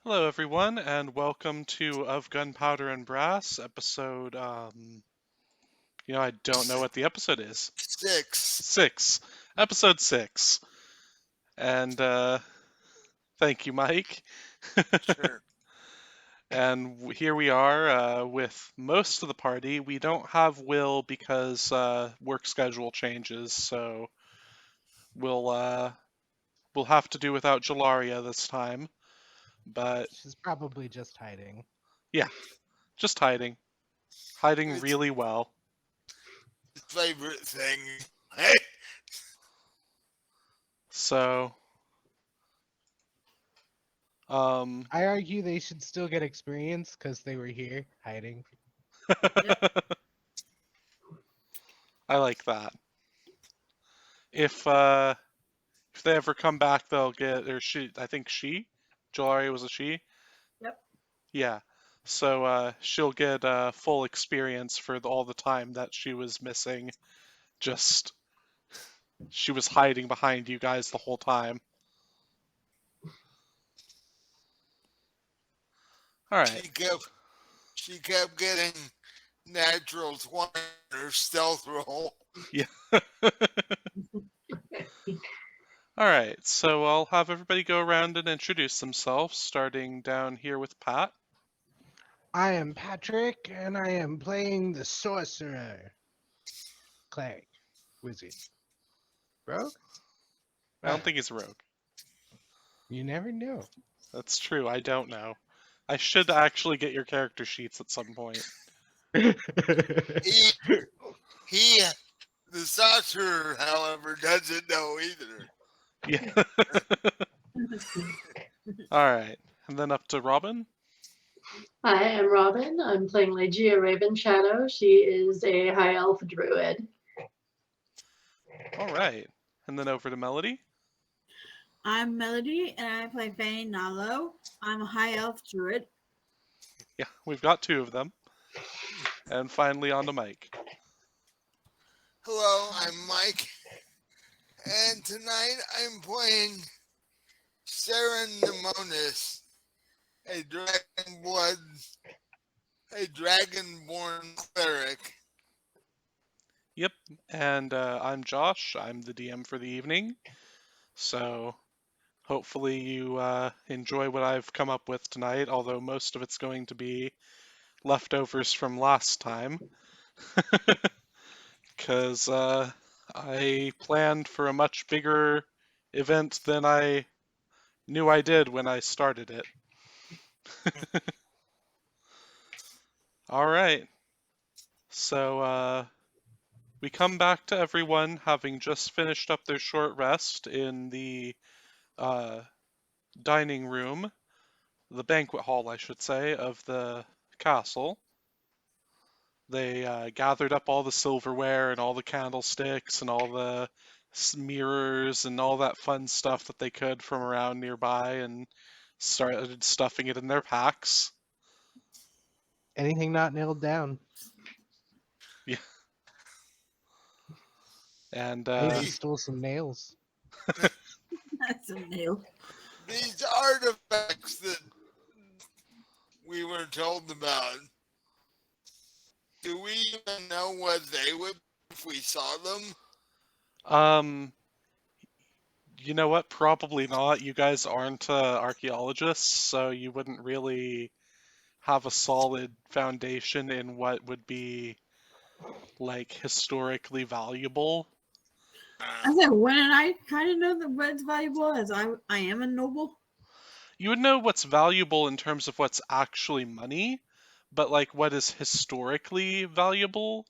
Hello, everyone, and welcome to Of Gunpowder and Brass, episode, I don't know what the episode is. 6. 6. Episode 6. And, thank you, Mike. Sure. And here we are, with most of the party. We don't have Will because, work schedule changes, so we'll have to do without Jalaria this time. But, She's probably just hiding. yeah, just hiding. Hiding It's really well. his favorite thing. Hey, So, I argue they should still get experience because they were here hiding. I like that. If they ever come back, they'll get or she. I think Jalaria was a she. Yep. Yeah. So she'll get full experience for all the time that she was missing. Just she was hiding behind you guys the whole time. All right. she kept getting natural 20 in her stealth roll. Yeah. All right. So I'll have everybody go around and introduce themselves, starting down here with Pat. I am Patrick, and I am playing the Sorcerer. Cleric. Wizard. Rogue? I don't think he's a rogue. You never know. That's true. I don't know. I should actually get your character sheets at some point. He, the sorcerer, however, doesn't know either. Yeah. All right. And then up to Robin. Hi, I'm Robin. I'm playing Legia Raven Shadow. She is a high elf druid. All right. And then over to Melody. I'm Melody, and I play Fane Nalo. I'm a high elf druid. Yeah, we've got two of them. And finally on to Mike. Hello, I'm Mike. And tonight I'm playing Saren Nemonis, a dragonborn cleric. Yep. And I'm Josh. I'm the DM for the evening. So hopefully you enjoy what I've come up with tonight, although most of it's going to be leftovers from last time. Because I planned for a much bigger event than I knew I did when I started it. All right. So we come back to everyone having just finished up their short rest in the dining room, the banquet hall, I should say, of the castle. They gathered up all the silverware and all the candlesticks and all the mirrors and all that fun stuff that they could from around nearby and started stuffing it in their packs. Anything not nailed down. Yeah. And Maybe stole some nails. That's a nail. These artifacts that we were told about, do we even know what they would be if we saw them? You know what? Probably not. You guys aren't archaeologists, so you wouldn't really have a solid foundation in what would be like historically valuable. I said, when I kind of know that what's valuable, as I am a noble. You would know what's valuable in terms of what's actually money, but like what is historically valuable,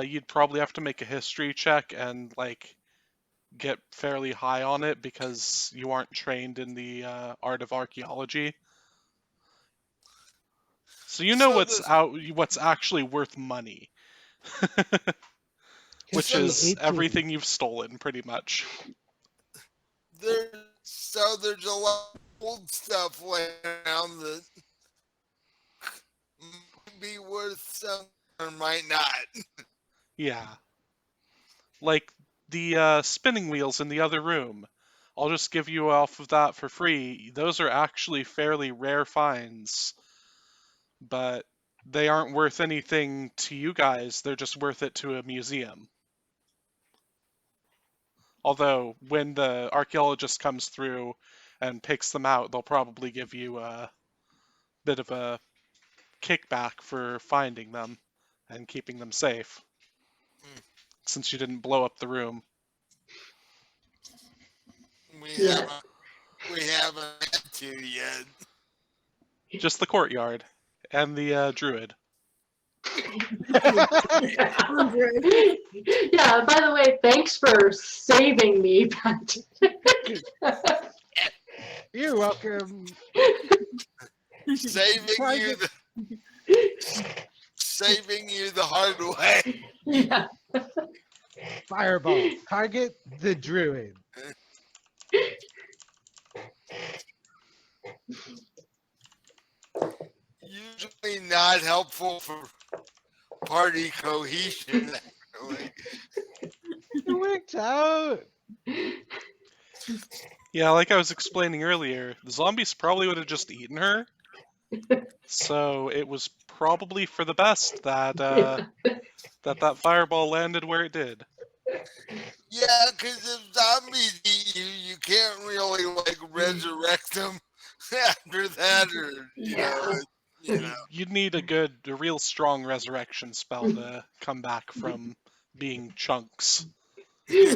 you'd probably have to make a history check and like get fairly high on it because you aren't trained in the art of archaeology. So you know what's actually worth money, which is everything you've stolen, pretty much. There's a lot of old stuff laying around that might be worth some or might not. Yeah. Like the spinning wheels in the other room. I'll just give you off of that for free. Those are actually fairly rare finds, but they aren't worth anything to you guys. They're just worth it to a museum. Although, when the archaeologist comes through and picks them out, they'll probably give you a bit of a kickback for finding them and keeping them safe, since you didn't blow up the room. Yeah. We haven't had to yet. Just the courtyard and the druid. Yeah, by the way, thanks for saving me, Patrick. You're welcome. Saving you the hard way. Yeah. Fireball. Target the druid. Usually not helpful for party cohesion. Actually. It worked out. Yeah, like I was explaining earlier, the zombies probably would have just eaten her. So it was probably for the best that that fireball landed where it did. Yeah, because if zombies eat you, you can't really like resurrect them after that, or you know. You'd need a real strong resurrection spell to come back from being chunks.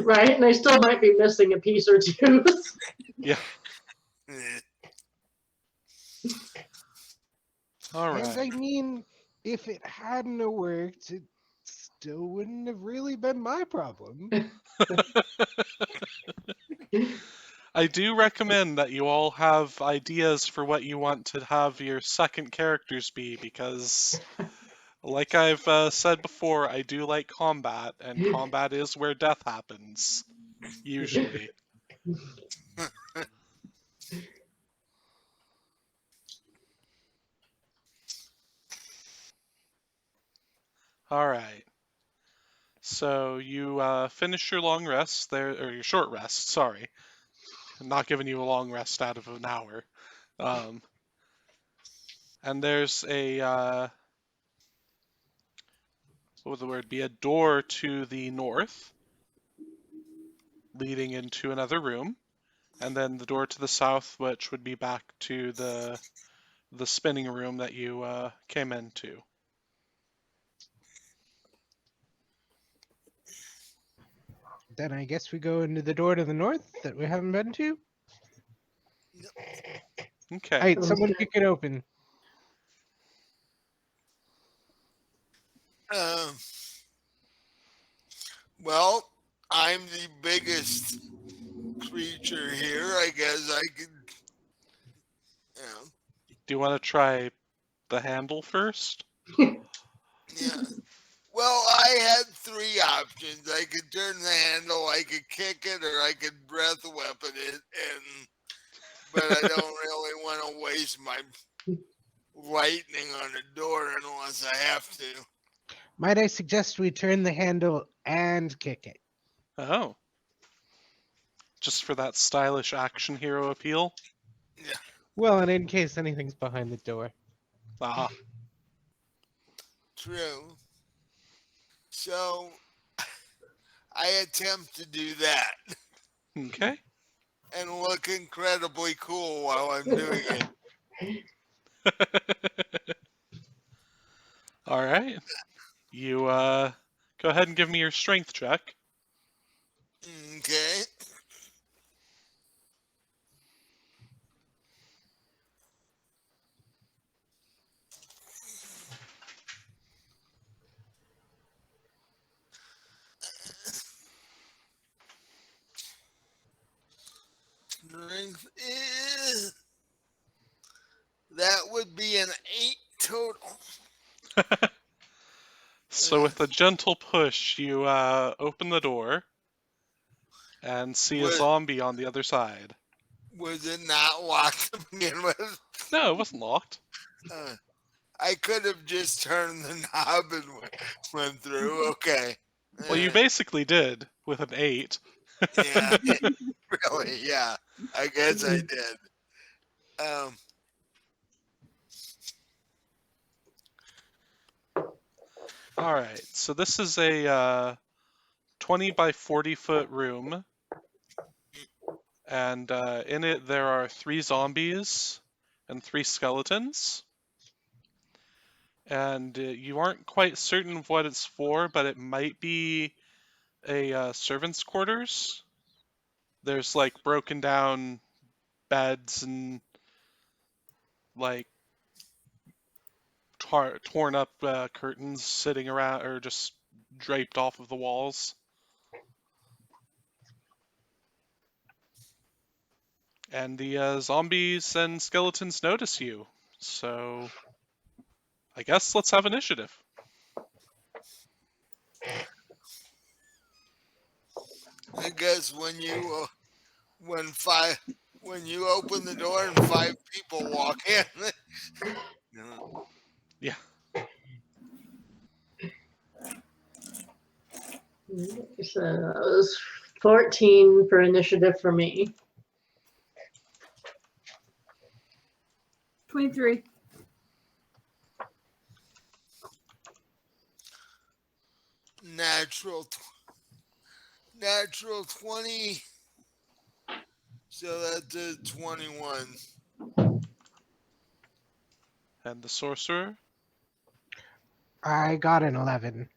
Right, and I still might be missing a piece or two. Yeah. Eh. All And I right. mean, if it hadn't have worked, it still wouldn't have really been my problem. I do recommend that you all have ideas for what you want to have your second characters be, because, like I've said before, I do like combat, and combat is where death happens, usually. All right. So you finish your long rest there, or your short rest. Sorry, I'm not giving you a long rest out of an hour. And there's a what would the word be? A door to the north, leading into another room, and then the door to the south, which would be back to the spinning room that you came into. Then I guess we go into the door to the north that we haven't been to. Okay. Alright, Sounds someone good. kick it open. Well, I'm the biggest creature here. I guess I could. Do you want to try the handle first? Yeah. Well, I had three options. I could turn the handle, I could kick it, or I could breath weapon it, but I don't really want to waste my lightning on a door unless I have to. Might I suggest we turn the handle and kick it? Oh. Just for that stylish action hero appeal? Yeah. Well, and in case anything's behind the door. Ah. True. So I attempt to do that Okay. and look incredibly cool while I'm doing it. All right. You go ahead and give me your strength check. Okay. Strength is, that would be an 8 total. So with a gentle push, you open the door and see a Was- zombie on the other side. Was it not locked to begin with? No, it wasn't locked. I could have just turned the knob and went through. Okay. Well, you basically did with an 8. Yeah, really, yeah. I guess I did. All right, so this is a 20 by 40 foot room, and in it there are 3 zombies and 3 skeletons. And you aren't quite certain of what it's for, but it might be a servant's quarters. There's like broken down beds and like torn up curtains sitting around or just draped off of the walls. And the zombies and skeletons notice you. So I guess let's have initiative. I guess when you when you open the door and 5 people walk in. Yeah. So that was 14 for initiative for me. 23. Natural 20. So that's a 21. And the sorcerer. I got an 11.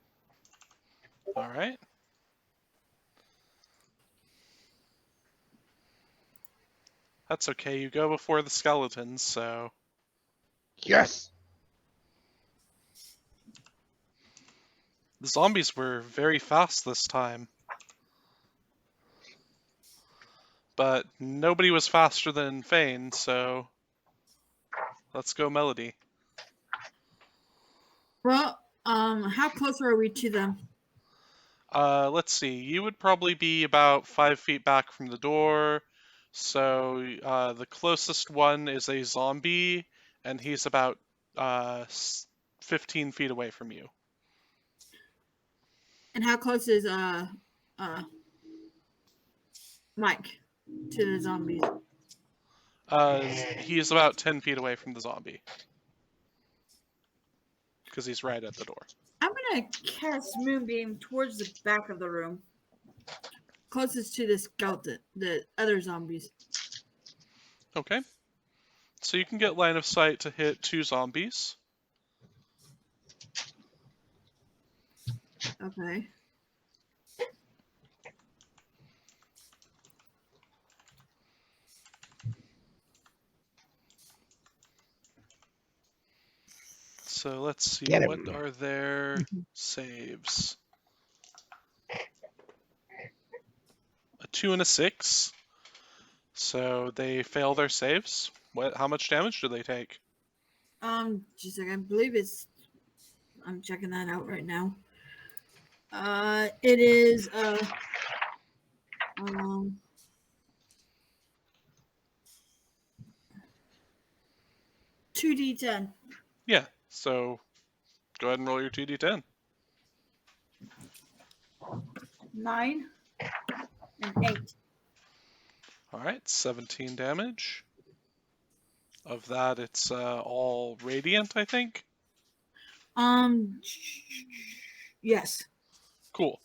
All right. That's okay. You go before the skeletons, so Yes. the zombies were very fast this time. But nobody was faster than Fane, so let's go Melody. Well, how close are we to them? Let's see. You would probably be about 5 feet back from the door. So the closest one is a zombie, and he's about 15 feet away from you. And how close is Mike to the zombies? He is about 10 feet away from the zombie. Because he's right at the door. I'm gonna cast Moonbeam towards the back of the room, closest to the skeleton, the other zombies. Okay. So you can get line of sight to hit 2 zombies. Okay. So let's see, Get what him. are their saves? A 2 and a 6. So they fail their saves. How much damage do they take? Just like I believe it's. I'm checking that out right now. It is 2d10. Yeah, so go ahead and roll your 2d10. 9 and 8. Alright, 17 damage. Of that, it's all radiant, I think. Yes. Cool.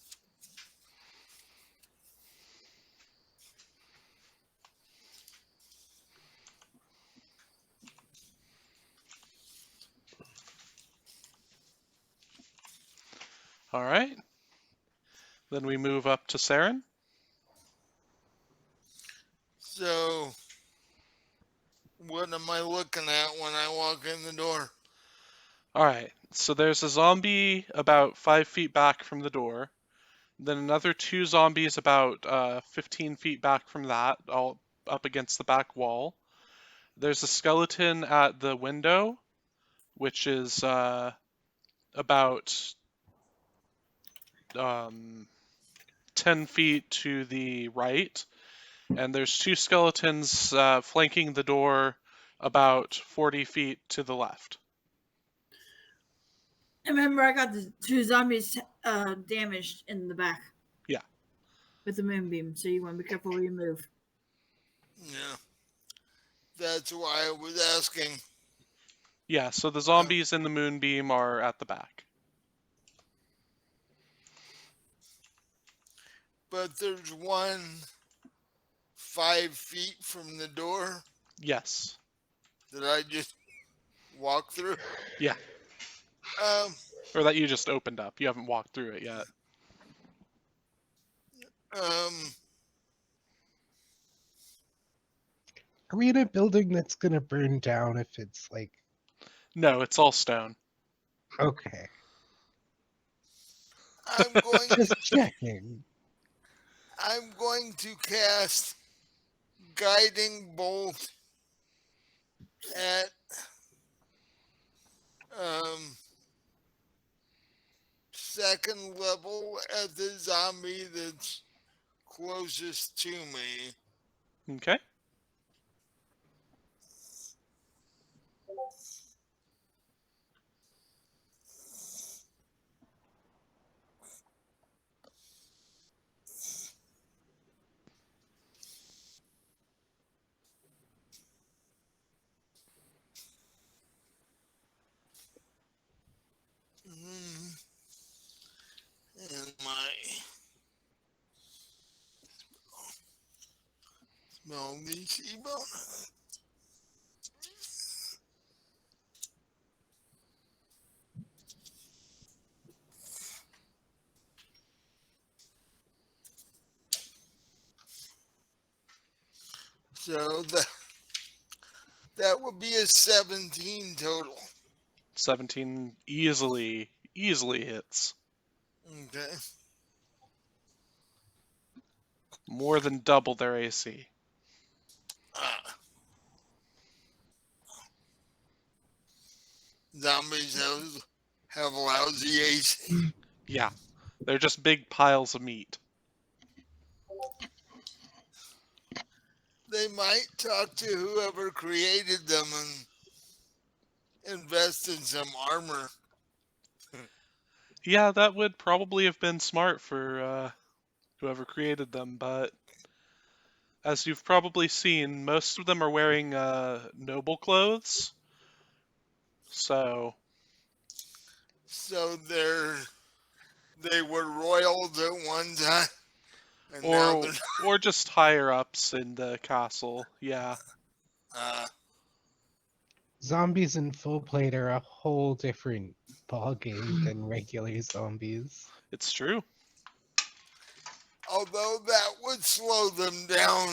Alright. Then we move up to Saren. So, what am I looking at when I walk in the door? Alright, so there's a zombie about 5 feet back from the door. Then another 2 zombies about 15 feet back from that, all up against the back wall. There's a skeleton at the window, which is about 10 feet to the right. And there's 2 skeletons flanking the door about 40 feet to the left. Remember, I got the 2 zombies damaged in the back. Yeah. with the moonbeam, so you want to be careful where you move. Yeah. That's why I was asking. Yeah, so the zombies in the moonbeam are at the back. But there's one 5 feet from the door Yes. that I just walked through. Yeah. Um, Or that you just opened up. You haven't walked through it yet. um, Are we in a building that's gonna burn down if it's like No, it's all stone. okay? I'm going Just checking. I'm going to cast Guiding Bolt at second level at the zombie that's closest to me. Okay. And my small DC bonus. So that would be a 17 total. 17 easily hits. Okay. More than double their AC. Zombies have lousy AC. Yeah. They're just big piles of meat. They might talk to whoever created them and invest in some armor. Yeah, that would probably have been smart for whoever created them, but as you've probably seen, most of them are wearing noble clothes. So They were royals at one time, and now they're or just higher ups in the castle. Yeah. Zombies in full plate are a whole different ballgame than regular zombies. It's true. although that would slow them down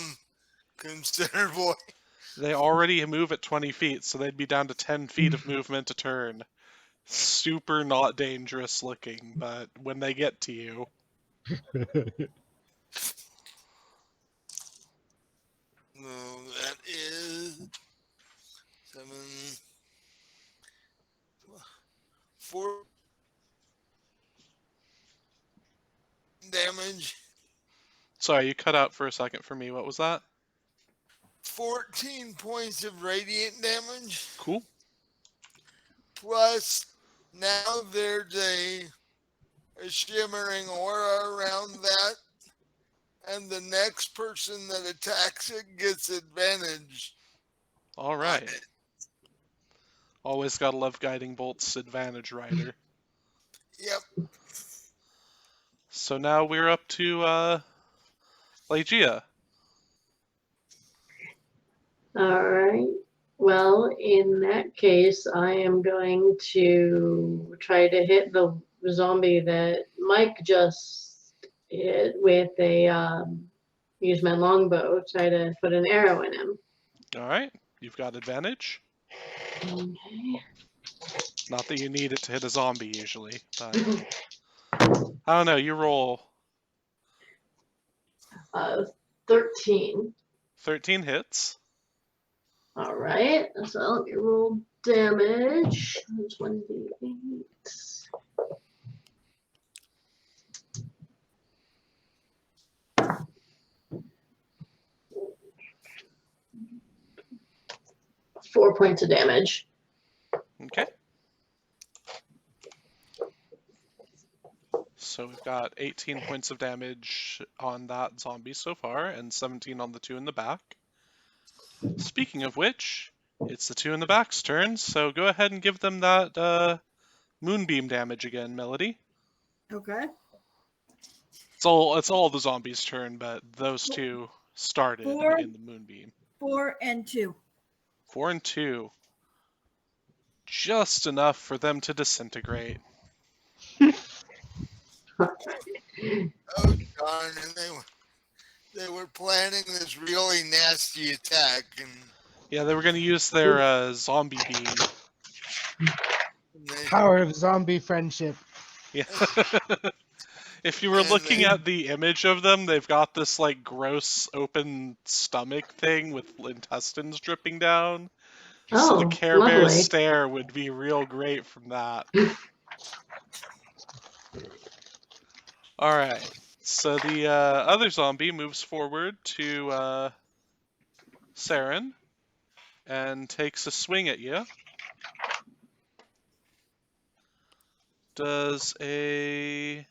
considerably. They already move at 20 feet, so they'd be down to 10 feet of movement a turn. Super not dangerous looking, but when they get to you. No, that is 7, 4 damage. Sorry, you cut out for a second for me. What was that? 14 points of radiant damage. Cool. Plus, now there's a shimmering aura around that, and the next person that attacks it gets advantage. All right. Always gotta love Guiding Bolt's advantage rider. Yep. So now we're up to Legia. All right. Well, in that case, I am going to try to hit the zombie that Mike just hit with use my longbow, try to put an arrow in him. All right. You've got advantage. Okay. Not that you need it to hit a zombie usually, but I don't know. You roll 13. 13 hits. All right. So let me roll damage. That's 1d8. 4 points of damage. Okay. So we've got 18 points of damage on that zombie so far, and 17 on the two in the back. Speaking of which, it's the two in the back's turn, so go ahead and give them that moonbeam damage again, Melody. Okay. It's all the zombies' turn, but those two started Four. in the moonbeam. 4 and 2. 4 and 2. Just enough for them to disintegrate. Oh darn! And they were planning this really nasty attack, and Yeah, they were going to use their zombie beam. they, Power of zombie friendship. Yeah. If you were And looking they- at the image of them, they've got this like gross open stomach thing with intestines dripping down. So the Oh, Care Bear's lovely. stare would be real great from that. Alright, so the other zombie moves forward to Saren and takes a swing at you. Does a,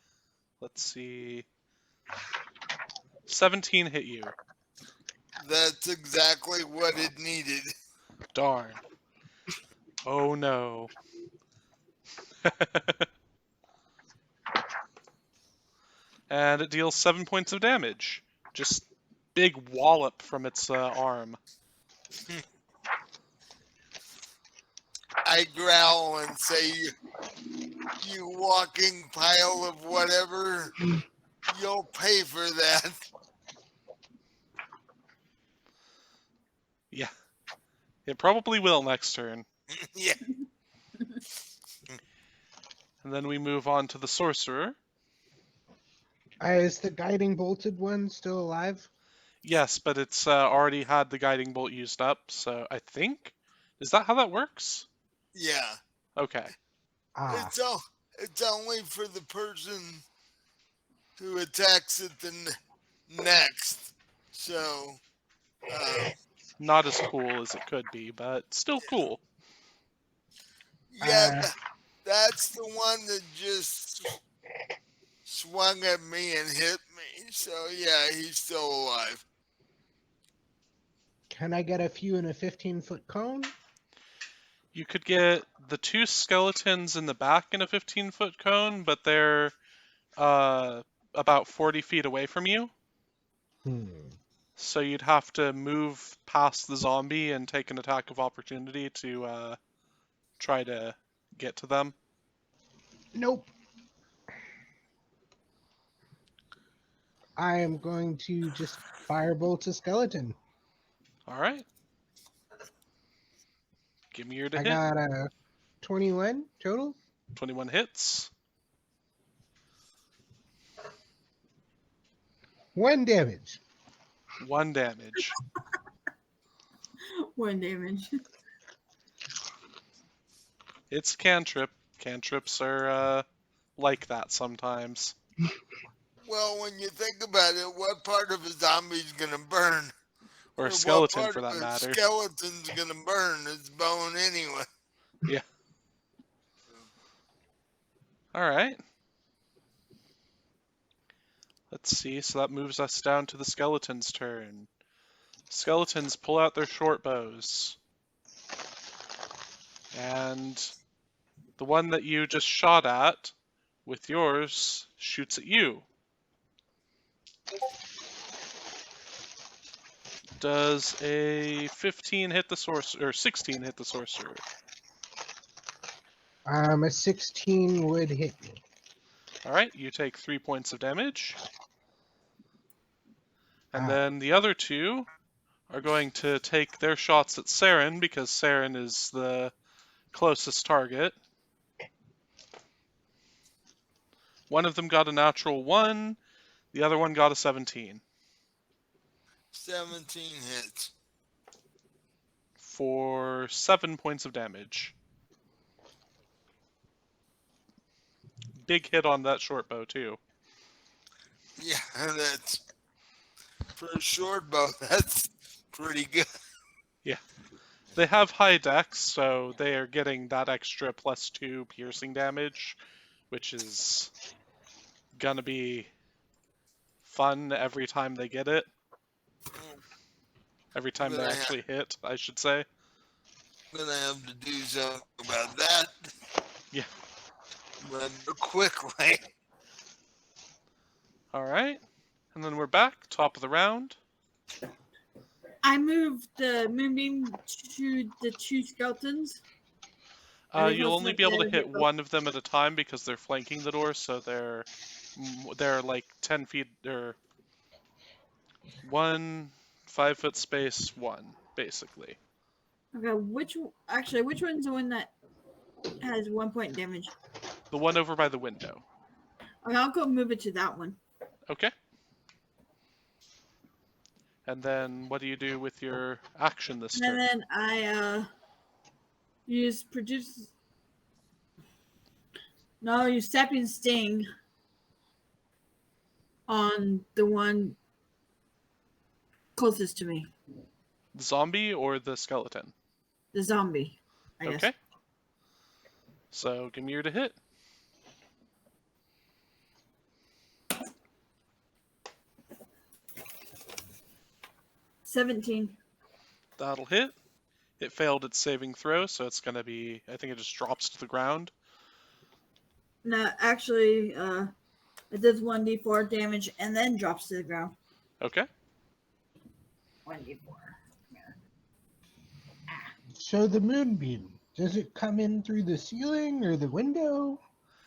let's see, 17 hit you. that's exactly what it needed. Darn. Oh no. And it deals 7 points of damage. Just big wallop from its arm. I growl and say, "You walking pile of whatever, you'll pay for that." Yeah. It probably will next turn. Yeah. And then we move on to the Sorcerer. Is the guiding bolted one still alive? Yes, but it's already had the guiding bolt used up, so I think? Is that how that works? Yeah. Okay. Ah, It's only for the person who attacks it next. So, Not as cool as it could be, but still cool. yeah, Uh. that's the one that just swung at me and hit me. So, yeah, he's still alive. can I get a few in a 15-foot cone? You could get the two skeletons in the back in a 15-foot cone, but they're about 40 feet away from you. So you'd have to move past the zombie and take an attack of opportunity to try to get to them. Nope. I am going to just firebolt a skeleton. All right. Give me your to I hit. got a 21 total. 21 hits. 1 damage. 1 damage. 1 damage. It's cantrip. Cantrips are like that sometimes. Well, when you think about it, what part of a zombie's gonna burn? Or a what skeleton part for of that a matter. skeleton's gonna burn its bone anyway. Yeah. Alright. Let's see, so that moves us down to the skeleton's turn. Skeletons pull out their short bows. And the one that you just shot at with yours shoots at you. Does a 15 hit the sorcerer, or 16 hit the sorcerer? A 16 would hit me. Alright, you take 3 points of damage. And Ah. then the other two are going to take their shots at Saren, because Saren is the closest target. One of them got a natural 1, the other one got a 17. 17 hits. For 7 points of damage. Big hit on that short bow, too. Yeah, that's for a short bow. That's pretty good. They have high dex, so they are getting that extra +2 piercing damage, which is gonna be fun every time they get it. Every time they Gonna actually hit, I should say. Gonna have to do something about that. Yeah. Rather quickly. Alright. And then we're back, top of the round. I moved the moonbeam to the two skeletons. Are they You'll close only enough be able to to hit hit one of them at a time because they're flanking the door, so they're like 10 feet, or 1 5-foot space, 1, basically. Okay, which one's the one that has 1 point damage? The one over by the window. Okay, I'll go move it to that one. Okay. And then what do you do with your action this turn? And then I use produce. No, use Sapping Sting on the one closest to me, The zombie or the skeleton? the zombie. I guess. Okay. So give me your to hit. $17. That'll hit. It failed its saving throw, so it's gonna be, I think it just drops to the ground. No, actually, it does 1d4 damage and then drops to the ground. Okay. 1d4. So the moonbeam, does it come in through the ceiling or the window?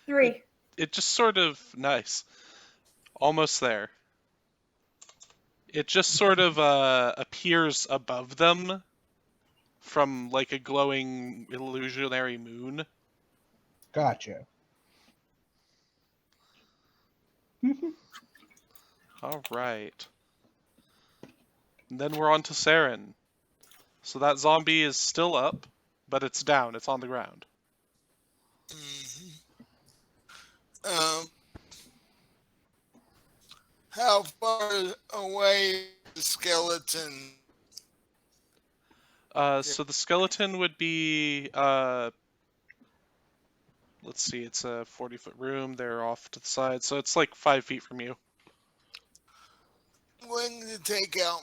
3. It just sort of, nice. Almost there. It just sort of appears above them from like a glowing illusionary moon. Gotcha. All right. And then we're on to Saren. So that zombie is still up, but it's down. It's on the ground. How far away is the skeleton? So the skeleton would be, let's see, it's a 40-foot room. They're off to the side, so it's like 5 feet from you. I'm going to take out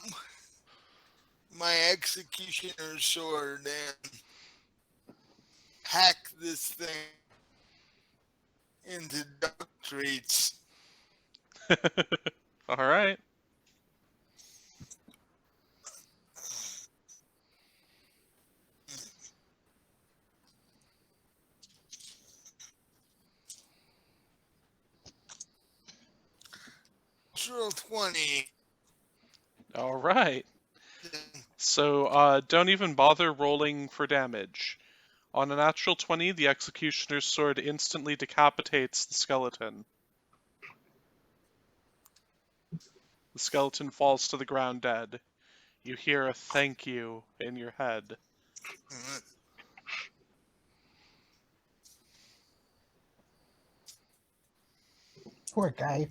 my executioner's sword and hack this thing into duck treats. All right. Natural 20. All right. So don't even bother rolling for damage. On a natural 20, the executioner's sword instantly decapitates the skeleton. The skeleton falls to the ground dead. You hear a thank you in your head. Poor guy.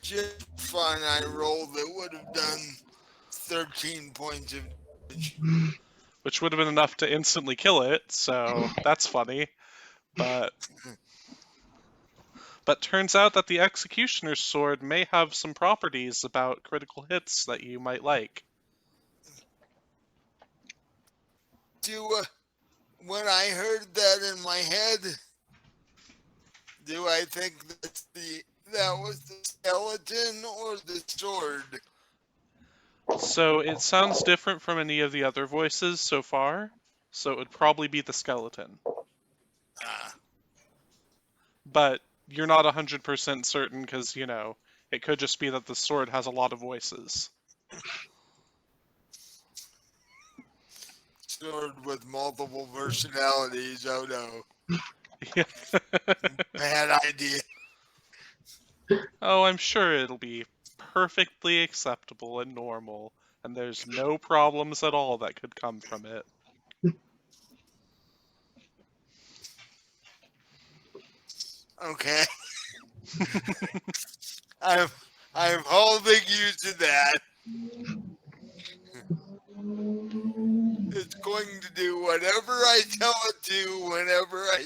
Just fun, I rolled that would have done 13 points of damage. Which would have been enough to instantly kill it, so that's funny. But turns out that the executioner's sword may have some properties about critical hits that you might like. When I heard that in my head, do I think that was the skeleton or the sword? So it sounds different from any of the other voices so far, so it would probably be the skeleton. But you're not 100% certain because, you know, it could just be that the sword has a lot of voices. Sword with multiple personalities, oh no. Yeah. Bad idea. Oh, I'm sure it'll be perfectly acceptable and normal, and there's no problems at all that could come from it. Okay. I'm holding you to that. It's going to do it to whenever I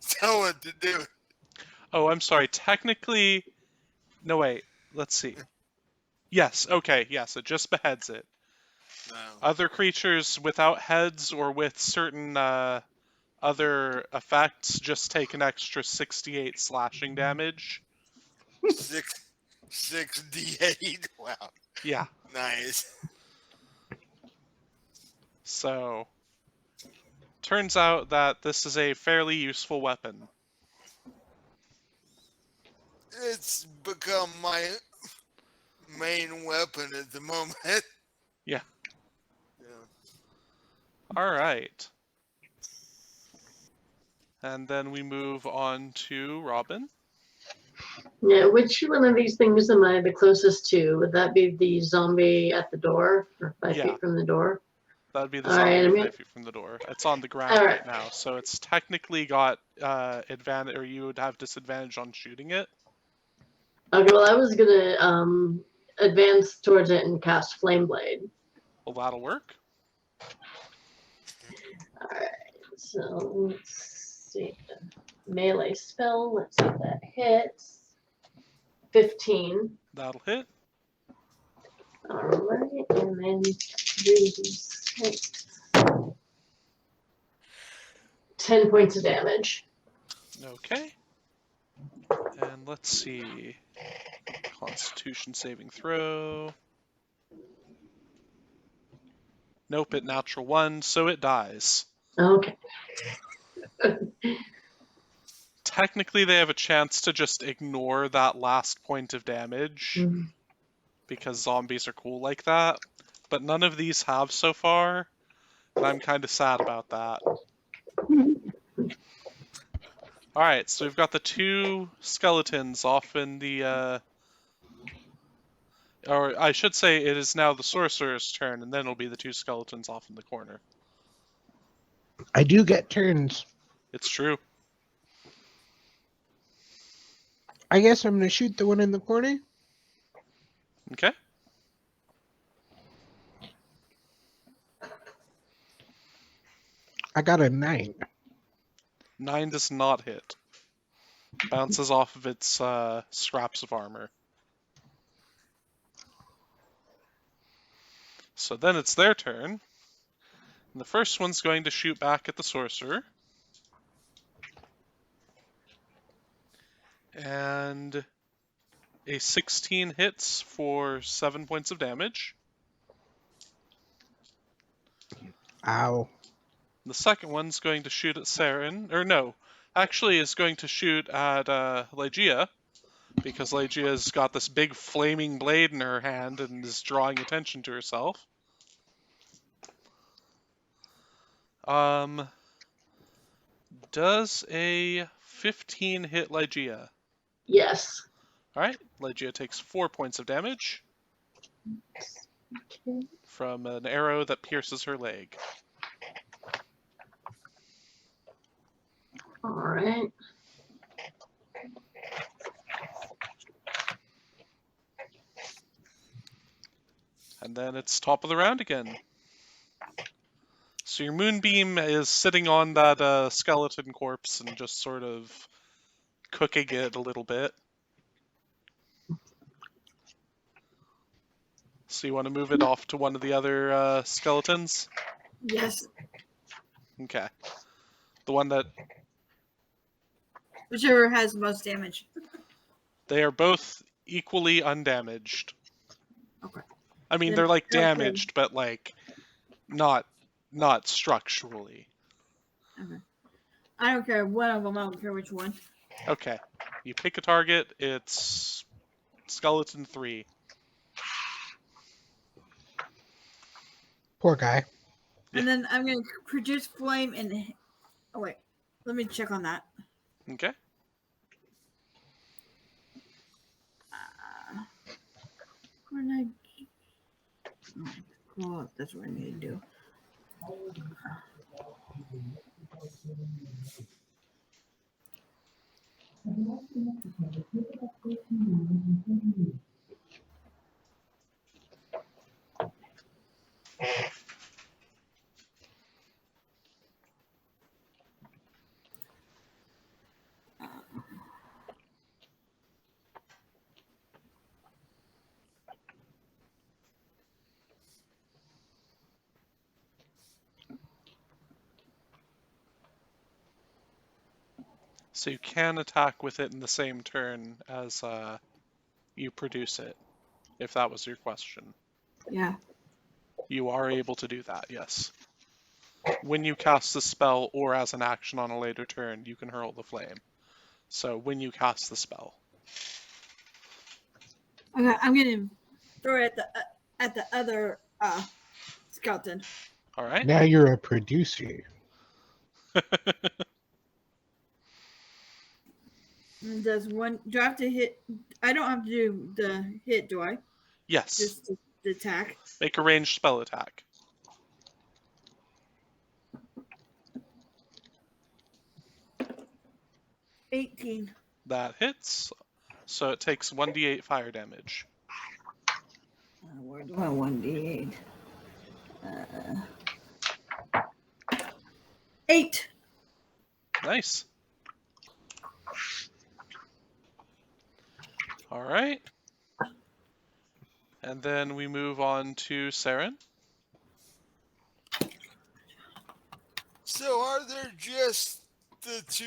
tell it to do it. Oh, I'm sorry. Technically, no, wait. Let's see. Yes, okay, yes, it just beheads it. No. Other creatures without heads or with certain other effects just take an extra 68 slashing damage. 6d8. Wow. Yeah, Nice. so turns out that this is a fairly useful weapon. It's become my main weapon at the moment. Yeah. Yeah. All right. And then we move on to Robin. Yeah, which one of these things am I the closest to? Would that be the zombie at the door, or 5 feet from the door? That'd be the All right, zombie I'm 5 feet from the door. It's on the ground All right right. now, so it's technically got advantage, or you would have disadvantage on shooting it. Okay, well, I was gonna advance towards it and cast Flame Blade. Well, that'll work. All right, so let's see. Melee spell. Let's see if that hits. 15. That'll hit. All right, and then 3d6. 10 points of damage. Okay. And let's see. Constitution saving throw. Nope, it natural 1, so it dies. Okay. Technically, they have a chance to just ignore that last point of damage, Mhm. because zombies are cool like that. But none of these have so far, and I'm kind of sad about that. Alright, so we've got the 2 skeletons off in the, or I should say it is now the Sorcerer's turn, and then it'll be the 2 skeletons off in the corner. I do get turns. It's true. I guess I'm gonna shoot the one in the corner. Okay. I got a 9. 9 does not hit. Bounces off of its scraps of armor. So then it's their turn. And the first one's going to shoot back at the Sorcerer. And a 16 hits for 7 points of damage. Ow. The second one's going to shoot at Saren. Or no, actually is going to shoot at Legia. Because Legia's got this big flaming blade in her hand and is drawing attention to herself. Does a 15 hit Legia? Yes. Alright, Legia takes 4 points of damage Okay. from an arrow that pierces her leg. All right. And then it's top of the round again. So your moonbeam is sitting on that skeleton corpse and just sort of cooking it a little bit. So you want to move it off to one of the other skeletons? Yes. Okay. The one that... Whichever has the most damage. They are both equally undamaged. Okay. I mean, Then- they're like okay. damaged, but like not structurally. Okay. I don't care. One of them. I don't care which one. Okay. You pick a target, it's skeleton 3. Poor guy. Yeah. And then I'm going to produce flame and... Oh, wait. Let me check on that. Okay. Where did I... Oh, well, that's what I need to do. So you can attack with it in the same turn as you produce it, if that was your question. Yeah. You are able to do that, yes. When you cast the spell or as an action on a later turn, you can hurl the flame. So when you cast the spell. Okay, I'm gonna throw it at the other skeleton. All right. Now you're a producer. And does one? Do I have to hit? I don't have to do the hit, do I? Yes. Just the attack. Make a ranged spell attack. 18. That hits. So it takes 1d8 fire damage. Where do I 1d8? 8. Nice. All right. And then we move on to Saren. So are there just the two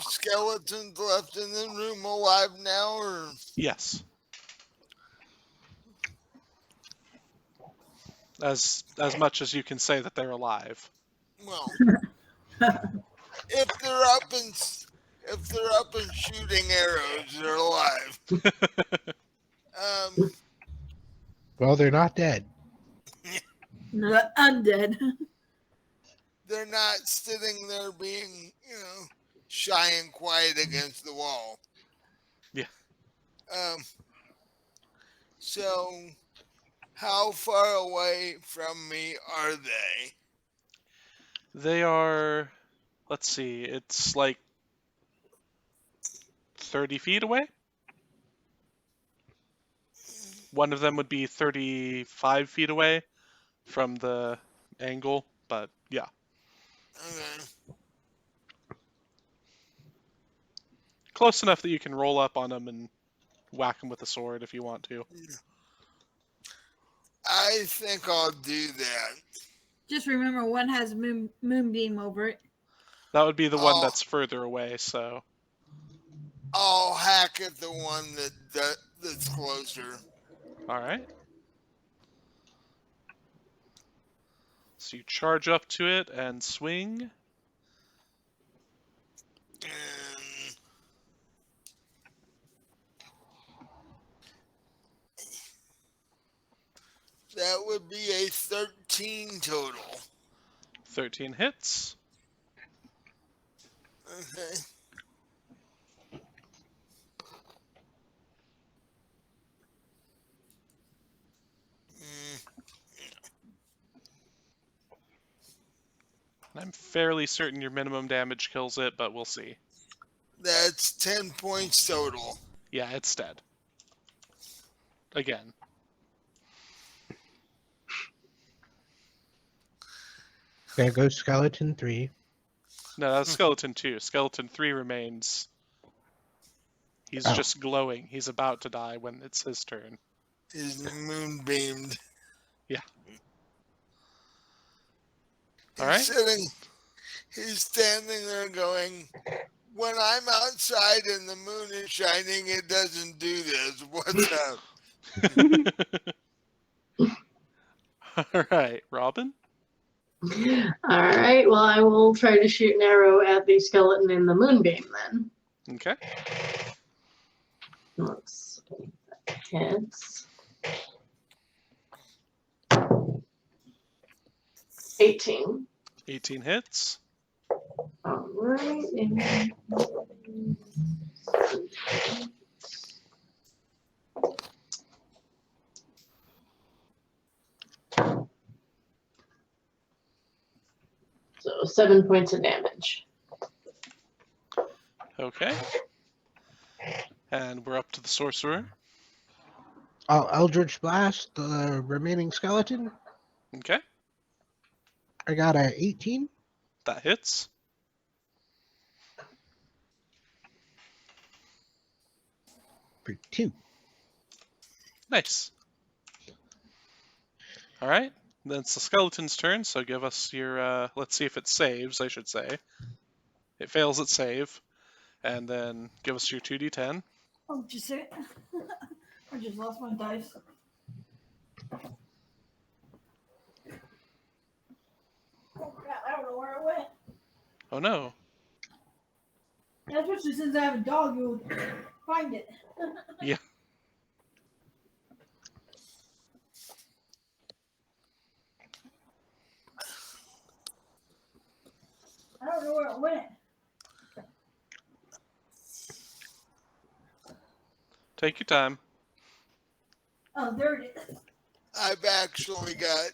skeletons left in the room alive now, or Yes. As much as you can say that they're alive. well, if they're up and shooting arrows, they're alive. Well, they're not dead. No, undead. They're not sitting there being, shy and quiet against the wall. Yeah. So how far away from me are they? They are, let's see, it's like 30 feet away. One of them would be 35 feet away from the angle, but yeah. Okay. Close enough that you can roll up on them and whack them with a sword if you want to. I think I'll do that. Just remember, one has moonbeam over it. That would be the one Oh. that's further away, so. I'll hack at the one that's closer. Alright. So you charge up to it and swing. And that would be a 13 total. 13 hits. Okay. I'm fairly certain your minimum damage kills it, but we'll see. That's 10 points total. Yeah, it's dead. Again. There goes skeleton 3. No, that's skeleton 2. Skeleton 3 remains. He's Oh. just glowing. He's about to die when it's his turn. He's moonbeamed. Yeah. He's All right. He's standing there going, when I'm outside and the moon is shining, it doesn't do this. What's up? All right, Robin. All right. Well, I will try to shoot an arrow at the skeleton in the moonbeam then. Okay. Let's see if that hits. 18. 18 hits. All right. So 7 points of damage. Okay. And we're up to the sorcerer. I'll Eldritch Blast the remaining skeleton. Okay. I got a 18 That hits. for 2. Nice. All right. Then it's the skeleton's turn, so give us your, let's see if it saves, I should say. It fails its save. And then give us your 2d10. Oh, just a second. I just lost my dice. Oh crap! I don't know where it went. Oh no. Yeah, especially since I have a dog, you would find it. Yeah. I don't know where it went. Take your time. Oh, there it is. I've actually got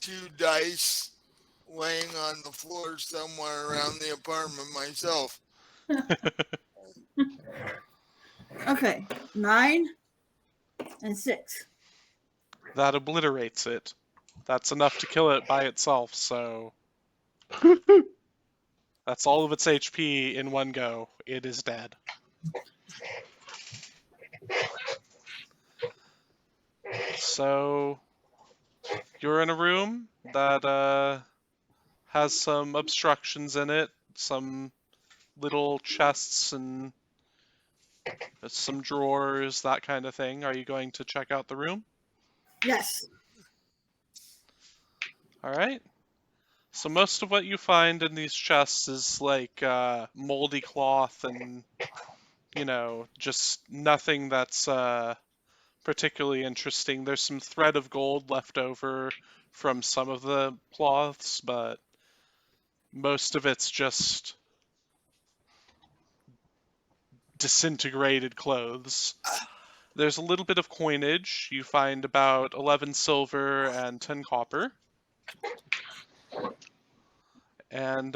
2 dice laying on the floor somewhere around the apartment myself. Okay, 9 and 6. That obliterates it. That's enough to kill it by itself, so that's all of its HP in one go. It is dead. So you're in a room that has some obstructions in it, some little chests and some drawers, that kind of thing. Are you going to check out the room? Yes. All right. So most of what you find in these chests is like moldy cloth and, you know, just nothing that's particularly interesting. There's some thread of gold left over from some of the cloths, but most of it's just disintegrated clothes. There's a little bit of coinage. You find about 11 silver and 10 copper. And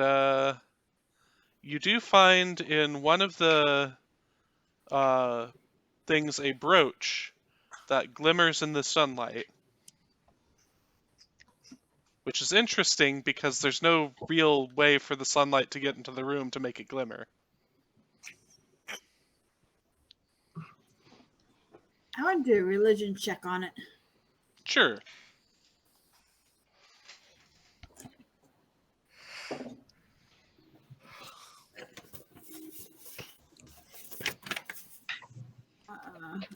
you do find in one of the things a brooch that glimmers in the sunlight. Which is interesting because there's no real way for the sunlight to get into the room to make it glimmer. I want to do a religion check on it. Sure.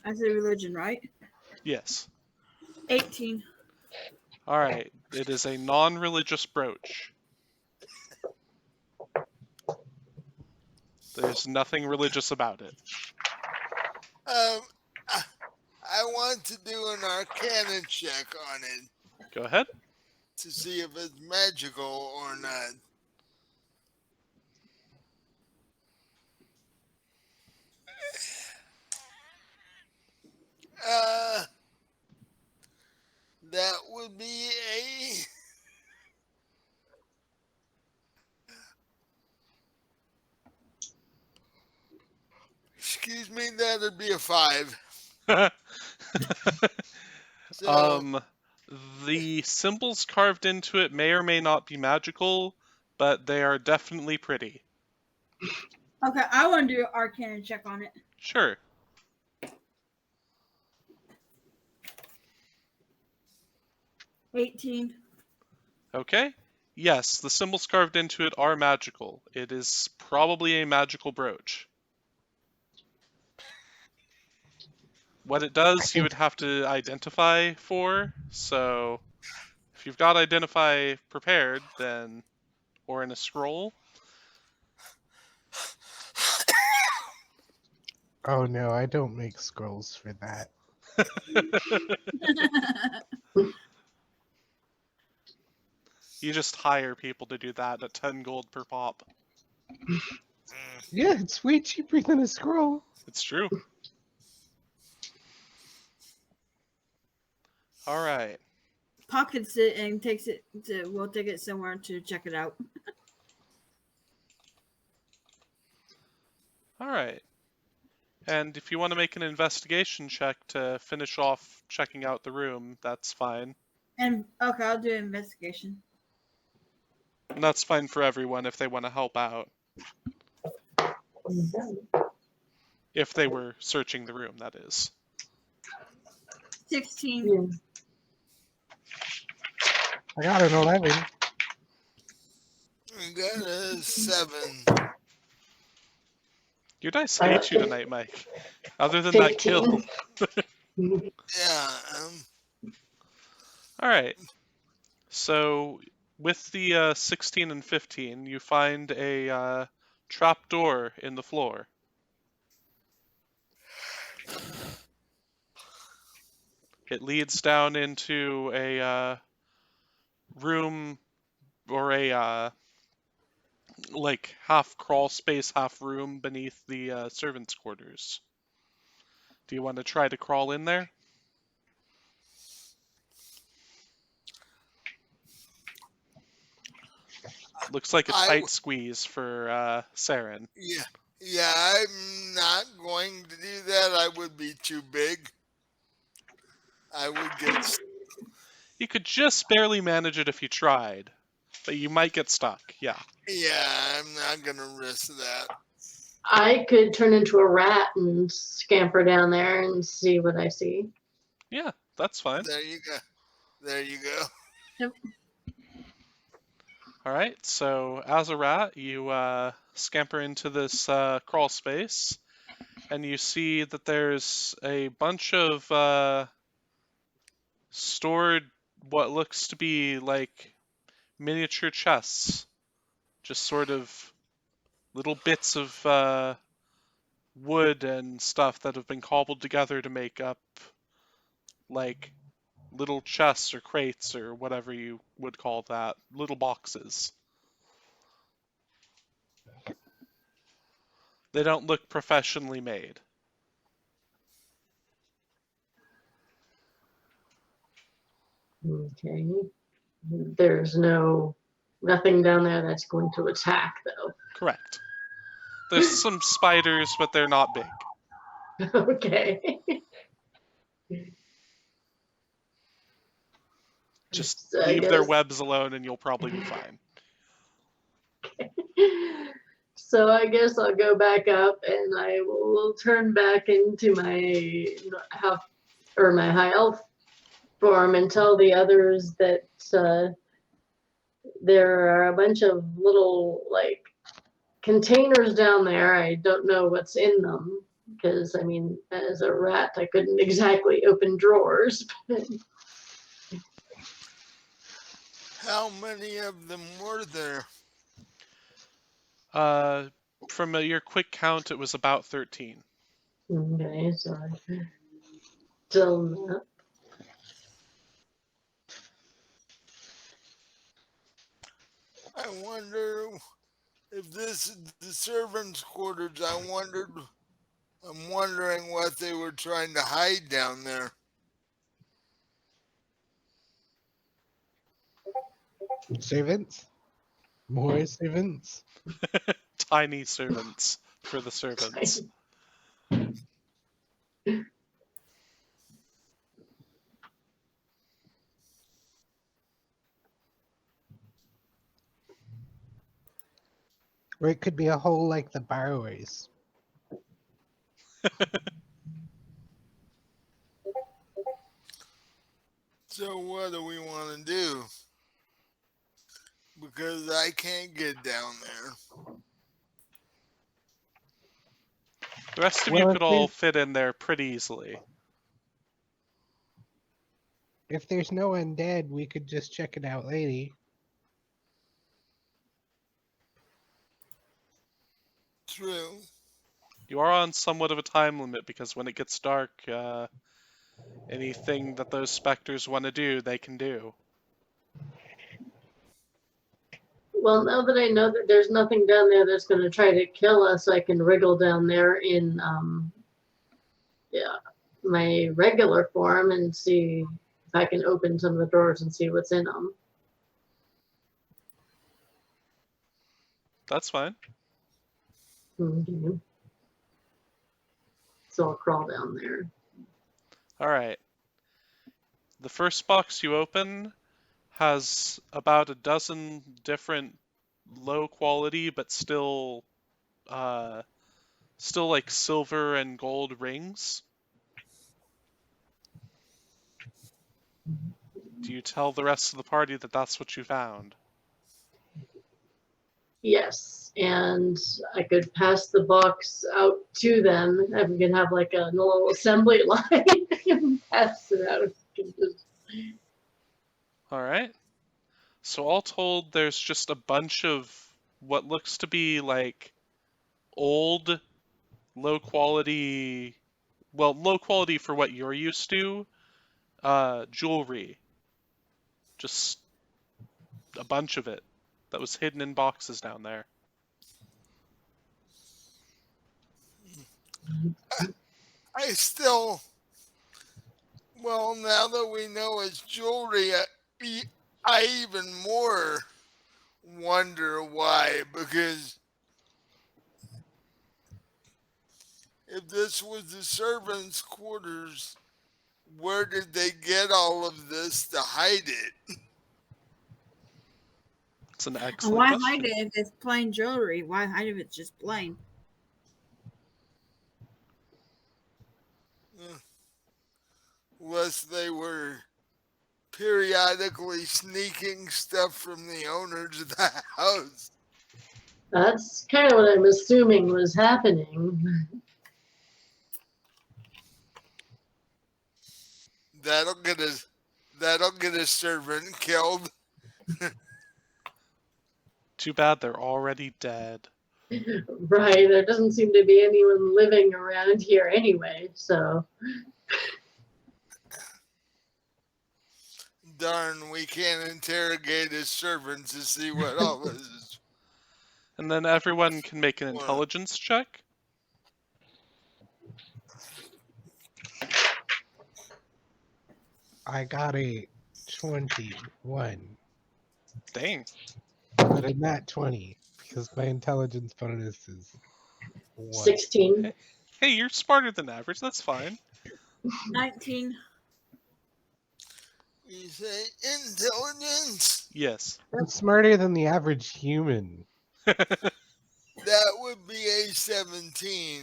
I say religion, right? Yes. 18. Alright. It is a non-religious brooch. There's nothing religious about it. I want to do an Arcana check on it Go ahead. to see if it's magical or not. That would be a... Excuse me, that'd be a 5. So, The symbols carved into it may or may not be magical, but they are definitely pretty. Okay, I want to do an Arcana check on it. Sure. 18. Okay. Yes, the symbols carved into it are magical. It is probably a magical brooch. What it does, you would have to identify for, so if you've got identify prepared, then, or in a scroll. Oh no, I don't make scrolls for that. You just hire people to do that at 10 gold per pop. Yeah, it's way cheaper than a scroll. It's true. Alright. Pockets it and takes it to, we'll take it somewhere to check it out. Alright. And if you want to make an investigation check to finish off checking out the room, that's fine. And okay, I'll do an investigation. And that's fine for everyone if they want to help out. If they were searching the room, that is. 16. Yeah. I got an 11. I got a 7. Your dice hate you tonight, Mike. Other than that kill. 15. Yeah. All right. So with the 16 and 15, you find a trap door in the floor. It leads down into a room or a like half crawl space, half room beneath the servants' quarters. Do you want to try to crawl in there? Looks like a I tight squeeze for Saren. yeah. Yeah, I'm not going to do that. I would be too big. I would get. You could just barely manage it if you tried, but you might get stuck. Yeah. Yeah, I'm not gonna risk that. I could turn into a rat and scamper down there and see what I see. Yeah, that's fine. There you go. There you go. All right, so as a rat, you scamper into this crawl space, and you see that there's a bunch of stored what looks to be like miniature chests, just sort of little bits of wood and stuff that have been cobbled together to make up like little chests or crates or whatever you would call that, little boxes. They don't look professionally made. Okay. There's nothing down there that's going to attack, though. Correct. There's some spiders, but they're not big. Okay. Just So I leave their guess- webs alone and you'll probably be fine. So I guess I'll go back up and I will turn back into my half or my high elf form and tell the others that there are a bunch of little like containers down there. I don't know what's in them because I mean, as a rat, I couldn't exactly open drawers. How many of them were there? From your quick count, it was about 13. Okay, so I still not. I wonder if this is the servants' quarters. I'm wondering what they were trying to hide down there. Servants? More servants? Tiny servants for the servants. Or it could be a hole like the borrowers. So what do we want to do? Because I can't get down there. The rest of Well, you if could all fit in there pretty easily. If there's no undead, we could just check it out later. True. You are on somewhat of a time limit because when it gets dark, anything that those specters want to do, they can do. Well, now that I know that there's nothing down there that's going to try to kill us, I can wriggle down there in my regular form and see if I can open some of the doors and see what's in them. That's fine. Okay. So I'll crawl down there. All right. The first box you open has about a dozen different low quality but still like silver and gold rings. Do you tell the rest of the party that that's what you found? Yes, and I could pass the box out to them, and we can have like a little assembly line and pass it out. All right. So all told, there's just a bunch of what looks to be like old, low quality, well, low quality for what you're used to, jewelry. Just a bunch of it that was hidden in boxes down there. I still, well, now that we know it's jewelry, I even more wonder why. Because if this was the servants' quarters, where did they get all of this to hide it? It's an And excellent why question. hide it if it's plain jewelry? Why hide it if it's just plain? Unless they were periodically sneaking stuff from the owners of the house. That's kind of what I'm assuming was happening. That'll get a servant killed. Too bad they're already dead. Right, there doesn't seem to be anyone living around here anyway, so. Darn, we can't interrogate his servants to see what all this is. And then everyone can make an Or- intelligence check. I got a 21, Dang. but a nat 20 because my intelligence bonus is 1. 16. Hey, you're smarter than average. That's fine. 19. You say intelligence? Yes. I'm smarter than the average human. That would be a 17.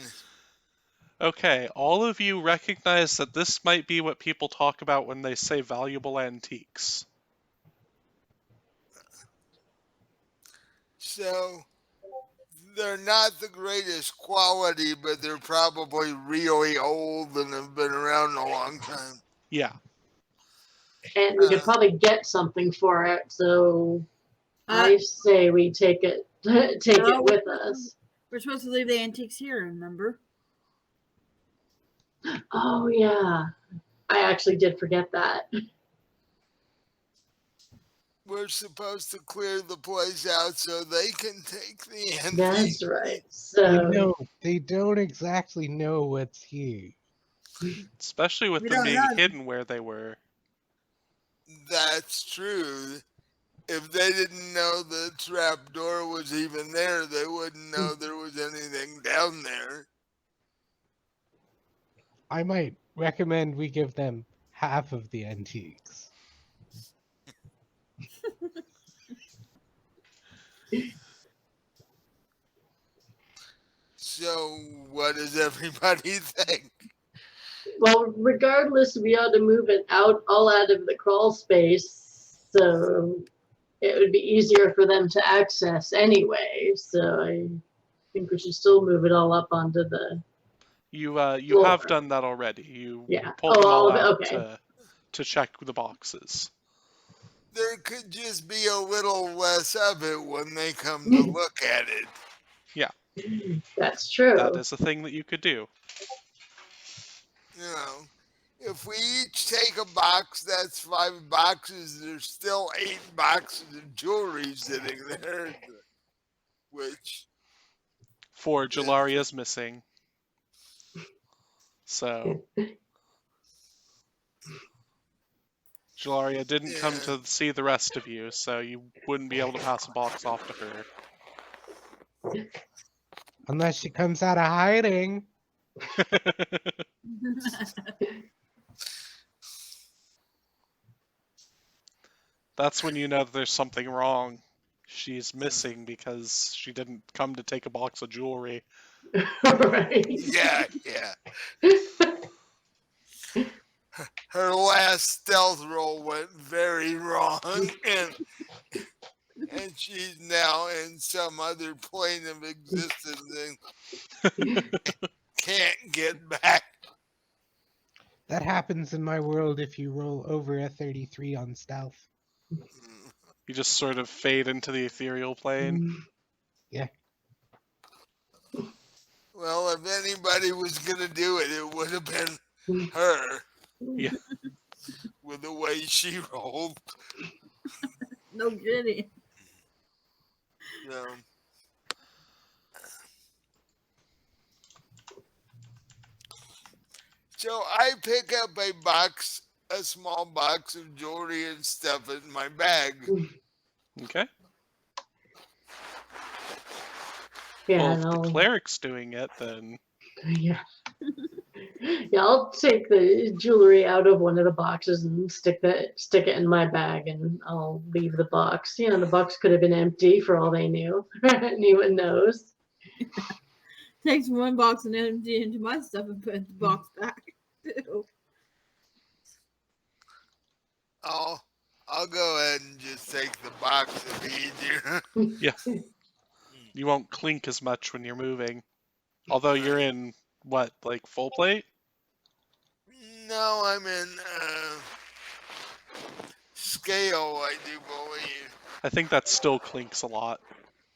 Okay, all of you recognize that this might be what people talk about when they say valuable antiques. So they're not the greatest quality, but they're probably really old and have been around a long time. Yeah. And we could probably get something for it, so Uh, I say we take it take No, it with us. We're supposed to leave the antiques here, remember? Oh yeah. I actually did forget that. We're supposed to clear the place out so they can take the antique. That's right. They So they don't exactly know what's here. Especially with We them don't being know. hidden where they were. That's true. If they didn't know the trap door was even there, they wouldn't know there was anything down there. I might recommend we give them half of the antiques. So, what does everybody think? well, regardless, we ought to move it all out of the crawl space, so it would be easier for them to access anyway. So I think we should still move it all up onto the. You Floor. have done that already. You Yeah. pulled Oh, them all all of it, out okay. to check the boxes. There could just be a little less of it when they come to look at it. That's true. That is a thing that you could do. You know, if we each take a box, that's 5 boxes. There's still 8 boxes of jewelry sitting there, which 4 Jalaria's missing. So Jalaria didn't come to see the rest of you, so you wouldn't be able to pass a box off to her. Unless she comes out of hiding. That's when you know that there's something wrong. She's missing because she didn't come to take a box of jewelry. Right. yeah. Her last stealth roll went very wrong, and and she's now in some other plane of existence and can't get back. That happens in my world if you roll over a 33 on stealth. You just sort of fade into the ethereal plane. Well, if anybody was gonna do it, it would have been her Yeah. with the way she rolled. No kidding. Um, so I pick up a small box of jewelry and stuff in my bag. Okay. Yeah, Well, and if the I'll, cleric's doing it, then yeah. Yeah, I'll take the jewelry out of one of the boxes and stick it in my bag, and I'll leave the box. You know, the box could have been empty for all they knew. Anyone knows. Takes one box and empty into my stuff and put the box back. Too. I'll go ahead and just take the box if easier. you won't clink as much when you're moving. Although you're in, what, like full plate? No, I'm in scale, I do believe. I think that still clinks a lot.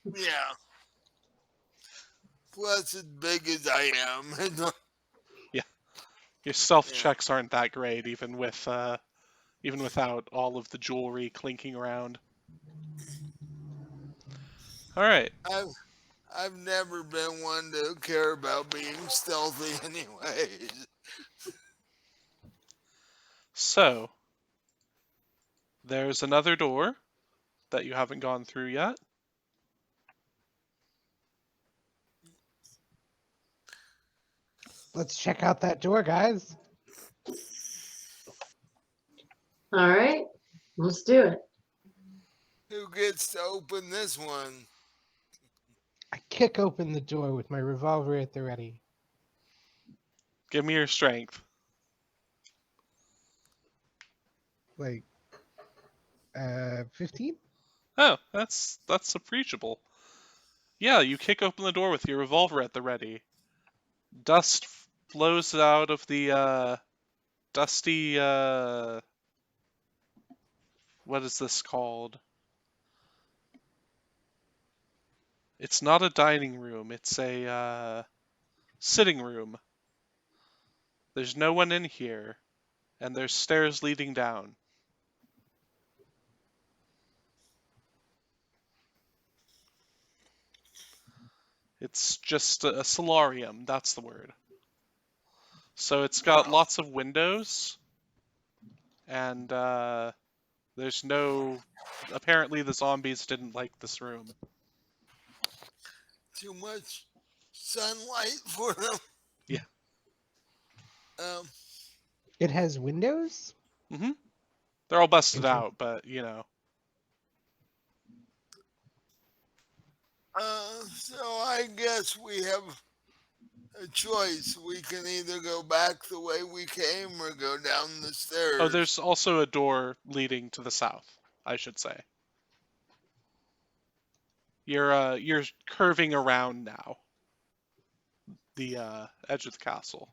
Yeah. Plus, as big as I am. Your stealth Yeah. checks aren't that great, even without all of the jewelry clinking around. All right. I've never been one to care about being stealthy anyways. So there's another door that you haven't gone through yet. Let's check out that door, guys. All right, let's do it. Who gets to open this one? I kick open the door with my revolver at the ready. Give me your strength. Like, 15? Oh, that's appreciable. Yeah, you kick open the door with your revolver at the ready. Dust flows out of the dusty what is this called? It's not a dining room, it's a sitting room. There's no one in here, and there's stairs leading down. It's just a solarium, that's the word. So it's got lots of windows, and there's no... Apparently the zombies didn't like this room. Too much sunlight for them. Yeah. It has windows? Mm-hmm. They're all busted Interesting. out, but, you know. So I guess we have a choice. We can either go back the way we came or go down the stairs. Oh, there's also a door leading to the south, I should say. You're curving around now. The edge of the castle.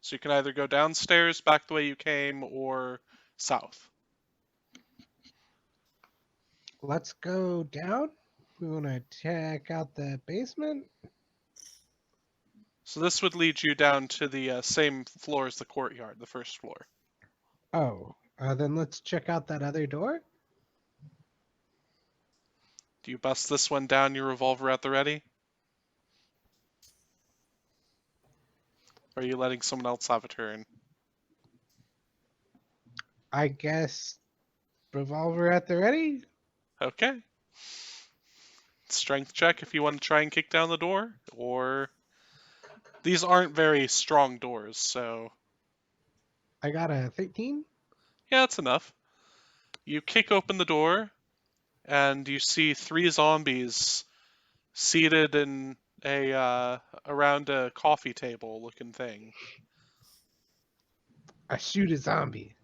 So you can either go downstairs back the way you came or south. Let's go down. We want to check out the basement. So this would lead you down to the same floor as the courtyard, the first floor. Oh, then let's check out that other door. Do you bust this one down, your revolver at the ready? Or are you letting someone else have a turn? I guess revolver at the ready. Okay. Strength check if you want to try and kick down the door, or... These aren't very strong doors, so... I got a 13. Yeah, that's enough. You kick open the door, and you see 3 zombies seated in a around a coffee table looking thing. I shoot a zombie.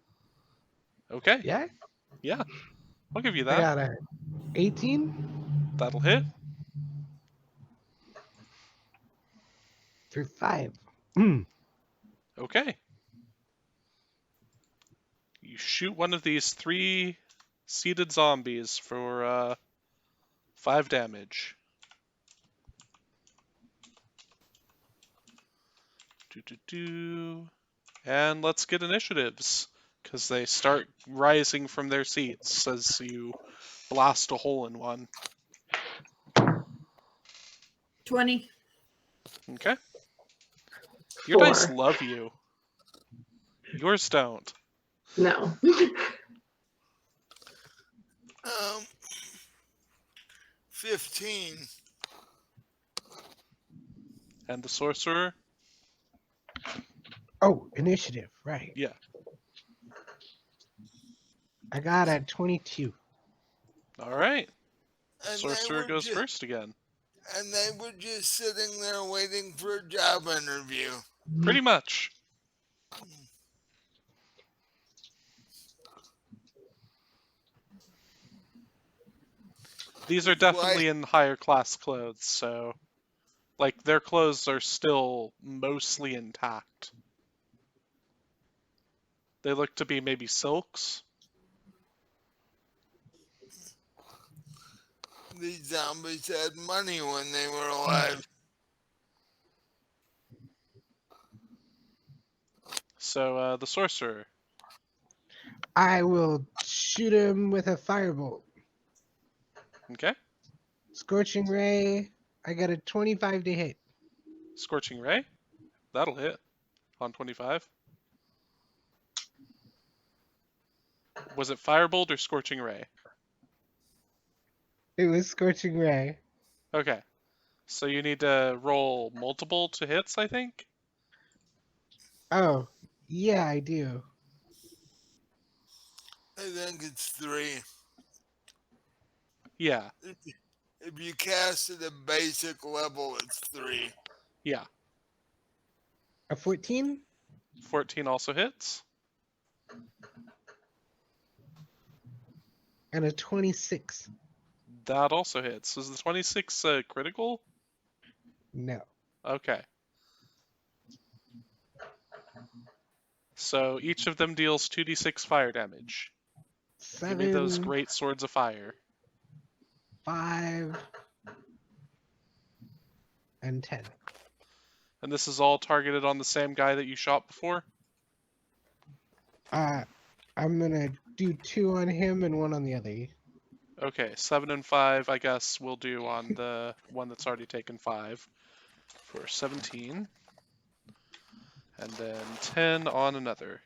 Okay. Yeah? Yeah, I'll give you I that. got a 18 That'll hit. through 5. Okay. You shoot one of these 3 seated zombies for 5 damage. And let's get initiatives, because they start rising from their seats as you blast a hole in one. 20. Okay. Your 4. dice love you. Yours don't. No. 15. And the sorcerer? Oh, initiative, right. Yeah. I got a 22. All right. And Sorcerer goes first again. And they were just sitting there waiting for a job interview. Pretty much. These are definitely in higher class clothes, so like their clothes are still mostly intact. They look to be maybe silks. These zombies had money when they were alive. So the sorcerer. I will shoot him with a firebolt. Okay. Scorching Ray. I got a 25 to hit. Scorching ray. That'll hit on 25. Was it firebolt or scorching ray? It was Scorching Ray. Okay. So you need to roll multiple to hits, I think? Oh, yeah, I do. I think it's 3. Yeah. If you cast at a basic level, it's 3. Yeah. A 14 14 also hits. and a 26. That also hits. Is the 26 critical? No. Okay. So each of them deals 2d6 fire damage. Give me those 7, great swords of fire. 5, and 10. And this is all targeted on the same guy that you shot before? I'm gonna do 2 on him and 1 on the other. Okay, 7 and 5, I guess we'll do on the one that's already taken 5 for 17. And then 10 on another.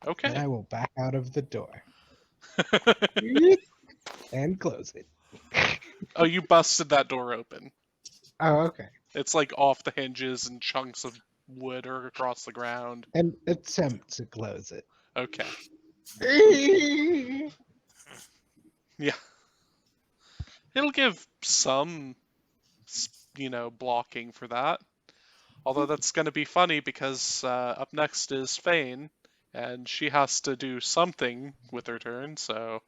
Then Okay. I will back out of the door and close it. Oh, you busted that door open. Oh, okay. It's like off the hinges and chunks of wood are across the ground. And attempt to close it. Okay. Yeah. It'll give some, blocking for that. Although that's going to be funny because up next is Fane, and she has to do something with her turn, so...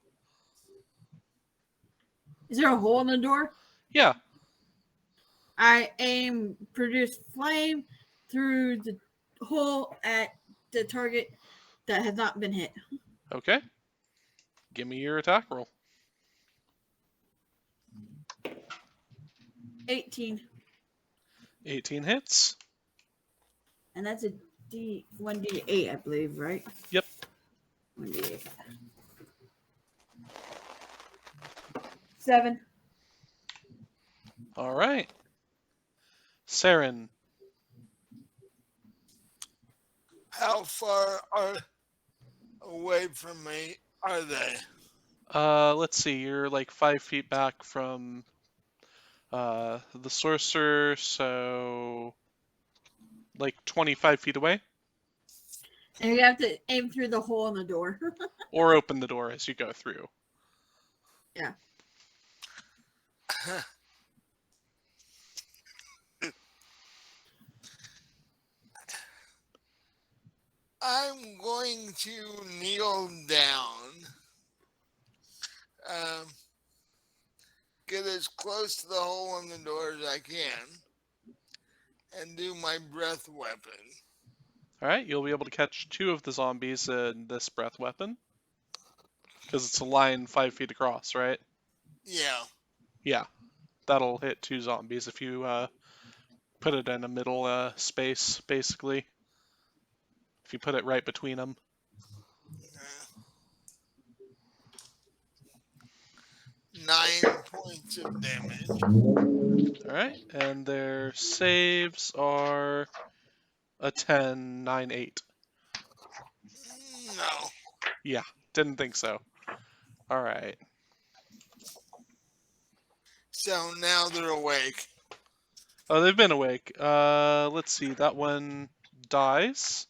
Is there a hole in the door? Yeah. I aim produce flame through the hole at the target that has not been hit. Okay. Give me your attack roll. 18. 18 hits. And that's a D1D8, I believe, right? Yep. 1D8. 7. All right. Saren. How far away from me are they? Let's see. You're like 5 feet back from the sorcerer, so like 25 feet away. And you have to aim through the hole in the door. Or open the door as you go through. Yeah. I'm going to kneel down, get as close to the hole in the door as I can, and do my breath weapon. Alright, you'll be able to catch 2 of the zombies in this breath weapon. Because it's a line 5 feet across, right? Yeah. Yeah. That'll hit 2 zombies if you put it in a middle space, basically. If you put it right between them. 9 points of damage. Alright, and their saves are a 10, 9, 8. No. Yeah, didn't think so. Alright. So now they're awake. Oh, they've been awake. Let's see, that one dies.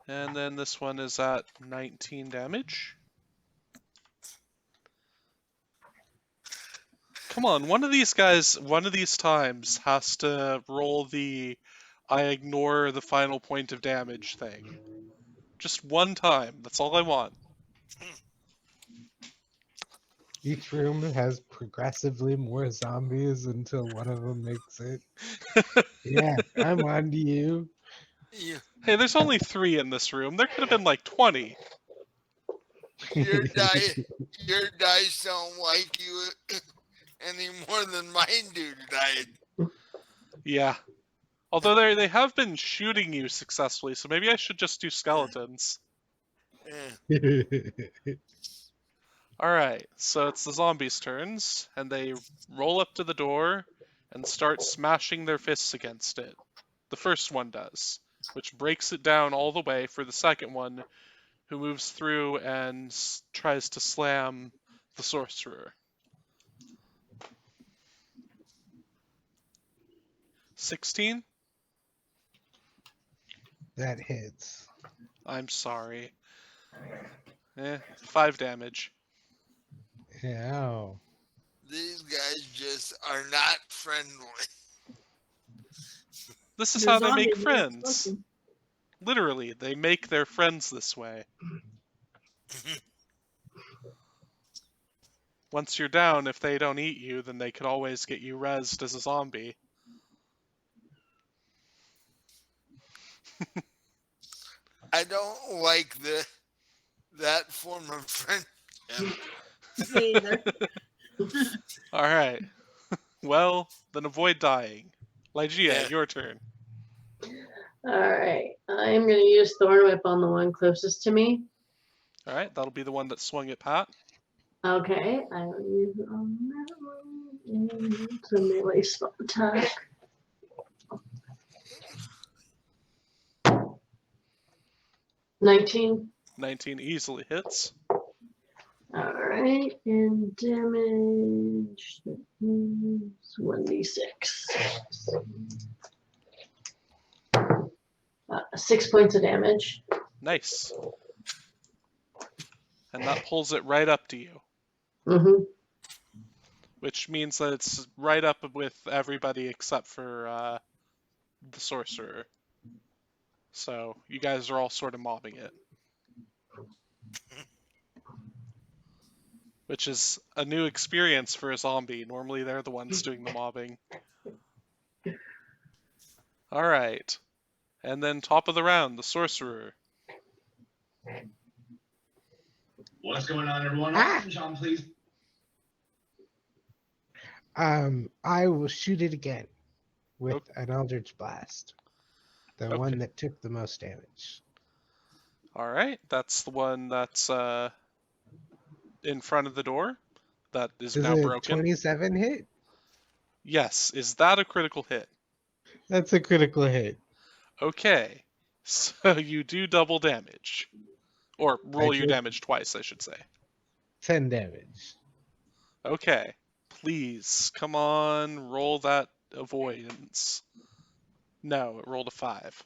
And then this one is at 19 damage. Come on, one of these guys, one of these times, has to roll the I ignore the final point of damage thing. Just one time, that's all I want. Each room has progressively more zombies until one of them makes it. Yeah, I'm on to you. You, Hey, there's only 3 in this room. There could have been like 20. your dice don't like you any more than mine do tonight. Yeah. Although they have been shooting you successfully, so maybe I should just do skeletons. Alright, so it's the zombies' turns, and they roll up to the door and start smashing their fists against it. The first one does, which breaks it down all the way for the second one, who moves through and tries to slam the sorcerer. 16? That hits. I'm sorry. 5 damage. Ow. These guys just are not friendly. This is The how they zombie make is friends. spoken. Literally, they make their friends this way. Once you're down, if they don't eat you, then they could always get you rezzed as a zombie. I don't like that form of friendship. Me either. Alright. Well, then avoid dying. Lygia, Yeah. your turn. Alright, I'm gonna use Thorn Whip on the one closest to me. Alright, that'll be the one that swung at Pat. Okay, I will use it on that one. And it's a melee spell attack. $19. 19 easily hits. Alright, and damage is 1d6. 6 points of damage. Nice. And that pulls it right up to you, Mm-hmm. which means that it's right up with everybody except for the sorcerer. So you guys are all sort of mobbing it. Which is a new experience for a zombie. Normally they're the ones doing the mobbing. Alright. And then top of the round, the sorcerer. What's going on, everyone? John, please. I will shoot it again with Okay. an Eldritch Blast. The Okay. one that took the most damage. Alright, that's the one that's in front of the door. That is Does now a broken. 27 hit? Yes, is that a critical hit? That's a critical hit. Okay, so you do double damage. Or roll I your did. damage twice, I should say. 10 damage. Okay, please, come on, roll that avoidance. No, it rolled a 5.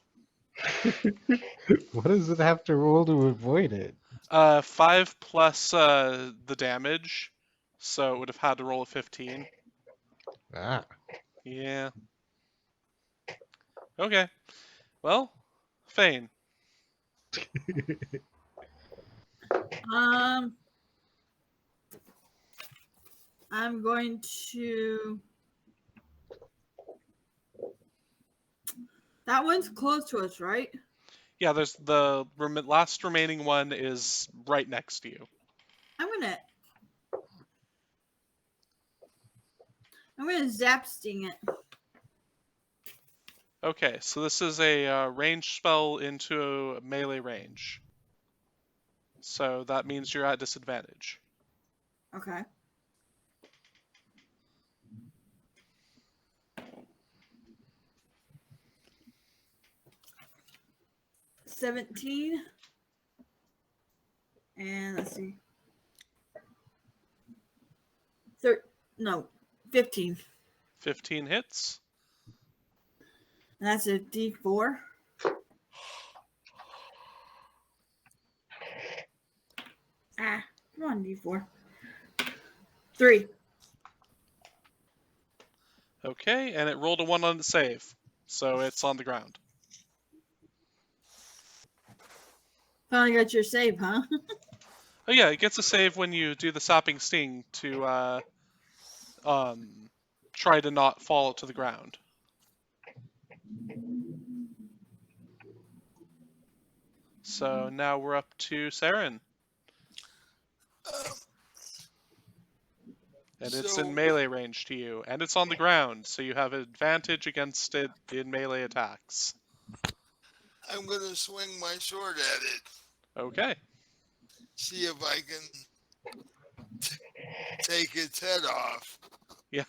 What does it have to roll to avoid it? 5 plus the damage, so it would have had to roll a 15. Ah. Yeah. Okay. Well, Fane. I'm going to. That one's close to us, right? Yeah, there's the last remaining one is right next to you. I'm gonna zap sting it. Okay, so this is a range spell into melee range. So that means you're at disadvantage. Okay. $17. And let's see. 15. 15 hits. And that's a D4. Ah, come on, D4. 3. Okay, and it rolled a 1 on the save. So it's on the ground. Finally got your save, huh? Oh yeah, it gets a save when you do the sapping sting to try to not fall to the ground. So now we're up to Saren. And it's in melee range to you, and it's on the ground, so you have advantage against it in melee attacks. I'm gonna swing my sword at it. Okay. See if I can take its head off. Yeah.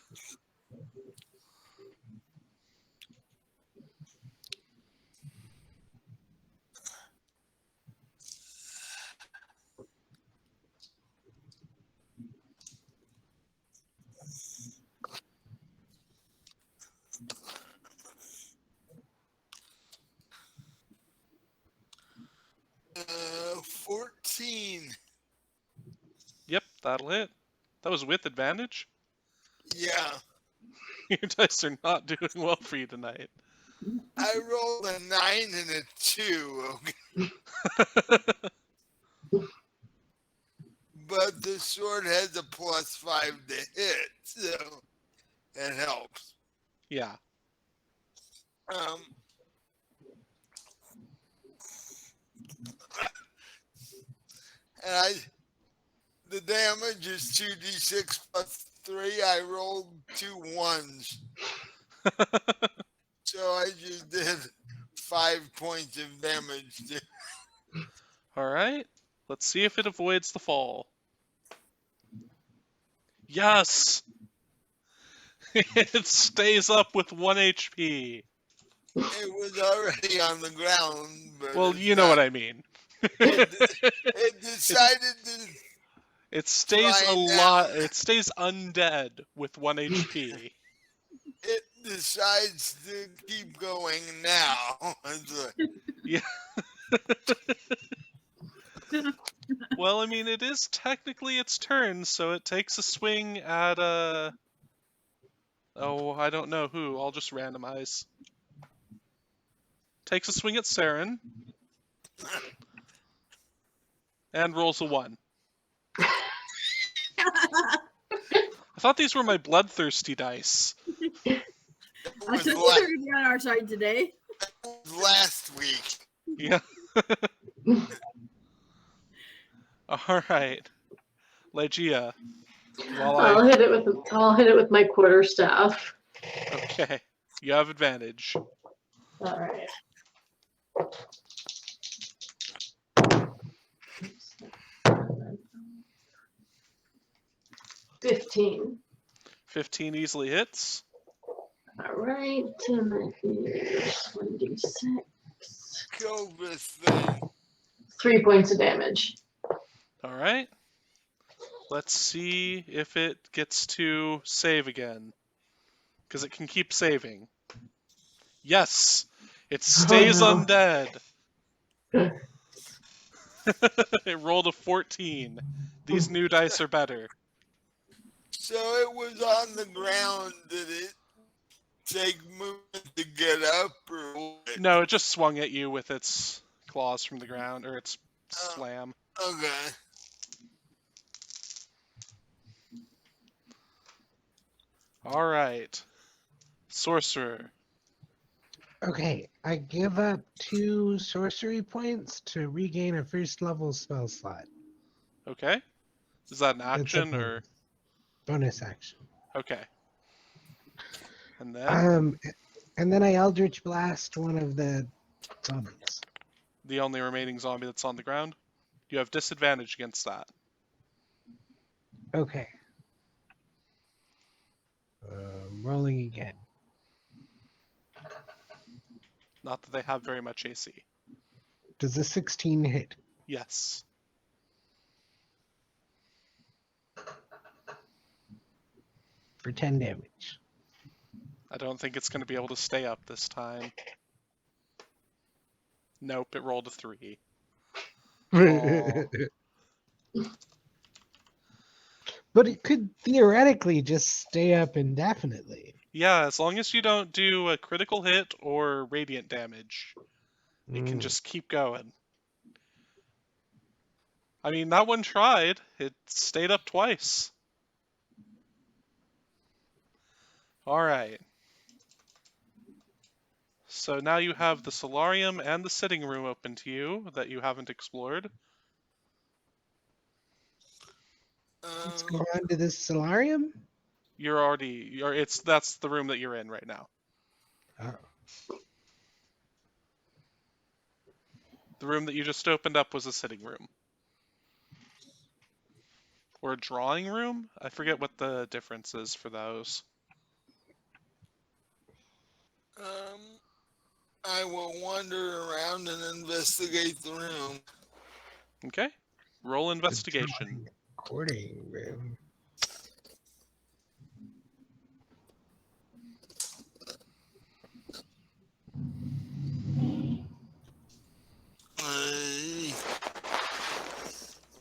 Uh, 14. Yep, that'll hit. That was with advantage? Yeah. Your dice are not doing well for you tonight. I rolled a 9 and a 2, okay? But the sword has a +5 to hit, so it helps. Yeah. And the damage is 2d6 plus 3. I rolled 2 1s. So I just did 5 points of damage. Alright, let's see if it avoids the fall. Yes! It stays up with 1 HP. It was already on the ground. But Well, you know what I mean. It decided to. It stays fly a lot. down. It stays undead with 1 HP. It decides to keep going now. It's like, Yeah. Well, I mean, it is technically its turn, so it takes a swing at oh, I don't know who. I'll just randomize. Takes a swing at Saren. And rolls a 1. I thought these were my bloodthirsty dice. it I was took you to be on our side today. last week. Yeah. Alright. Legia. I'll hit it with my quarterstaff. Okay. You have advantage. All right. 15. 15 easily hits. All right, and that is 1d6. Kill this thing. 3 points of damage. Alright. Let's see if it gets to save again. Because it can keep saving. Yes! It stays no. undead! It rolled a 14. These new dice are better. So it was on the ground. Did it take movement to get up or what? No, it just swung at you with its claws from the ground, or its slam. Okay. All right. Sorcerer. Okay, I give up 2 sorcery points to regain a first level spell slot. Okay. Is that an It's a action or? bonus action. Okay. And then And then I Eldritch Blast one of the zombies. the only remaining zombie that's on the ground. You have disadvantage against that. Okay. Rolling again. Not that they have very much AC. Does a 16 hit? Yes. For 10 damage. I don't think it's going to be able to stay up this time. Nope, it rolled a 3. Aw. But it could theoretically just stay up indefinitely. Yeah, as long as you don't do a critical hit or radiant damage, it can just keep going. I mean, that one tried. It stayed up twice. Alright. So now you have the solarium and the sitting room open to you that you haven't explored. Let's go on to this solarium. That's the room that you're in right now. Oh. The room that you just opened up was a sitting room. Or a drawing room? I forget what the difference is for those. I will wander around and investigate the room. Okay. Roll investigation. Recording room.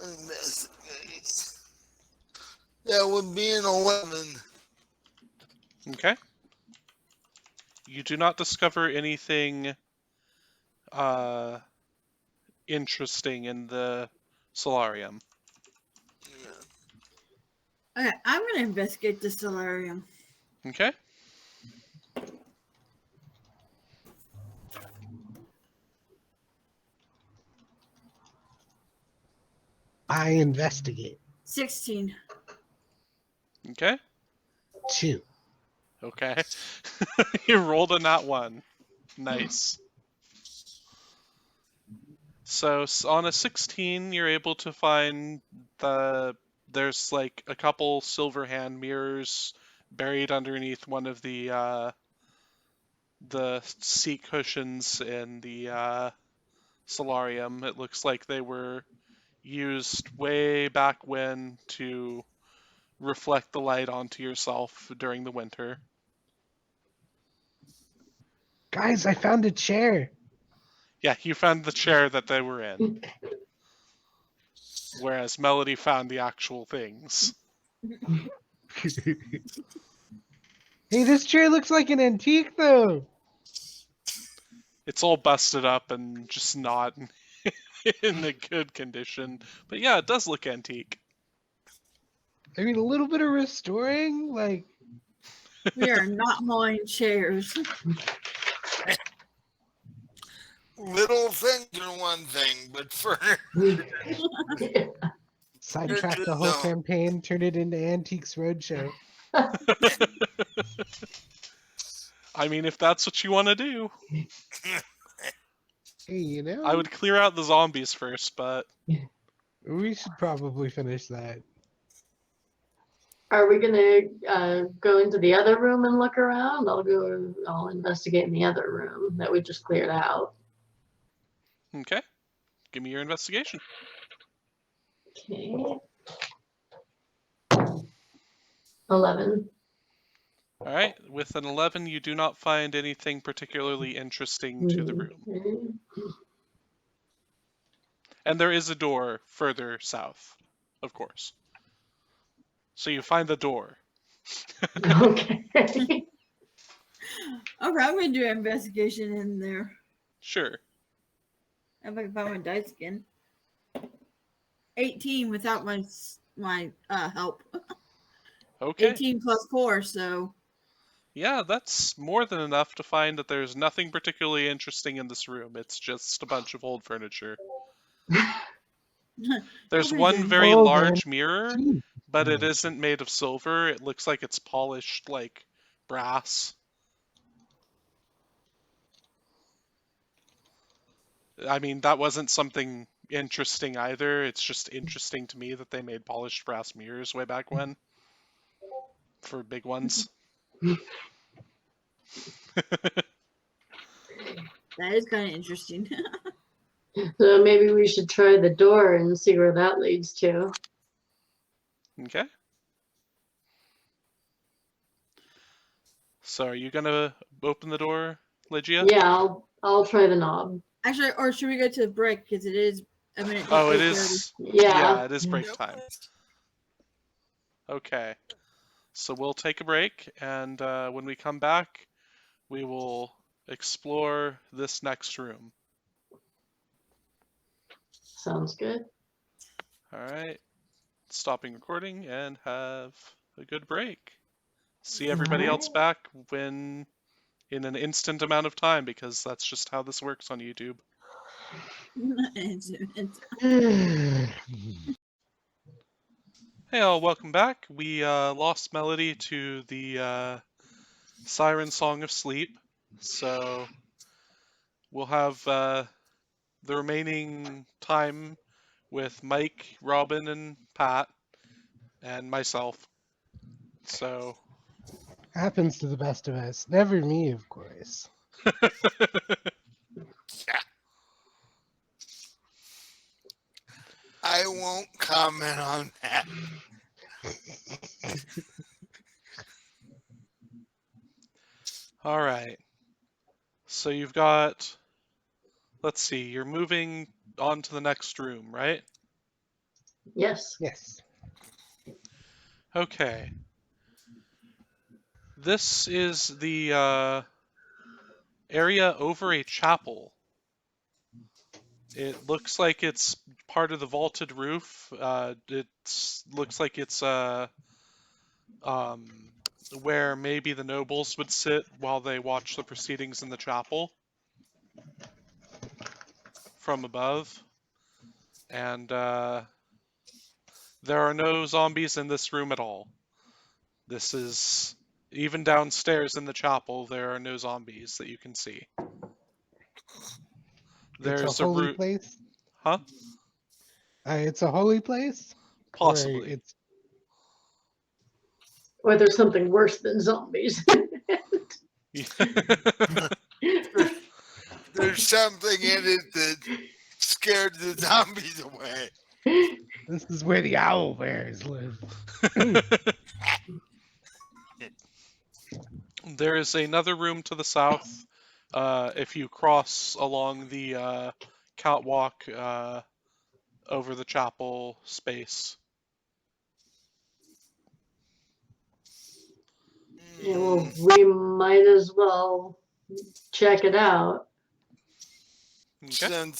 Investigate. That would be an 11. Okay. You do not discover anything interesting in the solarium. Okay, I'm gonna investigate the solarium. Okay. I investigate. 16. Okay. 2. Okay. You rolled a nat 1. Nice. So on a 16, you're able to find there's like a couple silver hand mirrors buried underneath one of the seat cushions in the solarium. It looks like they were used way back when to reflect the light onto yourself during the winter. Guys, I found a chair. Yeah, you found the chair that they were in. Whereas Melody found the actual things. Hey, this chair looks like an antique, though. It's all busted up and just not in a good condition. But yeah, it does look antique. I mean, a little bit of restoring, like. We are not mowing chairs. Little things are one thing, but for Sidetrack the whole No. campaign, turn it into Antiques Roadshow. I mean, if that's what you want to do. Hey, you know, I would clear out the zombies first, but we should probably finish that. Are we gonna go into the other room and look around? I'll investigate in the other room that we just cleared out. okay. Give me your investigation. Okay. 11. All right. With an 11, you do not find anything particularly interesting to the room. Okay. And there is a door further south, of course. So you find the door. Okay. Okay, I'm gonna do an investigation in there. Sure. If I can find my dice again. 18 without my help. Okay. 18 plus 4, so Yeah, that's more than enough to find that there's nothing particularly interesting in this room. It's just a bunch of old furniture. There's pretty one good. very Oh, large mirror, Gee, but it furniture. isn't made of silver. It looks like it's polished like brass. I mean, that wasn't something interesting either. It's just interesting to me that they made polished brass mirrors way back when for big ones. That is kind of interesting. So maybe we should try the door and see where that leads to. Okay. So are you gonna open the door, Lygia? Yeah, I'll try the knob. Actually, or should we go to the break because it is a minute to Oh, it 8:30. is. Yeah. It is break time. Okay. So we'll take a break, and when we come back, we will explore this next room. Sounds good. All right. Stopping recording and have a good break. See everybody else back in an instant amount of time, because that's just how this works on YouTube. Hey all, welcome back. We lost Melody to the Siren Song of Sleep, so we'll have the remaining time with Mike, Robin, and Pat, and myself. So Happens to the best of us. Never me, of course. I won't comment on that. all right. So you've got, let's see, you're moving on to the next room, right? Yes. Yes. Okay. This is the area over a chapel. It looks like it's part of the vaulted roof. It looks like it's where maybe the nobles would sit while they watch the proceedings in the chapel from above. And there are no zombies in this room at all. This is, even downstairs in the chapel, there are no zombies that you can see. There's It's a holy place. Huh? It's a holy place. Possibly. Or it's Or there's something worse than zombies. There's something in it that scared the zombies away. this is where the owl bears live. There is another room to the south. If you cross along the catwalk over the chapel space. Yeah, well, we might as well check it out. Okay.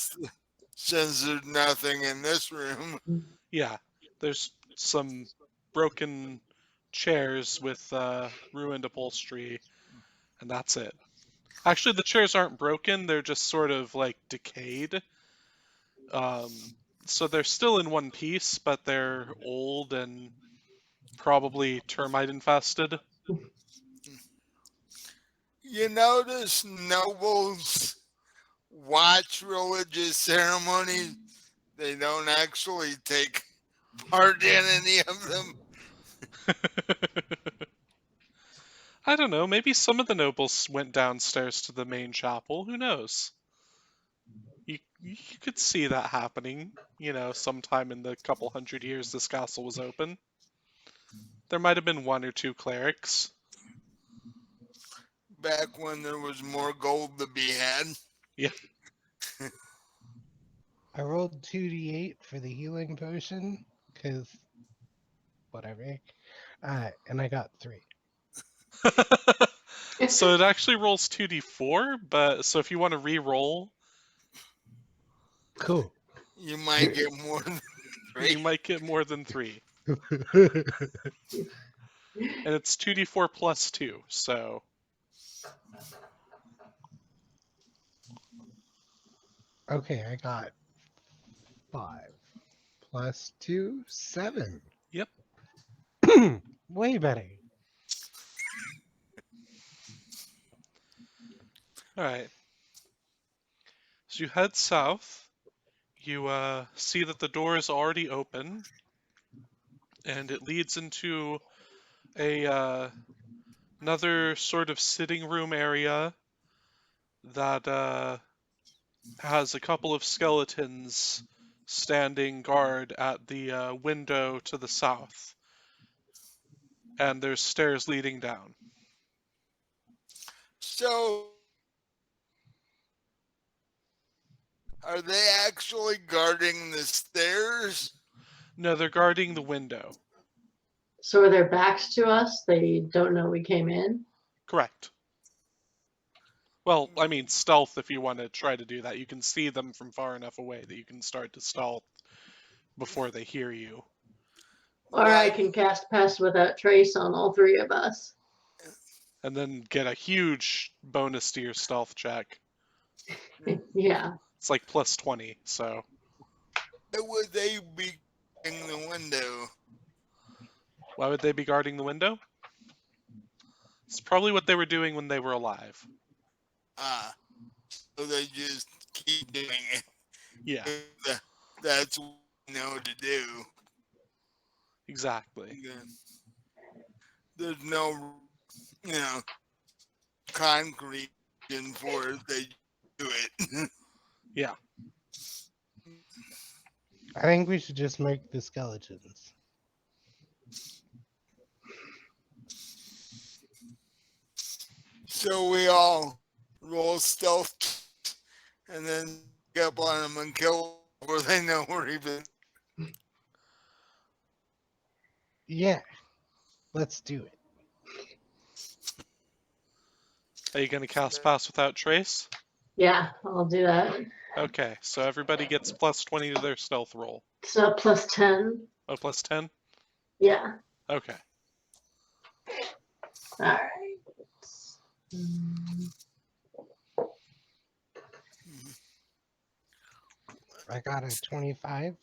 Since there's nothing in this room. Yeah, there's some broken chairs with ruined upholstery, and that's it. Actually, the chairs aren't broken, they're just sort of like decayed. So they're still in one piece, but they're old and probably termite infested. You notice nobles watch religious ceremonies. They don't actually take part in any of them. I don't know, maybe some of the nobles went downstairs to the main chapel, who knows? You could see that happening, sometime in the couple hundred years this castle was open. There might have been one or two clerics. Back when there was more gold to be had. Yeah. I rolled 2d8 for the healing potion, because whatever. And I got 3. So it actually rolls 2d4, but so if you want to re-roll. Cool. You might get more than three. You might get more than 3. And it's 2d4 plus 2, so Okay, I got 5 plus 2, 7. yep. Way better. Alright. So you head south. You see that the door is already open, and it leads into a another sort of sitting room area that has a couple of skeletons standing guard at the window to the south, and there's stairs leading down. So, are they actually guarding the stairs? No, they're guarding the window. So are their backs to us? They don't know we came in? Correct. Well, I mean, stealth if you want to try to do that. You can see them from far enough away that you can start to stealth before they hear you. Or I But can cast Pass Without Trace on all 3 of us. And then get a huge bonus to your stealth check. Yeah. It's like plus 20, so. would they be in the window? Why would they be guarding the window? It's probably what they were doing when they were alive. Ah, so they just keep doing it. Yeah, That's what we know to do. exactly. There's no, concrete in for it. They do it. Yeah. I think we should just make the skeletons. So we all roll stealth and then get up on them and kill them before they know we're even. Yeah, let's do it. Are you going to cast Pass Without Trace? Yeah, I'll do that. Okay, so everybody gets plus 20 to their stealth roll. So plus 10. Oh, plus 10? Yeah. Okay. All right. I got a 25.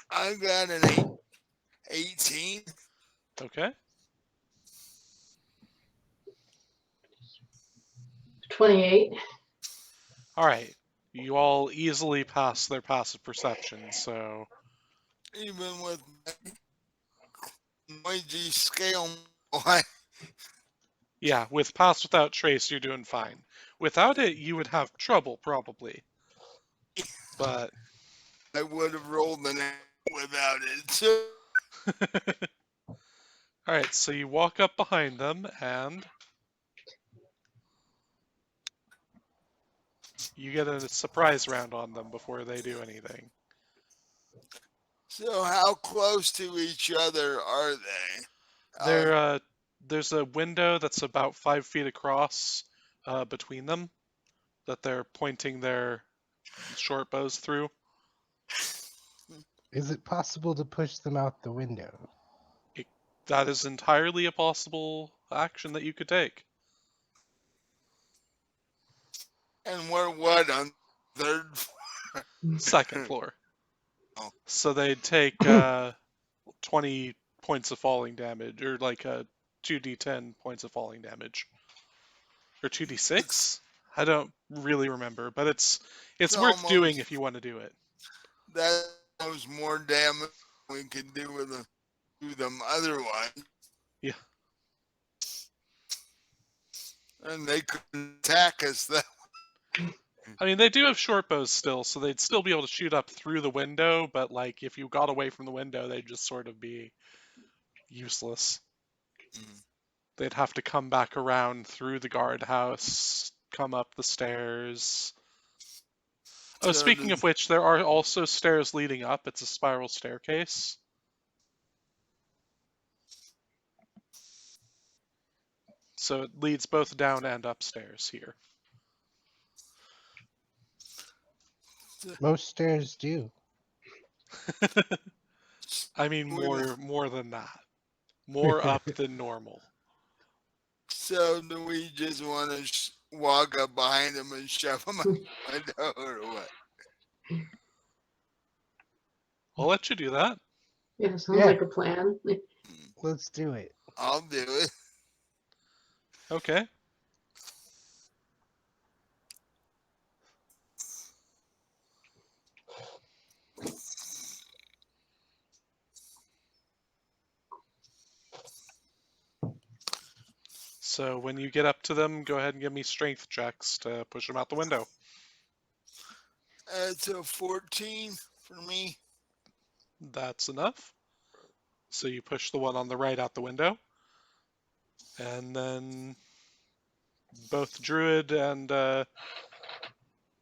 I got an 18. Okay. 28. All right. You all easily pass their passive perception, so Even with noisy scale. yeah, with Pass Without Trace, you're doing fine. Without it, you would have trouble, probably. But I would have rolled an 8 without it. So all right, so you walk up behind them, and you get a surprise round on them before they do anything. So how close to each other are they? There's a window that's about 5 feet across between them that they're pointing their short bows through. Is it possible to push them out the window? That is entirely a possible action that you could take. And we're what, on third? Second floor. Oh. So they'd take 20 points of falling damage, or like 2d10 points of falling damage. Or 2d6? I don't really remember, but it's worth doing if you want to do it. That was more damage we could do with them otherwise. Yeah. And they couldn't attack us that. I mean, they do have short bows still, so they'd still be able to shoot up through the window, but like if you got away from the window, they'd just sort of be useless. They'd have to come back around through the guardhouse, come up the stairs. Oh, So speaking of which, there are also stairs leading up. It's a spiral staircase. So it leads both down and upstairs here. Most stairs do. I mean, more than that. More up than normal. So do we just want to walk up behind him and shove him out the window or what? I'll let you do that. Yeah, sounds Yeah. like a plan. Let's do it. I'll do it. Okay. So when you get up to them, go ahead and give me strength checks to push them out the window. It's a 14 for me. That's enough. So you push the one on the right out the window. And then both Druid and...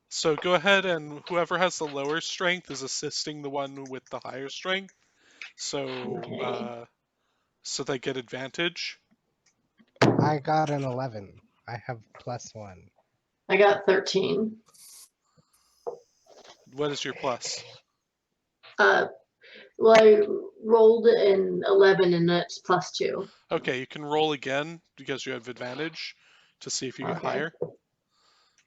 So go ahead and whoever has the lower strength is assisting the one with the higher strength. So, Okay. so they get advantage. I got an 11. I have +1. I got 13. What is your plus? Well, I rolled an 11 and that's +2. Okay, you can roll again because you have advantage to see if you get Okay. higher.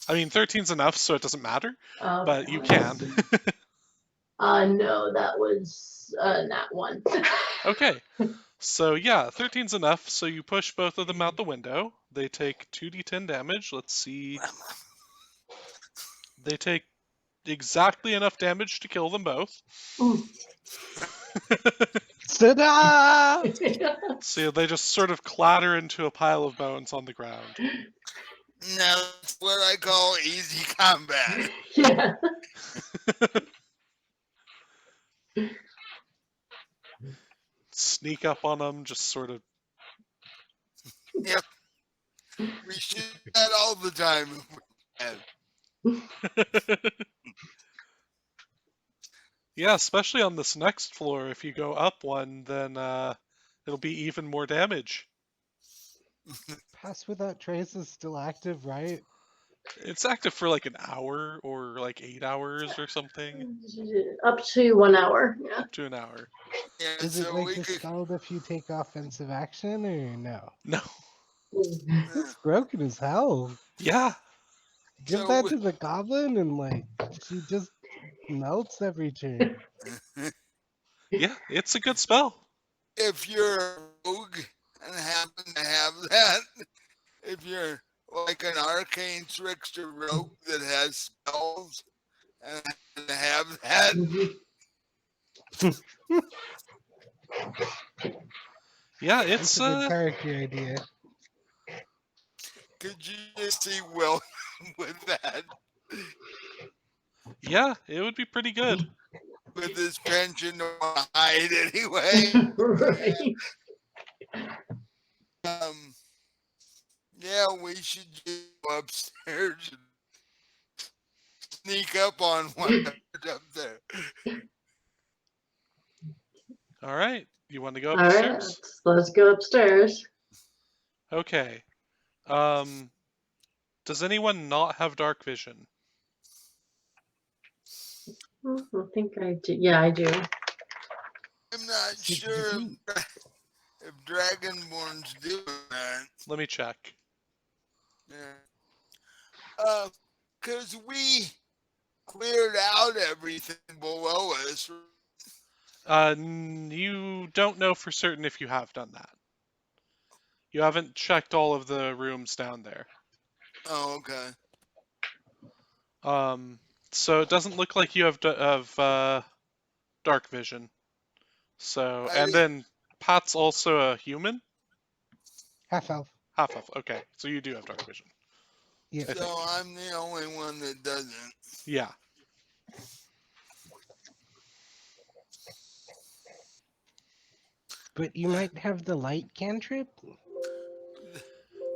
I mean, 13's enough, so it doesn't matter, but you Okay. can. No, that was nat 1. Okay, so yeah, 13's enough, so you push both of them out the window. They take 2d10 damage. Let's see. They take exactly enough damage to kill them both. Ooh. Ta-da! So they just sort of clatter into a pile of bones on the ground. Now that's what I call easy combat. Yeah. Sneak up on them, just sort of. Yep. We should do that all the time. Yeah, especially on this next floor. If you go up one, then it'll be even more damage. Pass Without Trace is still active, right? It's active for like an hour or like 8 hours or something. Up to 1 hour. Yeah. Up to an hour. Yeah, Is it so like we could. dispelled if you take offensive action or no? No. It's broken as hell. Yeah. Give So that we- to the goblin and like she just melts every turn. Yeah, it's a good spell. If you're a rogue and happen to have that, if you're like an arcane trickster rogue that has spells and have that, Yeah, That's it's a good character idea. could you just see William with that, yeah, it would be pretty good. with his pension on hide anyway? Right. Yeah, we should go upstairs and sneak up on one up there. All right. You want to go All right. upstairs? Let's go upstairs. Okay. Does anyone not have dark vision? I think I do. Yeah, I do. I'm not sure if Dragonborn's doing that. Let me check. Yeah. Because we cleared out everything below us. You don't know for certain if you have done that. You haven't checked all of the rooms down there. Oh, okay. So it doesn't look like you have dark vision. So, and then Pat's also a human? Half elf. Half elf. Okay, so you do have dark vision. Yeah. I think. So I'm the only one that doesn't. Yeah. But you might have the light cantrip?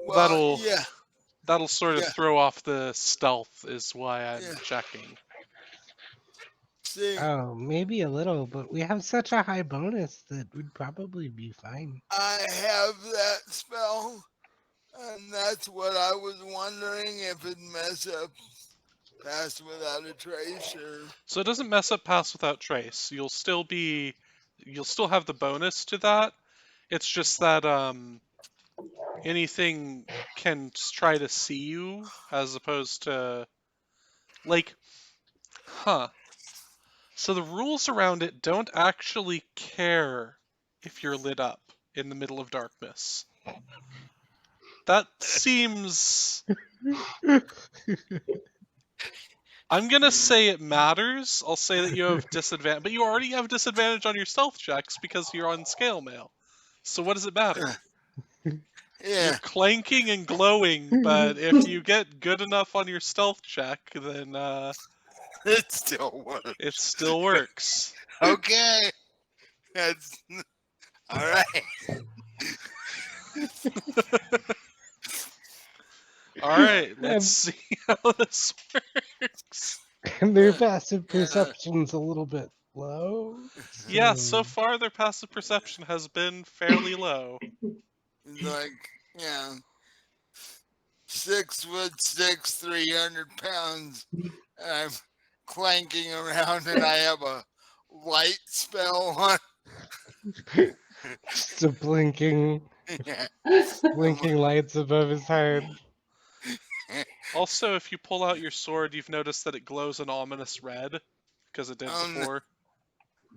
Well, yeah. That'll sort of Yeah. throw off the stealth is why I'm Yeah. checking. See, Oh, maybe a little, but we have such a high bonus that would probably be fine. I have that spell, and that's what I was wondering if it'd mess up Pass without a trace, or So it doesn't mess up pass without trace. You'll still have the bonus to that. It's just that anything can try to see you as opposed to like, huh. So the rules around it don't actually care if you're lit up in the middle of darkness. That seems... I'm gonna say it matters. I'll say that you have disadvantage, but you already have disadvantage on your stealth checks because you're on scale mail. So what does it matter? You're yeah, clanking and glowing, but if you get good enough on your stealth check, then it still works. it still works. Okay, that's all right. All right, let's see how this works. And their passive perception's a little bit low. Yeah, so far their passive perception has been fairly low. Like, yeah, 6'6", 300 pounds. And I'm clanking around, and I have a light spell on. Just a blinking Yeah. lights above his head. Also, if you pull out your sword, you've noticed that it glows an ominous red, because it did Oh, before.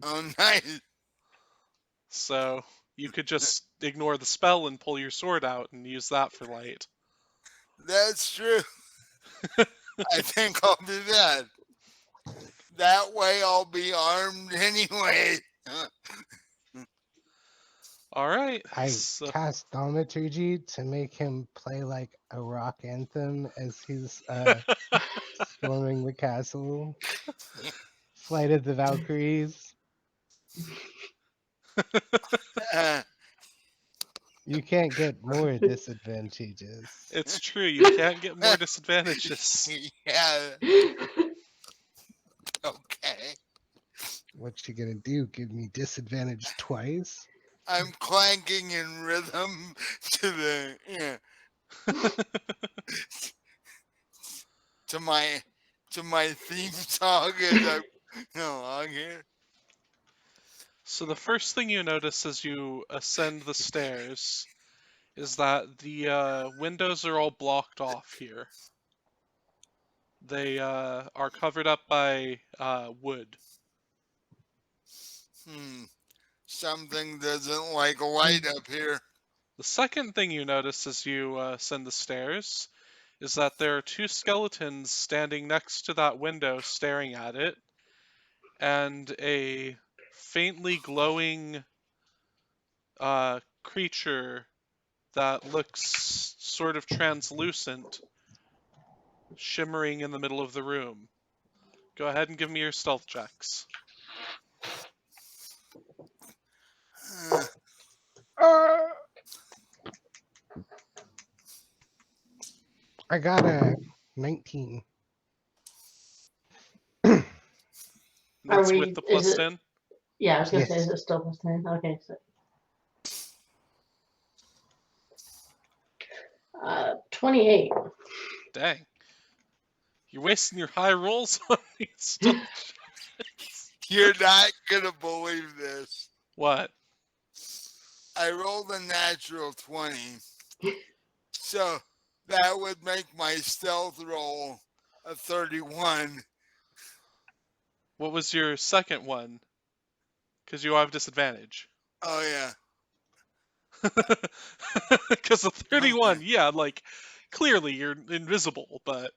Oh, nice. So you could just ignore the spell and pull your sword out and use that for light. That's true. I think I'll do that. That way I'll be armed anyway. All right. I So, cast Thaumaturgy to make him play like a rock anthem as he's storming the castle. Flight of the Valkyries. You can't get more disadvantages. it's true, you can't get more disadvantages. Yeah. Okay. What you gonna do? Give me disadvantage twice? I'm clanking in rhythm to the to my theme song as I go along here. So the first thing you notice as you ascend the stairs is that the windows are all blocked off here. They are covered up by wood. Something doesn't like light up here. The second thing you notice as you ascend the stairs is that there are two skeletons standing next to that window staring at it, and a faintly glowing creature that looks sort of translucent shimmering in the middle of the room. Go ahead and give me your stealth checks. I got a 19. That's we- with the is plus it- 10? Yeah, I was gonna say, Yes. is it still plus 10? Okay, so. 28. Dang. You're wasting your high rolls on these stealth checks. You're not gonna believe this. What? I rolled a natural 20. So that would make my stealth roll a 31. What was your second one? Because you have disadvantage. Oh yeah. Because a 31, yeah, like, clearly you're invisible, but...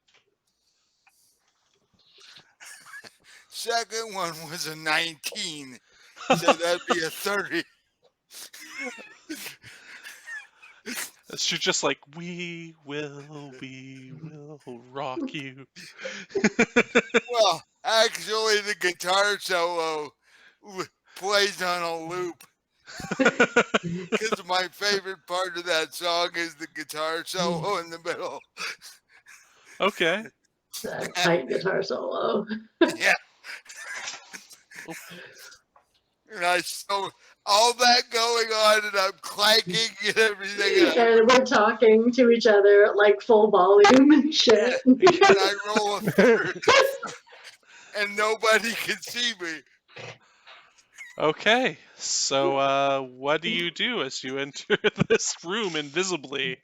Second one was a 19. So that'd be a 30. You're just like, we will rock you. Well, actually, the guitar solo plays on a loop. Because my favorite part of that song is the guitar solo in the middle. Okay. That tight guitar solo. Yeah. And all that going on, and I'm clanking and everything. And we're talking to each other at like full volume and shit. And I roll a third, and nobody can see me. Okay, so what do you do as you enter this room invisibly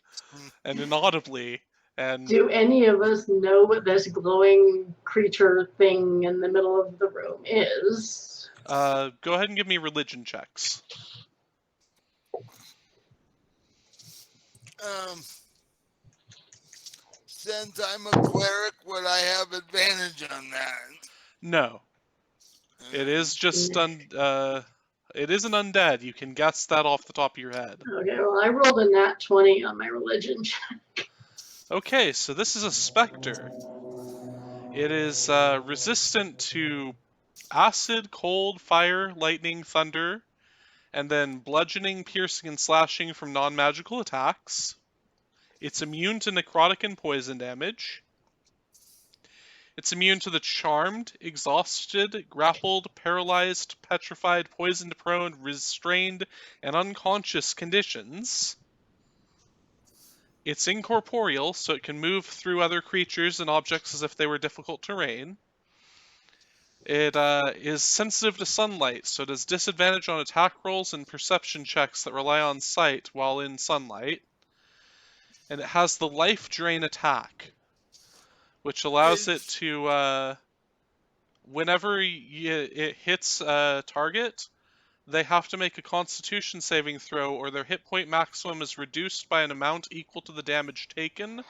and inaudibly? And Do any of us know what this glowing creature thing in the middle of the room is? go ahead and give me religion checks. Since I'm a cleric, would I have advantage on that? No, it is just it isn't undead. You can guess that off the top of your head. Okay, well, I rolled a nat 20 on my religion check. Okay, so this is a Spectre. It is resistant to acid, cold, fire, lightning, thunder, and then bludgeoning, piercing, and slashing from non-magical attacks. It's immune to necrotic and poison damage. It's immune to the charmed, exhausted, grappled, paralyzed, petrified, poisoned, prone, restrained, and unconscious conditions. It's incorporeal, so it can move through other creatures and objects as if they were difficult terrain. It is sensitive to sunlight, so it has disadvantage on attack rolls and perception checks that rely on sight while in sunlight. And it has the life drain attack, which allows it to, whenever it hits a target, they have to make a Constitution saving throw, or their hit point maximum is reduced by an amount equal to the damage taken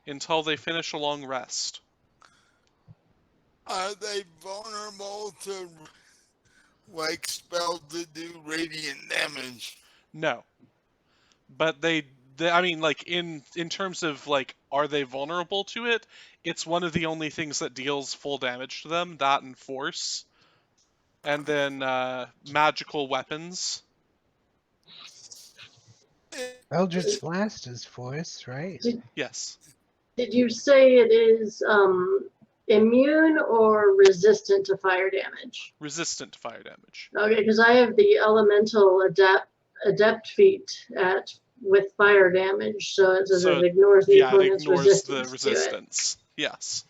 until they finish a long rest. Are they vulnerable to, like, spells that do radiant damage? No. But they I mean, like, in terms of, like, are they vulnerable to it? It's one of the only things that deals full damage to them, that and force. And then, magical weapons. Eldritch Blast is force, right? Yes. Did you say it is immune or resistant to fire damage? Resistant to fire damage. Okay, because I have the elemental adept feat with fire damage, so it says it ignores the opponent's resistance. Yes.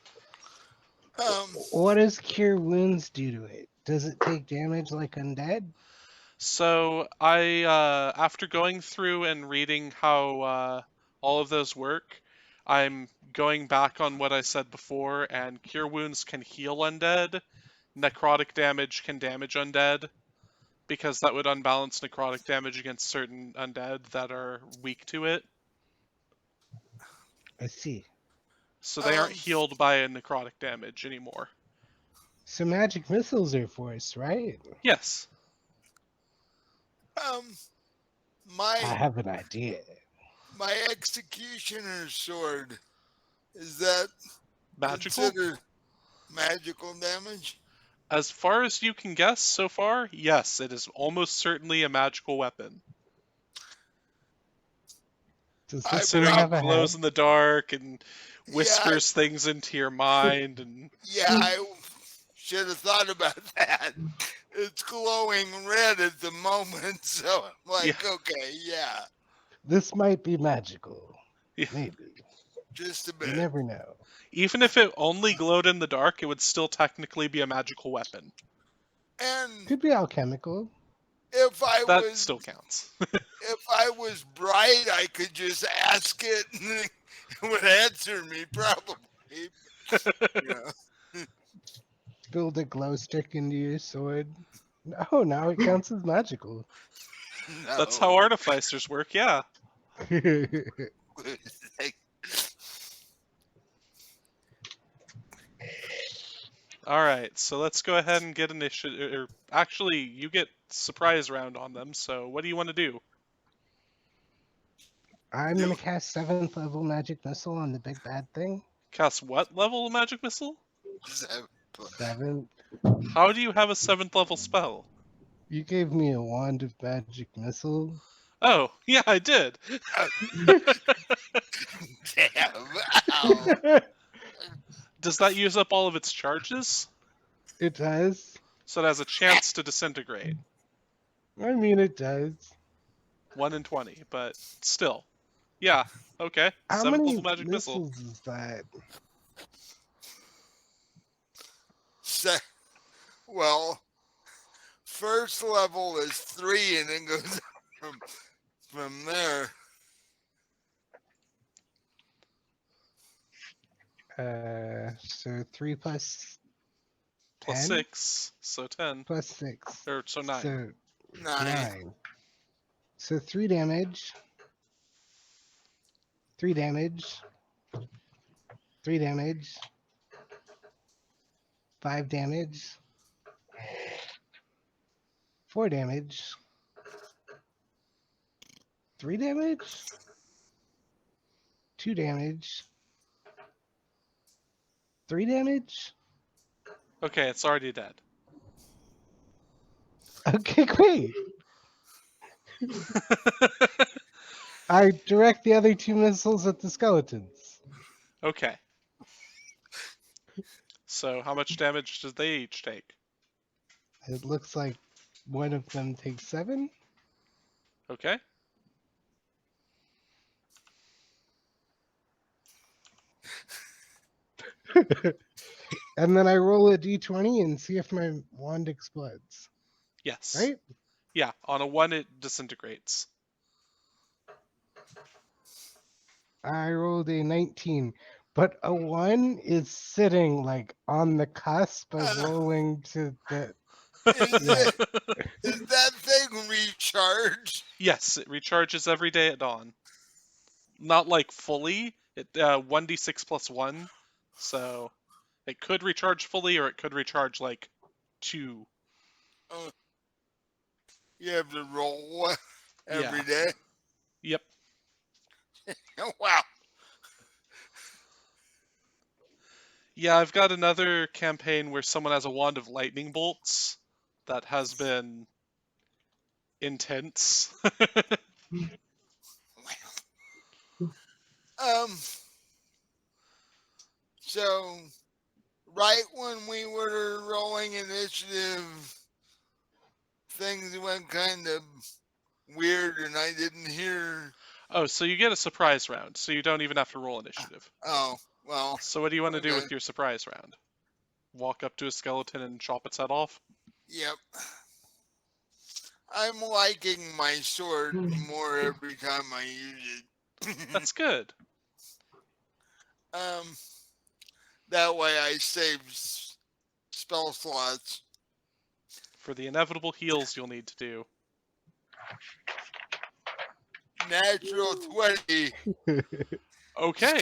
What does Cure Wounds do to it? Does it take damage like undead? So I, after going through and reading how all of those work, I'm going back on what I said before, and Cure Wounds can heal undead. Necrotic damage can damage undead, because that would unbalance necrotic damage against certain undead that are weak to it. I see. So they aren't healed by a necrotic damage anymore. So magic missiles are force, right? Yes. I have an idea. My executioner's sword, is that Magical? considered magical damage? As far as you can guess so far, yes, it is almost certainly a magical weapon. Does this Considering have it a glows head? in the dark and whispers things into your mind, and Yeah, I should have thought about that. It's glowing red at the moment, so I'm like, okay, yeah, This might be magical. Yeah. Maybe. just a You bit. never know. even if it only glowed in the dark, it would still technically be a magical weapon. And Could be alchemical. if I That was still counts. if I was bright, I could just ask it and it would answer me probably. Yeah. Build a glow stick into your sword. Oh, now it counts as magical. That's how artificers work, yeah. Alright, so let's go ahead and get initiative. Or actually, you get surprise round on them, so what do you want to do? I'm gonna cast 7th level magic missile on the big bad thing. Cast what level of magic missile? 7. How do you have a 7th level spell? You gave me a wand of magic missile. Oh, yeah, I did. Damn. Ow. Does that use up all of its charges? It does. So it has a chance to disintegrate. I mean, it does. 1 in 20, but still. Yeah, okay. How 7th many level magic missile. missiles is that? Well, first level is 3, and then goes up from there. So 3 plus Plus 10? 6, so 10. Plus 6. Or, so 9. So 9. 9. So 3 damage. 3 damage. 3 damage. 5 damage. 4 damage. 3 damage. 2 damage. 3 damage. Okay, it's already dead. Okay, great. I direct the other 2 missiles at the skeletons. Okay. So how much damage did they each take? It looks like one of them takes 7. Okay. And then I roll a d20 and see if my wand explodes. Yes. Right? Yeah, on a 1 it disintegrates. I rolled a 19, but a 1 is sitting like on the cusp of rolling to the. Is that thing recharged? Yes, it recharges every day at dawn. Not like fully. It 1d6 plus 1. So it could recharge fully or it could recharge like 2. You have to roll every day. Yep. Wow. Yeah, I've got another campaign where someone has a wand of lightning bolts that has been intense. So right when we were rolling initiative, things went kind of weird, and I didn't hear. Oh, so you get a surprise round, so you don't even have to roll initiative. Oh, well. So what do you want to do Okay. with your surprise round? Walk up to a skeleton and chop its head off? Yep. I'm liking my sword more every time I use it. That's good. That way I save spell slots. For the inevitable heals you'll need to do. Natural 20. Okay.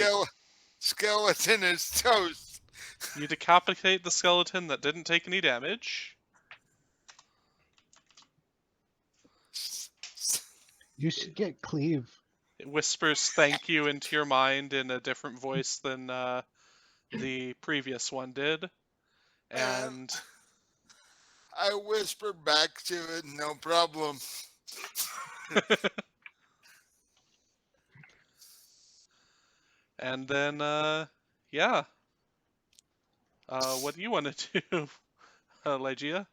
Skeleton is toast. You decapitate the skeleton that didn't take any damage. You should get cleave. It whispers thank you into your mind in a different voice than the previous one did. And I whisper back to it, no problem. and then yeah. What do you want to do, Lygia?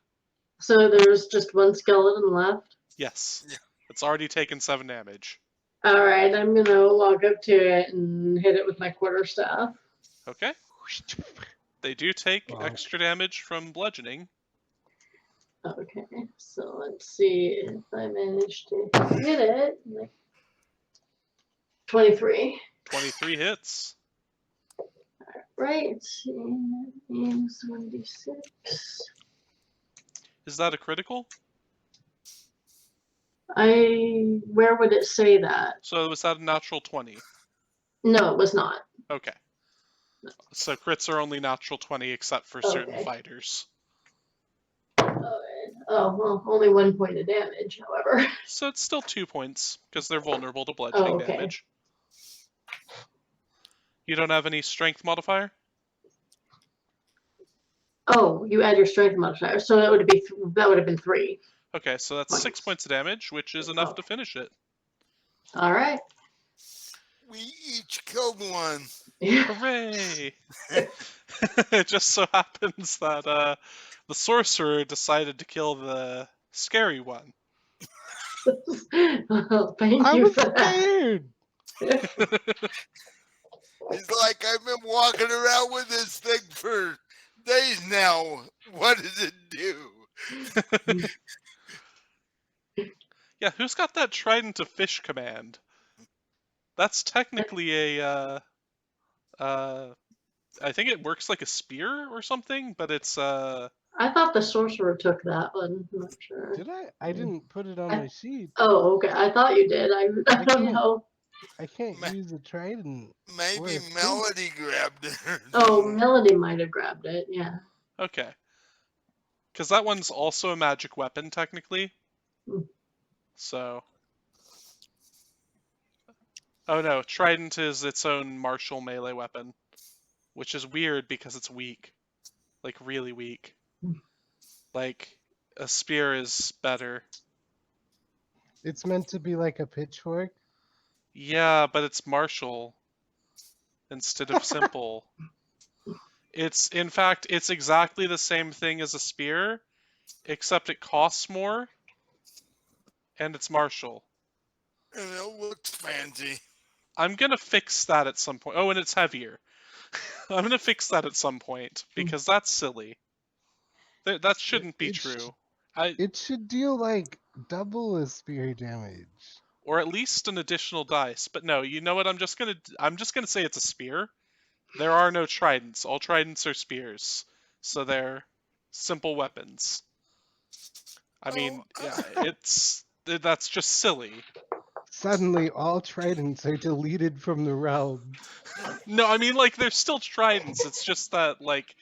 So there's just one skeleton left. Yes. Yeah. It's already taken 7 damage. All right, I'm gonna walk up to it and hit it with my quarterstaff. Okay. They do take Wow. extra damage from bludgeoning. Okay, so let's see if I manage to hit it. 23. 23 hits. Right, and it's 1d6. Is that a critical? Where would it say that? So was that a natural 20? No, it was not. Okay. So crits are only natural 20 except for certain Okay. fighters. Oh, well, only 1 point of damage, however. So it's still 2 points because they're vulnerable to bludgeoning Oh, okay. damage. You don't have any strength modifier? Oh, you add your strength modifier, so that would have been 3. Okay, so that's 6 points of damage, which is enough to finish it. All right. We each killed one. Hooray! It just so happens that the sorcerer decided to kill the scary one. Well, thank I you was for that. scared. He's like, I've been walking around with this thing for days now. What does it do? Yeah, who's got that Trident of Fish command? That's technically a, I think it works like a spear or something, but it's, I thought the sorcerer took that one. I'm not sure. Did I? I didn't put it on my sheet. Oh, okay. I thought you did. I don't can't- know. I can't Ma- use a trident. Or Maybe a fish. Melody grabbed it. Oh, Melody might have grabbed it. Yeah. okay. Because that one's also a magic weapon, technically. Hmm. So. Oh no, Trident is its own martial melee weapon, which is weird because it's weak. Like, really weak. Like, a spear is better. It's meant to be like a pitchfork. Yeah, but it's martial instead of simple. In fact, it's exactly the same thing as a spear, except it costs more, and it's martial. And it looks fancy. I'm gonna fix that at some point. Oh, and it's heavier. I'm gonna fix that at some point, because that's silly. That shouldn't be It true. It should deal like double as spear damage. Or at least an additional dice. But no, you know what? I'm just gonna say it's a spear. There are no tridents. All tridents are spears, so they're simple weapons. I mean, yeah, that's just silly. Suddenly, all tridents are deleted from the realm. No, I mean, like, they're still tridents. It's just that, like,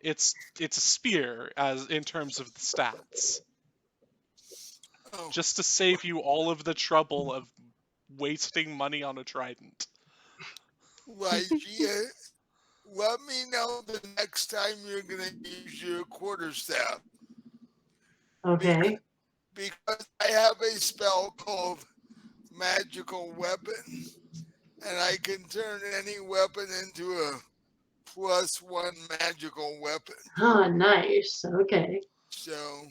it's a spear as in terms of the stats. Oh, Just to save you all of the trouble of wasting money on a trident. Lygia, let me know the next time you're going to use your quarterstaff. Okay. Because I have a spell called Magical Weapon, and I can turn any weapon into a +1 magical weapon. Oh, nice. Okay. So,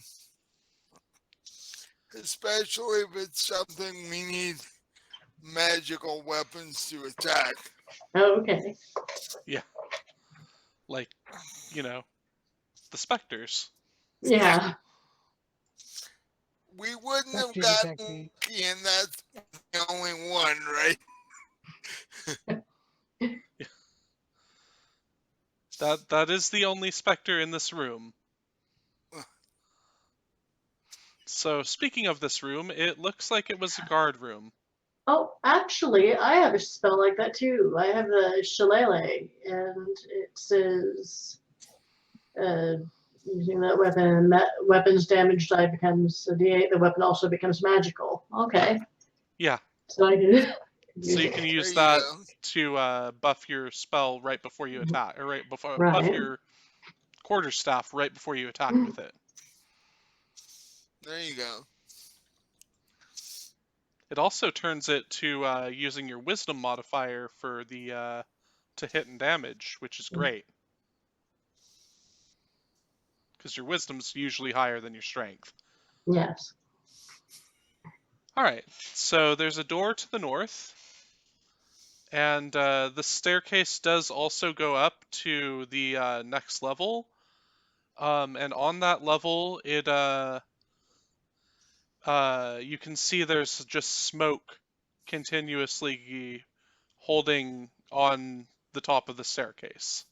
especially if it's something we need magical weapons to attack. Okay. Like, you know, the Spectres. Yeah. We wouldn't have Spectre gotten detective. lucky, and that's the only one, right? That is the only Spectre in this room. So, speaking of this room, it looks like it was a guard room. Oh, actually, I have a spell like that too. I have the Shillelagh, and it says, using that weapon, weapons damage die becomes a D8. The weapon also becomes magical. Okay. Yeah. So I can So use you it. can use There you that to buff your spell right before you attack, or right before buff Right. your quarterstaff right before you attack with it. There you go. It also turns it to using your wisdom modifier for the to hit and damage, which is great. Because your wisdom's usually higher than your strength. Yes. Alright, so there's a door to the north. And the staircase does also go up to the next level. And on that level, you can see there's just smoke continuously holding on the top of the staircase.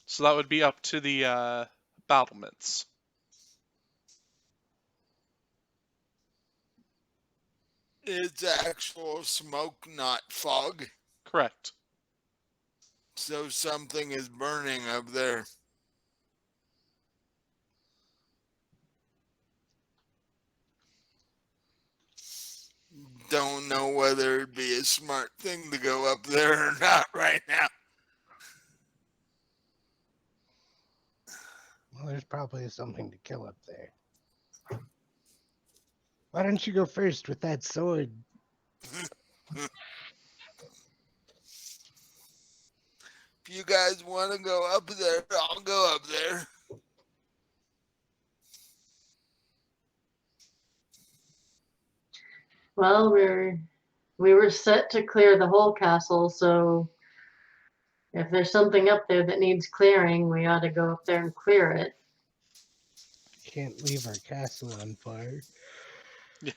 So that would be up to the battlements. It's actual smoke, not fog. Correct. So something is burning up there. Don't know whether it'd be a smart thing to go up there or not right now. Well, there's probably something to kill up there. Why don't you go first with that sword? If you guys want to go up there, I'll go up there. Well, we were set to clear the whole castle, so if there's something up there that needs clearing, we ought to go up there and clear it. Can't leave our castle on fire. Yeah.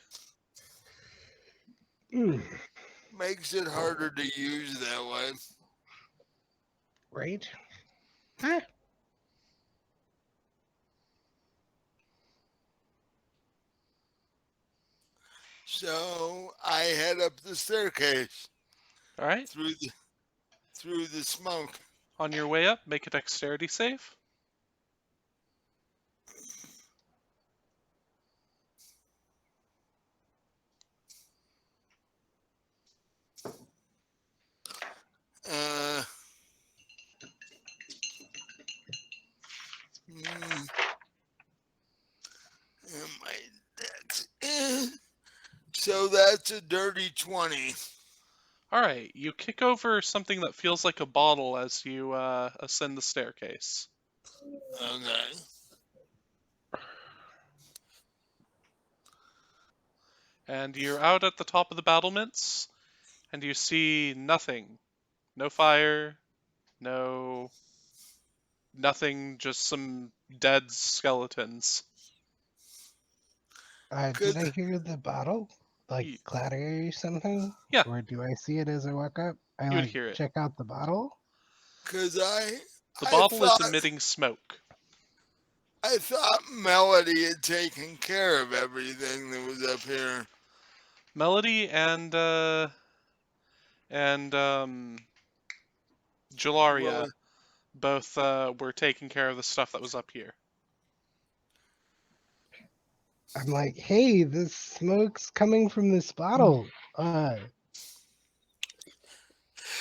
Makes it harder to use that way. Right? Huh? So I head up the staircase All right. through the smoke. On your way up, make a dexterity save. Uh, and my dex is, so that's a dirty 20. All right. You kick over something that feels like a bottle as you ascend the staircase. Okay. And you're out at the top of the battlements, and you see nothing. No fire, nothing, just some dead skeletons. Did I hear the bottle? Like Ye- clatter or something? Yeah. Or do I see it as I walk up? I You would like hear it. check out the bottle. Because The I bottle is thought, emitting smoke. I thought Melody had taken care of everything that was up here. Melody and Jalaria Well, both were taking care of the stuff that was up here. I'm like, hey, this smoke's coming from this bottle.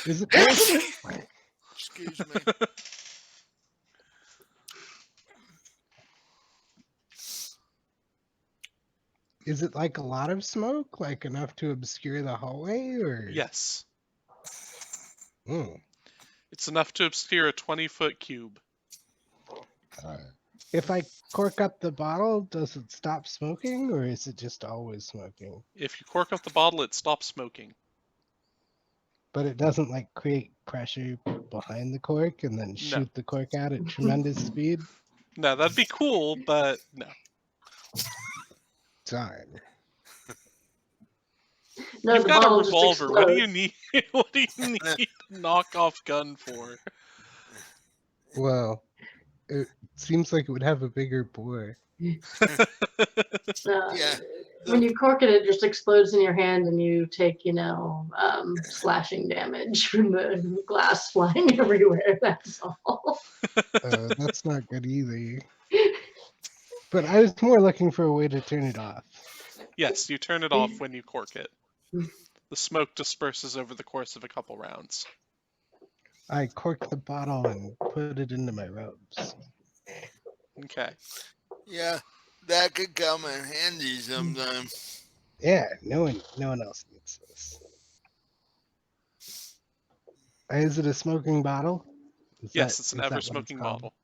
Is it poison? excuse me. Is it like a lot of smoke? Like enough to obscure the hallway? Or Yes. Hmm. It's enough to obscure a 20-foot cube. If I cork up the bottle, does it stop smoking, or is it just always smoking? If you cork up the bottle, it stops smoking. But it doesn't like create pressure behind the cork and then shoot the cork out at tremendous speed? No, that'd be cool, but no. Darn. No, You've the got a bottle just revolver. What do you explodes. need? What do you need a knockoff gun for? Well, it seems like it would have a bigger bore. Yeah. When you cork it, it just explodes in your hand, and you take, slashing damage from the glass flying everywhere. That's all. That's not good either. But I was more looking for a way to turn it off. Yes, you turn it off when you cork it. The smoke disperses over the course of a couple rounds. I corked the bottle and put it into my robes. Okay. Yeah, that could come in handy sometime. Yeah, no one else needs this. Is it a smoking bottle? Yes, it's an is that what ever-smoking it's called? bottle.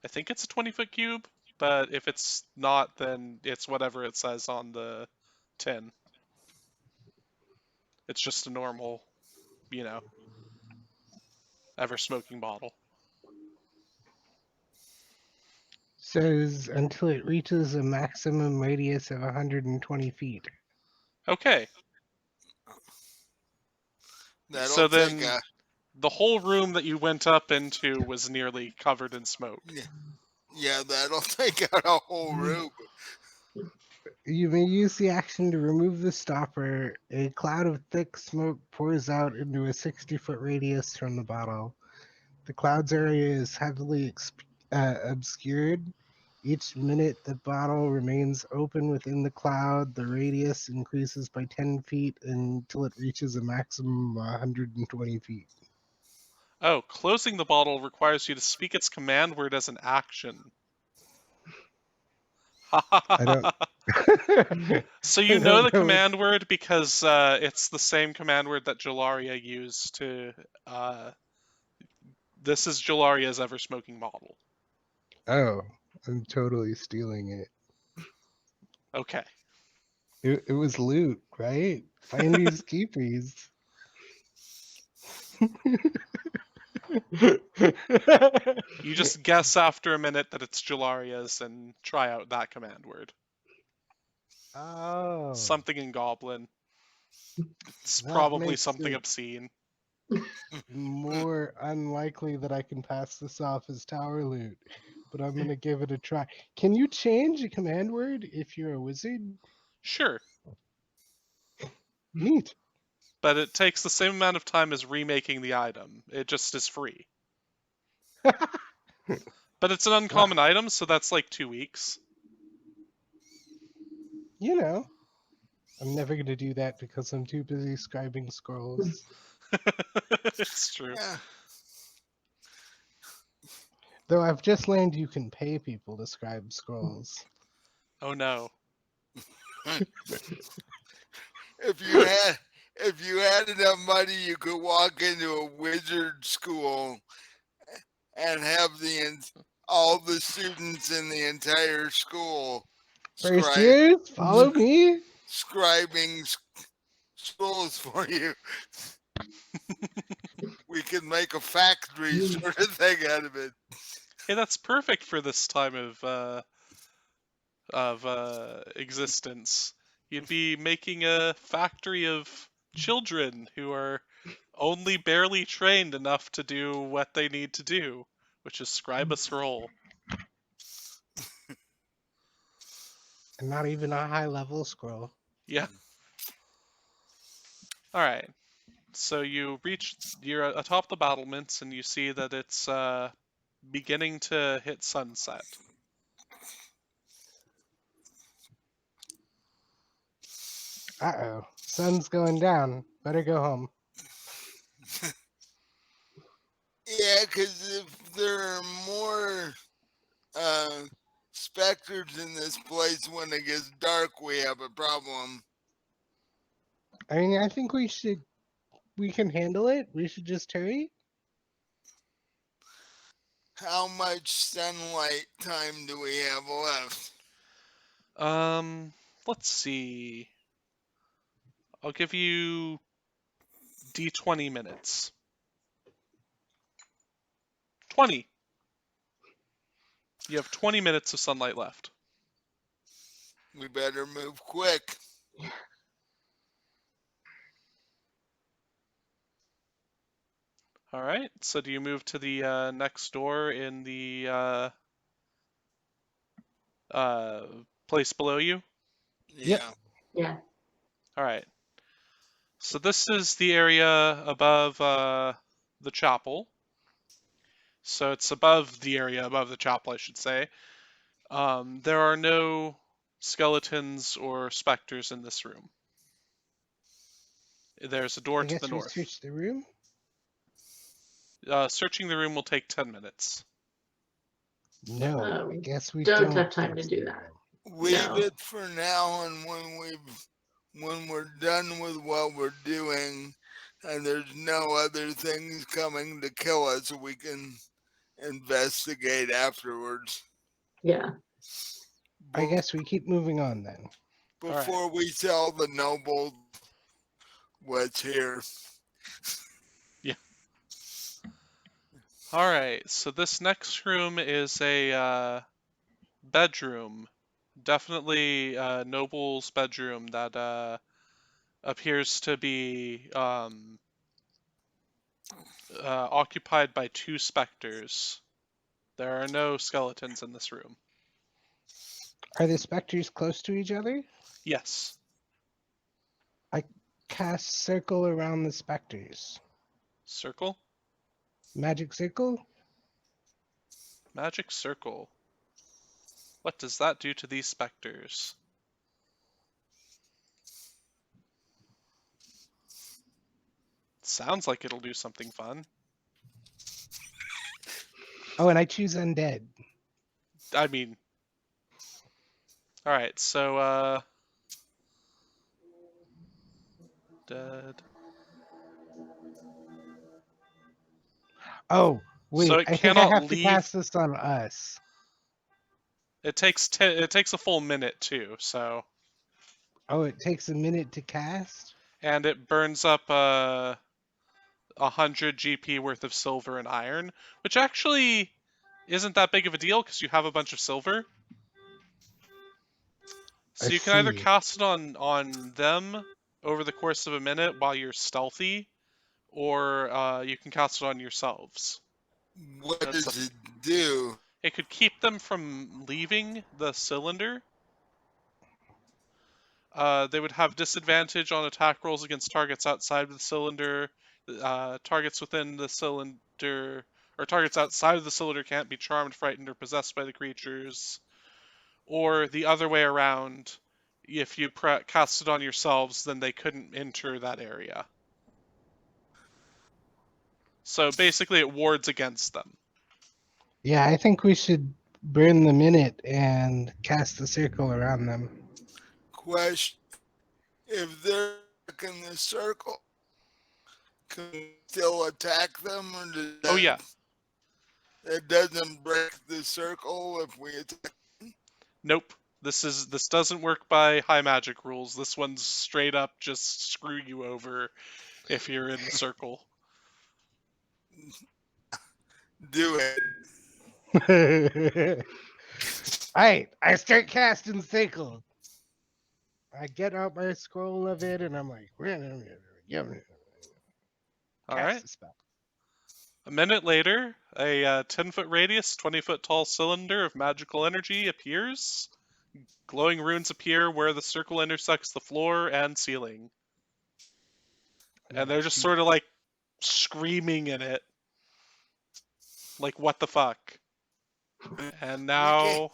I think it's a 20-foot cube, but if it's not, then it's whatever it says on the tin. It's just a normal, ever-smoking bottle. Says until it reaches a maximum radius of 120 feet. Okay. That'll So take then the whole room that you went up into was nearly covered in smoke. yeah, that'll take out a whole room. You may use the action to remove the stopper. A cloud of thick smoke pours out into a 60-foot radius from the bottle. The cloud's area is heavily obscured. Each minute the bottle remains open within the cloud, the radius increases by 10 feet until it reaches a maximum of 120 feet. Oh, closing the bottle requires you to speak its command word as an action. I don't. So you know the command word because it's the same command word that Jalaria used to. This is Jalaria's ever-smoking bottle. Oh, I'm totally stealing it. Okay. It was loot, right? Finders keepers. You just guess after a minute that it's Gelaria's and try out that command word. Oh, Something in Goblin. It's that probably makes something it obscene. more unlikely that I can pass this off as tower loot, but I'm gonna give it a try. Can you change a command word if you're a wizard? Sure, Neat. but it takes the same amount of time as remaking the item. It just is free. But it's an uncommon item, so that's like 2 weeks. You know, I'm never gonna do that because I'm too busy scribing scrolls. It's true. Yeah. Though I've just learned you can pay people to scribe scrolls. Oh no. If you had enough money, you could walk into a wizard school and have all the students in the entire school First years, follow me. scribing scrolls for you. We could make a factory sort of thing out of it. Hey, that's perfect for this time of existence. You'd be making a factory of children who are only barely trained enough to do what they need to do, which is scribe a scroll. And not even a high level scroll. Yeah. All right. So you're atop the battlements, and you see that it's beginning to hit sunset. Uh-oh. Sun's going down. Better go home. Yeah, because if there are more specters in this place when it gets dark, we have a problem. I mean, I think we can handle it. We should just hurry. How much sunlight time do we have left? Let's see. I'll give you D20 minutes. 20. You have 20 minutes of sunlight left. We better move quick. All right. So do you move to the next door in the place below you? Yeah. Yeah. All right. So this is the area above the chapel. So it's above the area above the chapel, I should say. There are no skeletons or specters in this room. There's a door I to guess the we north. search the room. Searching the room will take 10 minutes. No, I Um, guess we don't don't have time to search do the that. room. Leave No. it for now, and when we're done with what we're doing, and there's no other things coming to kill us, we can investigate afterwards. Yeah. I guess we keep moving on then. Before we tell the noble what's here. All right, so this next room is a bedroom. Definitely a noble's bedroom that appears to be occupied by 2 specters. There are no skeletons in this room. Are the specters close to each other? Yes. Cast circle around the specters. Circle? Magic circle? Magic circle. What does that do to these specters? Sounds like it'll do something fun. Oh, and I choose undead. I mean... Alright, so, dead. Oh, wait, So it I think I cannot have to leave... cast this on us. It takes a full minute too, so. Oh, it takes a minute to cast? And it burns up 100 GP worth of silver and iron, which actually isn't that big of a deal because you have a bunch of silver. So I you can either see. cast it on them over the course of a minute while you're stealthy, or you can cast it on yourselves. What That's does it do? It could keep them from leaving the cylinder. They would have disadvantage on attack rolls against targets outside of the cylinder. Targets within the cylinder, or targets outside of the cylinder can't be charmed, frightened, or possessed by the creatures. Or the other way around, if you cast it on yourselves, then they couldn't enter that area. So basically it wards against them. Yeah, I think we should burn the minute and cast the circle around them. Question: if they're in the circle, can we still attack them, or does Oh yeah. it doesn't break the circle if we attack? Nope. This doesn't work by high magic rules. This one's straight up just screw you over if you're in the circle. Do it. Alright, I start casting circle. I get out my scroll of it and I'm like, All cast right. the spell. A minute later, a 10-foot radius, 20-foot tall cylinder of magical energy appears. Glowing runes appear where the circle intersects the floor and ceiling. And they're just sort of like screaming in it. Like, what the fuck? And now,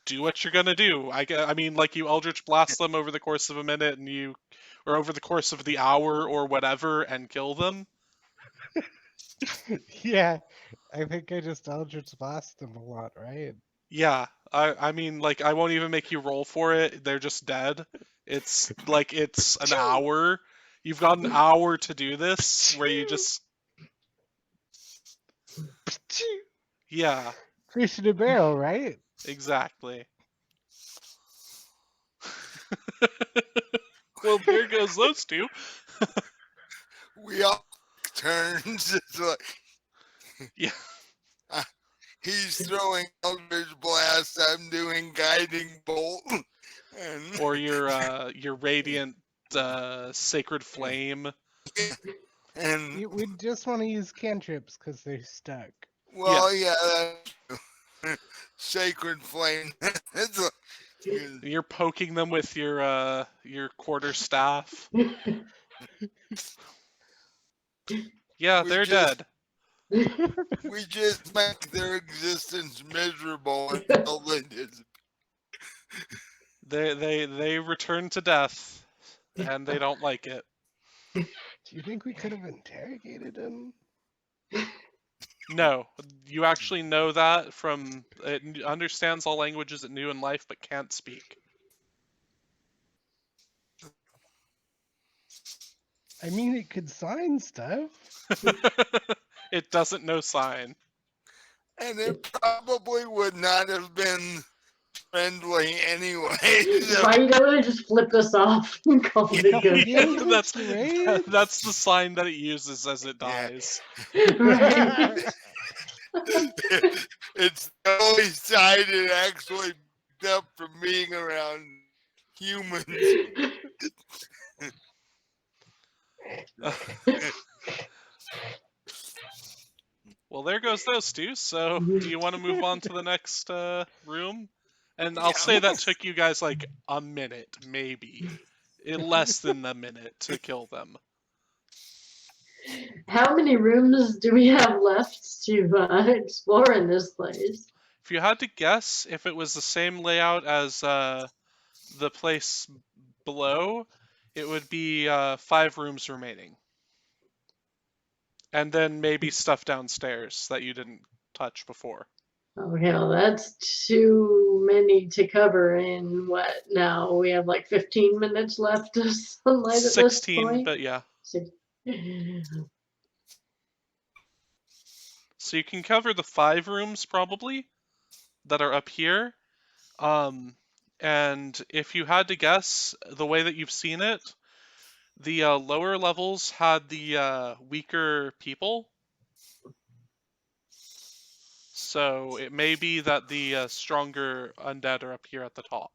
do what you're gonna do. I mean, like, you Eldritch Blast them over the course of a minute, or over the course of the hour or whatever, and kill them. Yeah, I think I just Eldritch Blast them a lot, right? Yeah, I mean, like, I won't even make you roll for it. They're just dead. It's like, it's an hour. You've got an hour to do this, where you just... Yeah. Fish in a barrel, right? Exactly. Well, there goes those two. We all turns. It's like, Yeah. He's throwing Eldritch Blast. I'm doing Guiding Bolt. And Or your Radiant Sacred Flame. and We just want to use cantrips because they're stuck. well, yeah, Sacred Flame. It's a, You're poking them with your quarterstaff. Yeah, We they're just- dead. we just make their existence miserable until they dis- They return to death, and they don't like it. Do you think we could have interrogated him? No, you actually know that from it understands all languages it knew in life but can't speak. I mean, it could sign stuff. It doesn't know sign. and it probably would not have been friendly anyway. So, Right, I would have just flipped us off and called it good. Yeah. That's the sign that it uses as it Yeah. dies. Right. it's the only side it actually picked up from being around humans. Well, there goes those two. So, do you want to move on to the next room? And I'll Yeah. say that took you guys like a minute, maybe. Less than a minute to kill them. How many rooms do we have left to explore in this place? If you had to guess, if it was the same layout as the place below, it would be 5 rooms remaining. And then maybe stuff downstairs that you didn't touch before. Okay, well, that's too many to cover in what now? We have like 15 minutes left of sunlight at this 16, point. but yeah. Six- So you can cover the 5 rooms probably. that are up here. And if you had to guess, the way that you've seen it, the lower levels had the weaker people. So it may be that the stronger undead are up here at the top.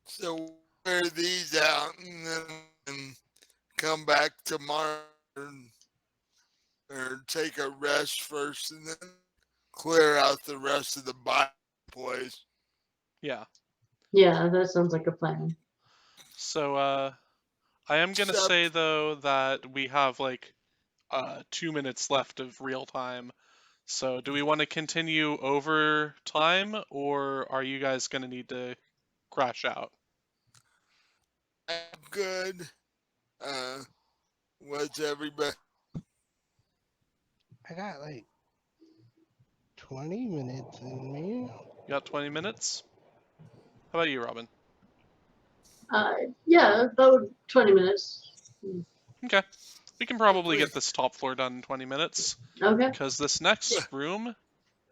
So wear these out and then come back tomorrow or take a rest first and then clear out the rest of the body place. Yeah. Yeah, that sounds like a plan. So I am gonna Except- say though that we have like 2 minutes left of real time. So do we want to continue over time, or are you guys gonna need to crash out? I'm good. What's everybody? I got like 20 minutes in me. You got 20 minutes? How about you, Robin? Yeah, about 20 minutes. Okay. We can probably get this top floor done in 20 minutes, Okay. because this next Yeah. room,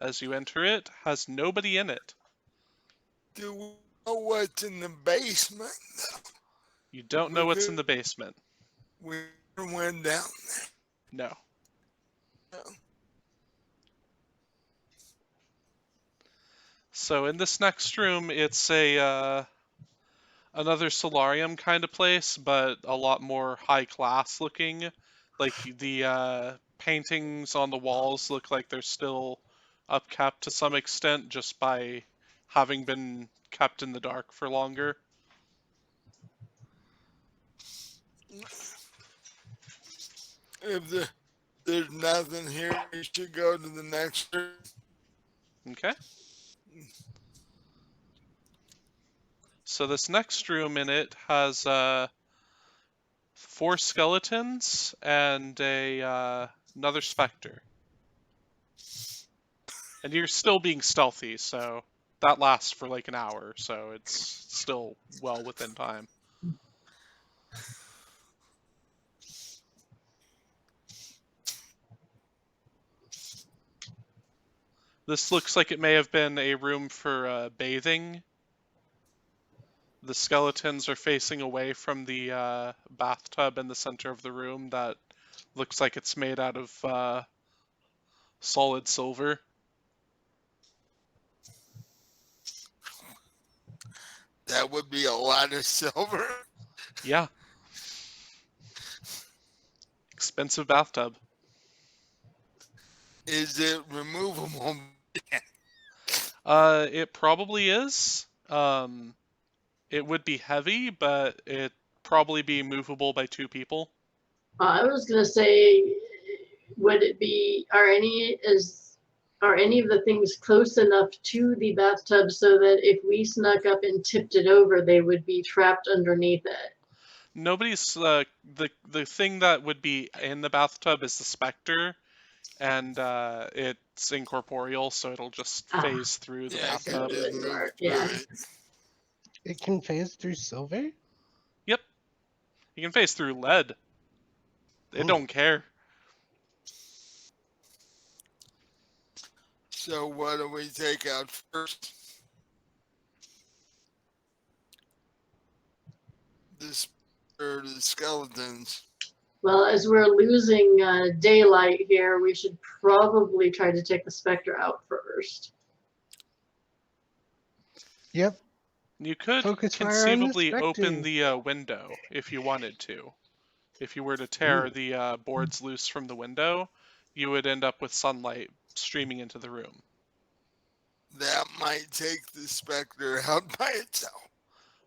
as you enter it, has nobody in it. Do we know what's in the basement? You don't know what's in the basement. We went down No. there. So in this next room, it's a another solarium kind of place, but a lot more high class looking. Like the paintings on the walls look like they're still upkept to some extent just by having been kept in the dark for longer. If there's nothing here, you should go to the next room. Okay. So this next room in it has 4 skeletons and a another spectre. And you're still being stealthy, so that lasts for like an hour, so it's still well within time. This looks like it may have been a room for bathing. The skeletons are facing away from the bathtub in the center of the room that looks like it's made out of solid silver. That would be a lot of silver. Yeah. Expensive bathtub. Is it removable? It probably is. It would be heavy, but it'd probably be movable by 2 people. I was gonna say, would it be? Are any of the things close enough to the bathtub so that if we snuck up and tipped it over, they would be trapped underneath it? Nobody's the thing that would be in the bathtub is the Spectre, and it's incorporeal, so it'll just Ah. phase through the Yeah, bathtub. Good smart, yeah. Right. It can phase through silver? Yep, you can phase through lead. It don't care. So what do we take out first? Or the skeletons. Well, as we're losing daylight here, we should probably try to take the Spectre out first. Yep. You could Focus fire on the conceivably open Spectre. the window if you wanted to. If you were to tear the boards loose from the window, you would end up with sunlight streaming into the room. That might take the Spectre out by itself.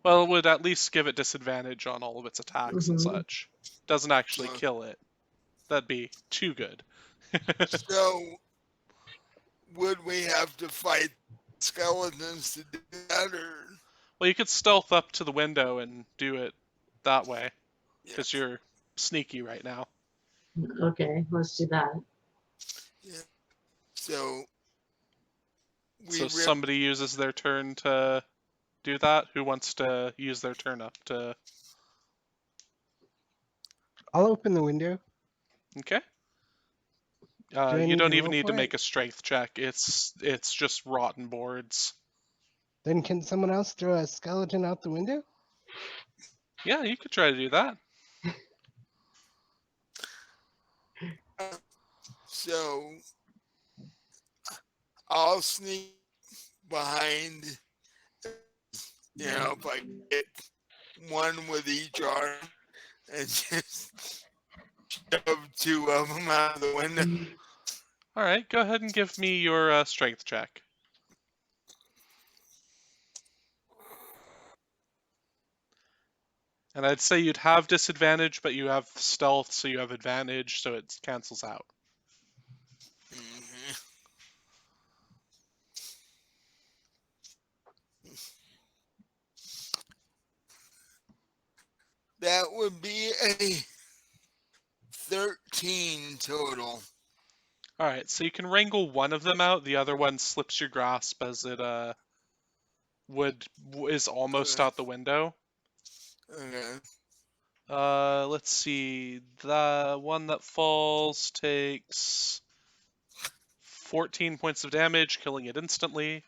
Well, it would at least give it disadvantage on all of its attacks and Mhm. such. Doesn't actually Huh. kill it. That'd be too good. So would we have to fight skeletons to do that, or Well, you could stealth up to the window and do it that way, yeah, because you're sneaky right now. Okay, let's do that. so we So somebody uses their turn to do that. Who wants to use their turn up to? I'll open the window. Okay. I You need don't to even roll need to for make it? a strength check. It's just rotten boards. Then can someone else throw a skeleton out the window? Yeah, you could try to do that. So I'll sneak behind, if I get one with each arm and just shove two of them out of the window. All right, go ahead and give me your strength check. And I'd say you'd have disadvantage, but you have stealth, so you have advantage, so it cancels out. Mhm. That would be a 13 total. All right, so you can wrangle one of them out. The other one slips your grasp as it is almost Okay. out the window. Okay. Let's see. The one that falls takes 14 points of damage, killing it instantly.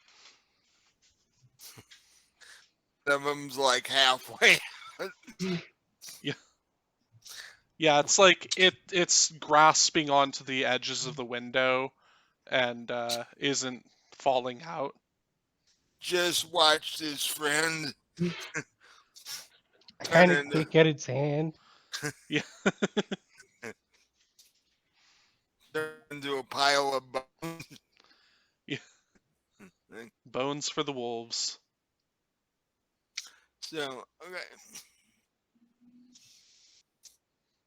One of them's like halfway. Yeah, it's like it's grasping onto the edges of the window and isn't falling out. Just watched his friend I turn kind of into kick at its hand. Yeah. turn into a pile of bones. Yeah. Bones for the wolves. So, okay.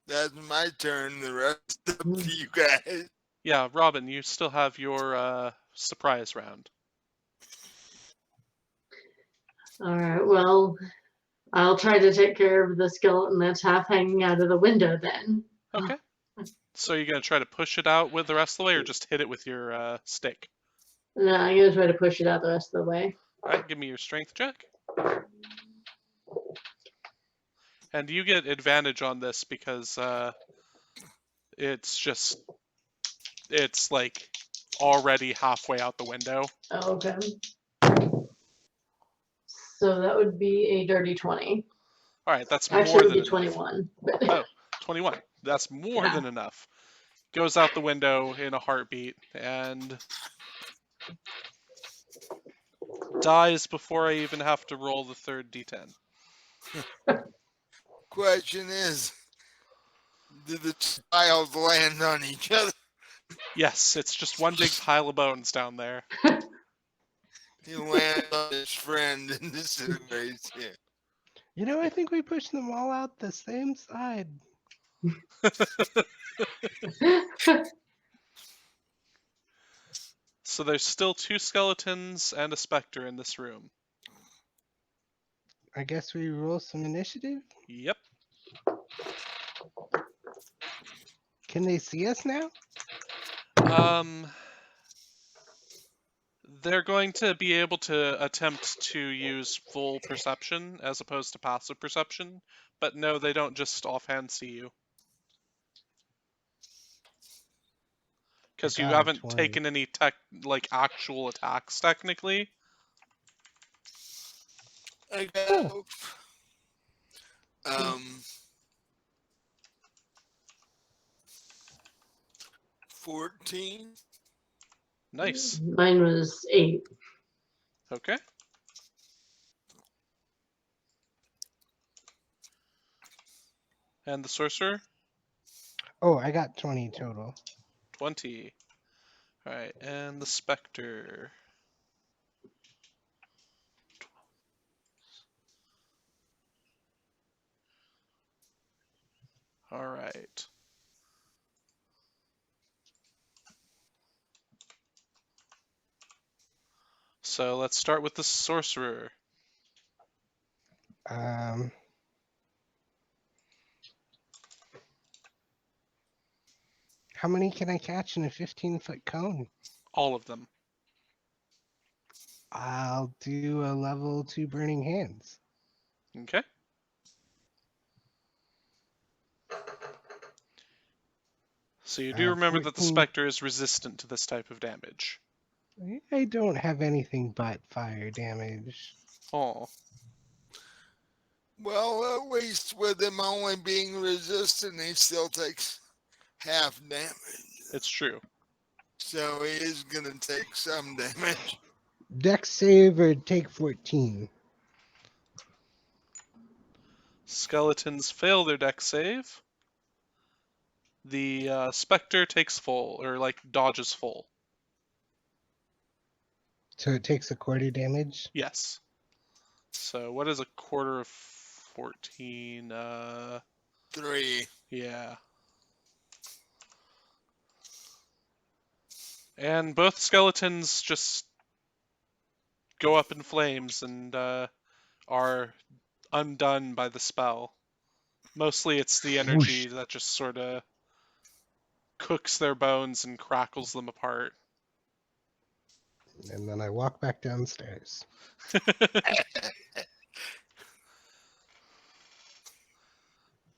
That's my turn. The rest up to you guys. Yeah, Robin, you still have your surprise round. All right, well, I'll try to take care of the skeleton that's half hanging out of the window then. Okay. So you're gonna try to push it out with the rest of the way, or just hit it with your stick? No, I'm gonna try to push it out the rest of the way. All right, give me your strength check. And you get advantage on this because it's like already halfway out the window. Okay. So that would be a dirty 20. All right, that's Actually, more it would than be enough. 21. Oh, 21. That's more Yeah. than enough. Goes out the window in a heartbeat and dies before I even have to roll the third d10. Question is, did the tiles land on each other? Yes, it's just one big pile of bones down there. He landed on his friend and disintegrates. Yeah. You know, I think we pushed them all out the same side. So there's still 2 skeletons and a spectre in this room. I guess we roll some initiative. Yep. Can they see us now? They're going to be able to attempt to use full perception as opposed to passive perception, but no, they don't just offhand see you. Because you got a haven't 20. taken any actual attacks technically. I got 14. Nice. Mine was 8. Okay. And the sorcerer? Oh, I got 20 total. 20. Alright, and the spectre. Alright. So let's start with the sorcerer. How many can I catch in a 15-foot cone? All of them. I'll do a level 2 burning hands. Okay. So you do remember that the 14. Spectre is resistant to this type of damage. I don't have anything but fire damage. Oh, Well, at least with him only being resistant, he still takes half damage. it's true. So he is going to take some damage. Dex save or take 14. Skeletons fail their dex save. The Spectre takes full, or like dodges full. So it takes a quarter damage. Yes. So what is a quarter of 14? 3. Yeah. And both skeletons just go up in flames and are undone by the spell. Mostly it's the energy that just sort of cooks their bones and crackles them apart. And then I walk back downstairs.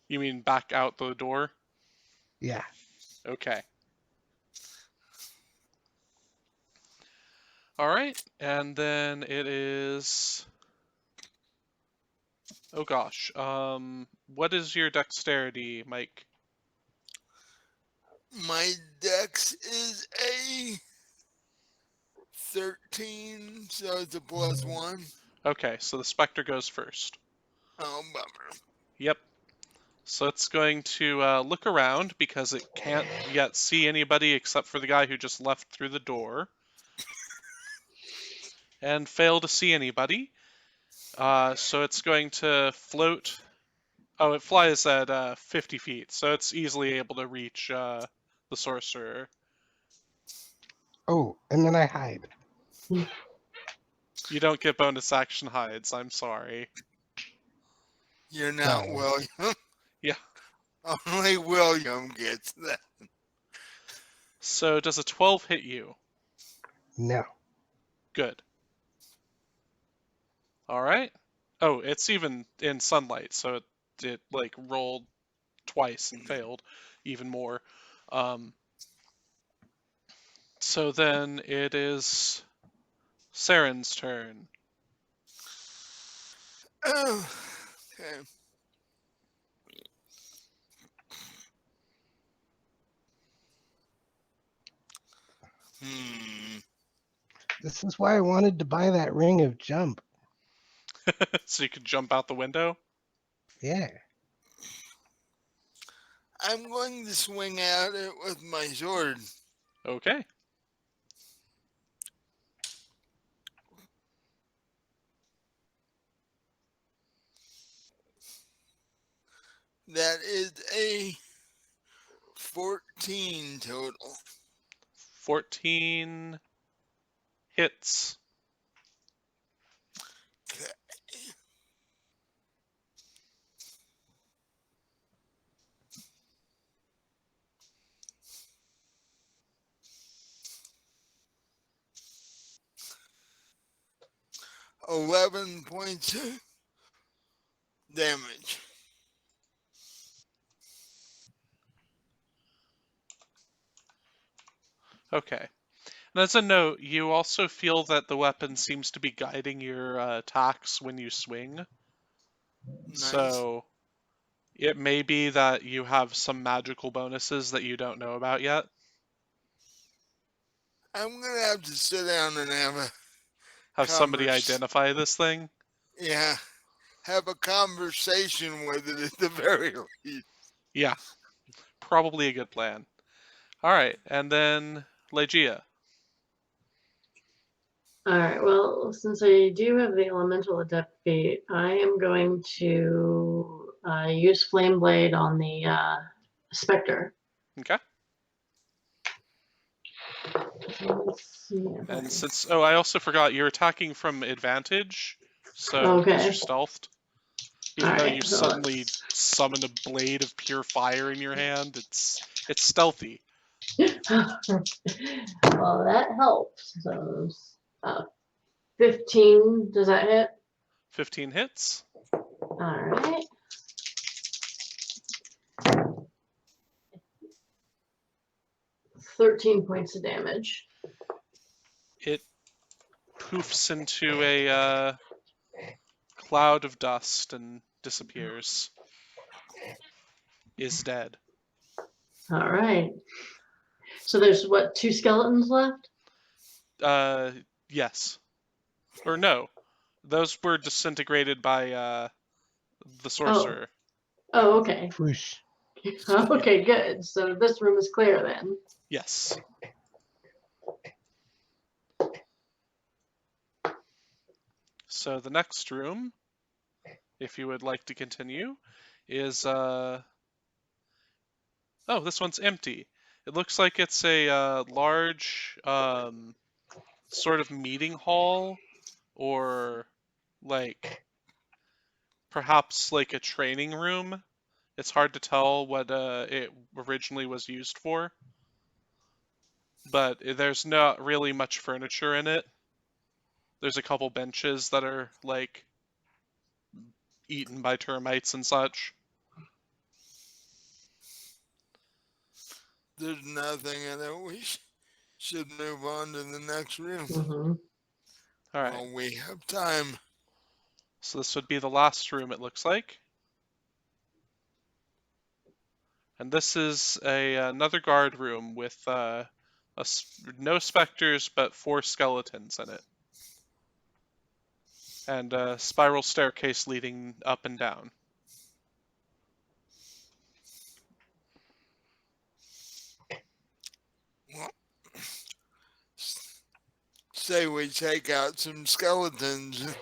You mean back out the door? Yeah. Okay. Alright, and then it is... Oh gosh, what is your dexterity, Mike? My dex is a 13, so it's a +1. Okay, so the Spectre goes first. Oh, bummer. Yep. So it's going to look around because it can't yet see anybody except for the guy who just left through the door. And fail to see anybody. So it's going to float. Oh, it flies at 50 feet, so it's easily able to reach the Sorcerer. Oh, and then I hide. You don't get bonus action hides, I'm sorry. You're not No. William. Yeah. Only William gets that. So does a 12 hit you? No. Good. Alright. Oh, it's even in sunlight, so it like rolled twice and failed even more. So then it is Saren's turn. Oh, okay. This is why I wanted to buy that ring of jump. So you could jump out the window? Yeah. I'm going to swing at it with my sword. Okay. That is a 14 total. 14 hits. Okay. $11.2 damage. Okay. And as a note, you also feel that the weapon seems to be guiding your attacks when you swing. Nice. So it may be that you have some magical bonuses that you don't know about yet. I'm going to have to sit down and Have somebody Converse. identify this thing. have a conversation with it at the very least. Yeah, probably a good plan. All right, and then Legia. Alright, well, since I do have the elemental adept feat, I am going to use Flame Blade on the Spectre. Okay. Let's see if And I- since I also forgot, you're attacking from advantage, so Okay. because you're stealthed. Even though Alright, you so suddenly let's- summon a blade of pure fire in your hand, it's stealthy. well, that helps. So, 15, does that hit? 15 hits. Alright. 13 points of damage. It poofs into a cloud of dust and disappears. Is dead. All right. So there's what, 2 skeletons left? Yes. Or no. Those were disintegrated by the sorcerer. Oh, okay. Whoosh. Okay, good. So this room is clear then. Yes. So the next room, if you would like to continue, is oh, this one's empty. It looks like it's a large sort of meeting hall, or like perhaps like a training room. It's hard to tell what it originally was used for, but there's not really much furniture in it. There's a couple benches that are like eaten by termites and such. There's nothing in it. We should move on to the next room. Mm-hmm. All right. While we have time. So this would be the last room, it looks like. And this is another guard room with no specters, but 4 skeletons in it. And a spiral staircase leading up and down. Well, say we take out some skeletons.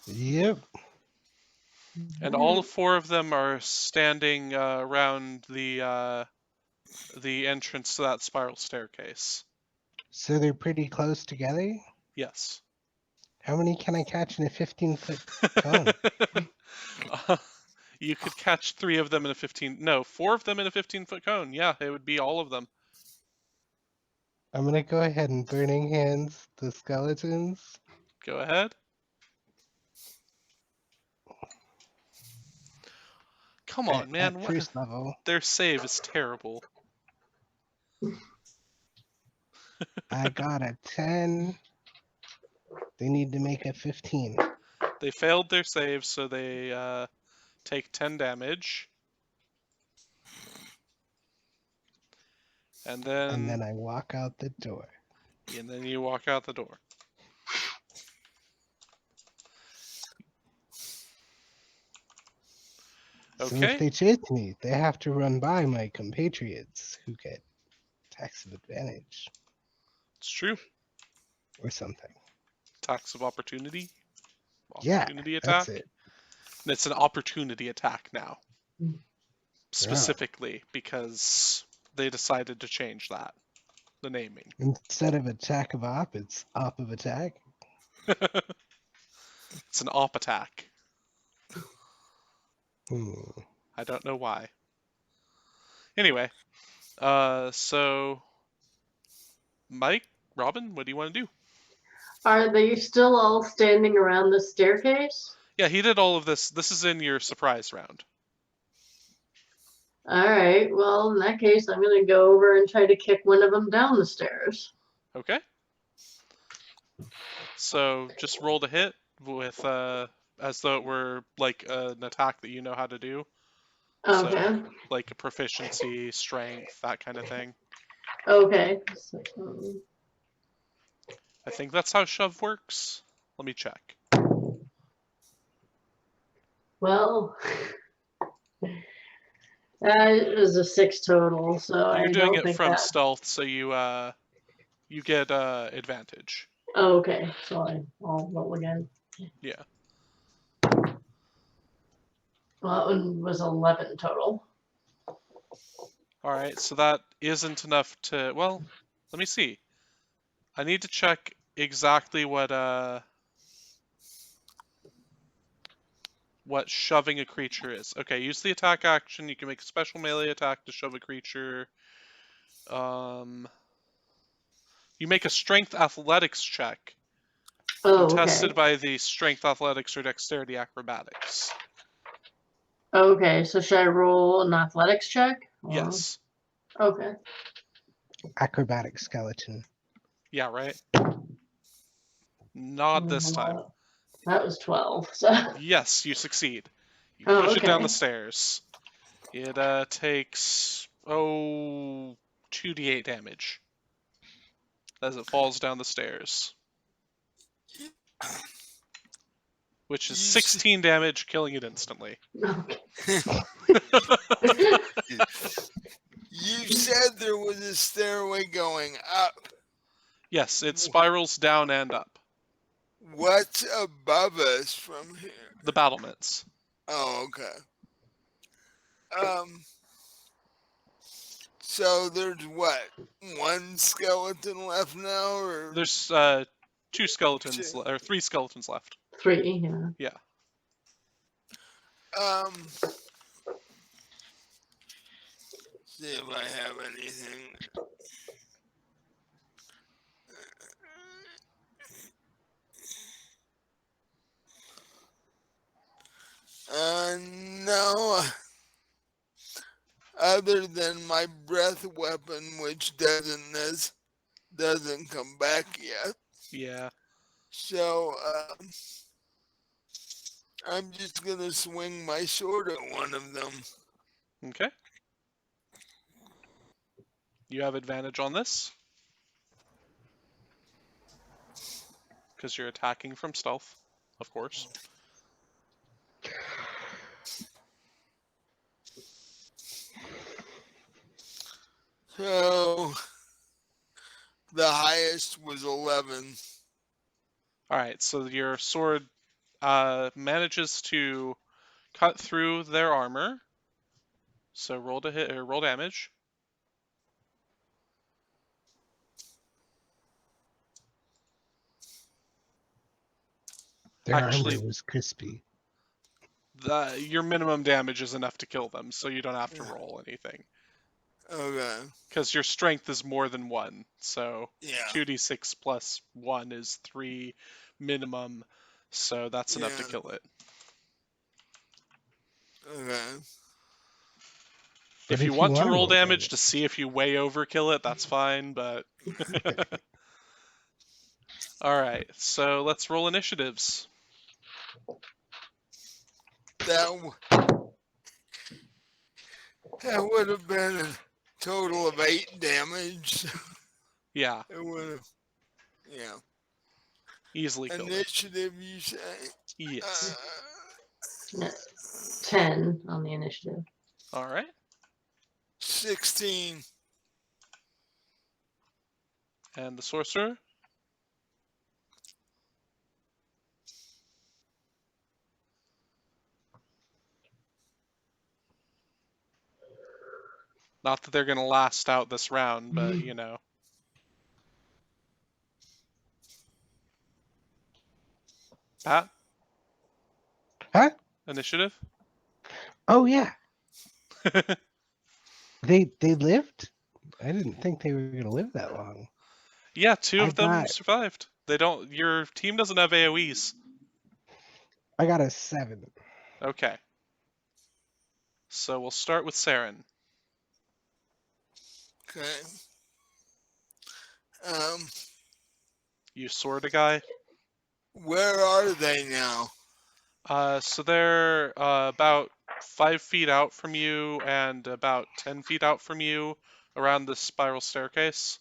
Yep. And all 4 of them are standing around the entrance to that spiral staircase. So they're pretty close together? Yes. How many can I catch in a 15-foot cone? You could catch 3 of them in a 4 of them in a 15-foot cone. Yeah, it would be all of them. I'm gonna go ahead and Burning Hands the skeletons. Go ahead. Come on, man. At first level. Their save is terrible. I got a 10. They need to make a 15. They failed their save, so they take 10 damage. And then I walk out the door. And then you walk out the door. So Okay. if they chase me, they have to run by my compatriots who get attacks of advantage It's true. or something. Attacks of opportunity. Yeah, Opportunity attack. that's it. And it's an opportunity attack now. Mm. Specifically because they decided to change that. The naming. Instead of attack of op, it's op of attack. It's an op attack. I don't know why. Anyway, so Mike, Robin, what do you want to do? Are they still all standing around the staircase? Yeah, he did all of this. This is in your surprise round. All right. Well, in that case, I'm going to go over and try to kick one of them down the stairs. Okay. So just roll to hit with as though it were like an attack that you know how to do. Okay. So, like a proficiency, strength, that kind of thing. Okay. I think that's how shove works. Let me check. Well, that was a 6 total, so You're I doing don't it think from that... stealth, so you get advantage. Oh, okay. So I'll roll again. Yeah. Well, that one was 11 total. All right, so that isn't enough to. Well, let me see. I need to check exactly what shoving a creature is. Okay, use the attack action. You can make a special melee attack to shove a creature. You make a strength athletics check. Oh, Contested okay. by the strength athletics or dexterity acrobatics. Okay, so should I roll an athletics check? Or- Yes. Okay. acrobatic skeleton. Yeah, right? Not this time. That was 12. So. Yes, you succeed. You Oh, push it down okay. the stairs. It takes 2d8 damage as it falls down the stairs, which is 16 damage, killing it instantly. You said there was a stairway going up. Yes, it spirals down and up. What's above us from here? The battlements. Oh, okay. So there's what? One skeleton left now, or There's 2 skeletons, or 3 skeletons left. 3, yeah. Yeah. see if I have anything. No. Other than my breath weapon, which doesn't come back yet. Yeah. So I'm just gonna swing my sword at one of them. Okay. You have advantage on this. Because you're attacking from stealth, of course. So the highest was 11. Alright, so your sword manages to cut through their armor. So roll to hit, or roll damage. Their Actually, armor was crispy. your minimum damage is enough to kill them, so you don't have to roll anything. Okay. Because your strength is more than 1, so Yeah. 2d6 plus 1 is 3 minimum, so that's enough to Yeah. kill it. Okay. If you want to roll damage to see if you way overkill it, that's fine, but... Alright, so let's roll initiatives. That would have been a total of 8 damage. Yeah, It would have, yeah. easily killed it. Initiative, you say? Yes. 10 on the initiative. Alright. 16. And the sorcerer? Not that they're going to last out this round, but, you know. Pat? Huh? Initiative? Oh yeah. They lived? I didn't think they were gonna live that long. Yeah, 2 of them got- survived. They don't. Your team doesn't have AoEs. I got a 7. Okay. So we'll start with Saren. Okay. You sword a guy. Where are they now? So they're about 5 feet out from you and about 10 feet out from you around the spiral staircase.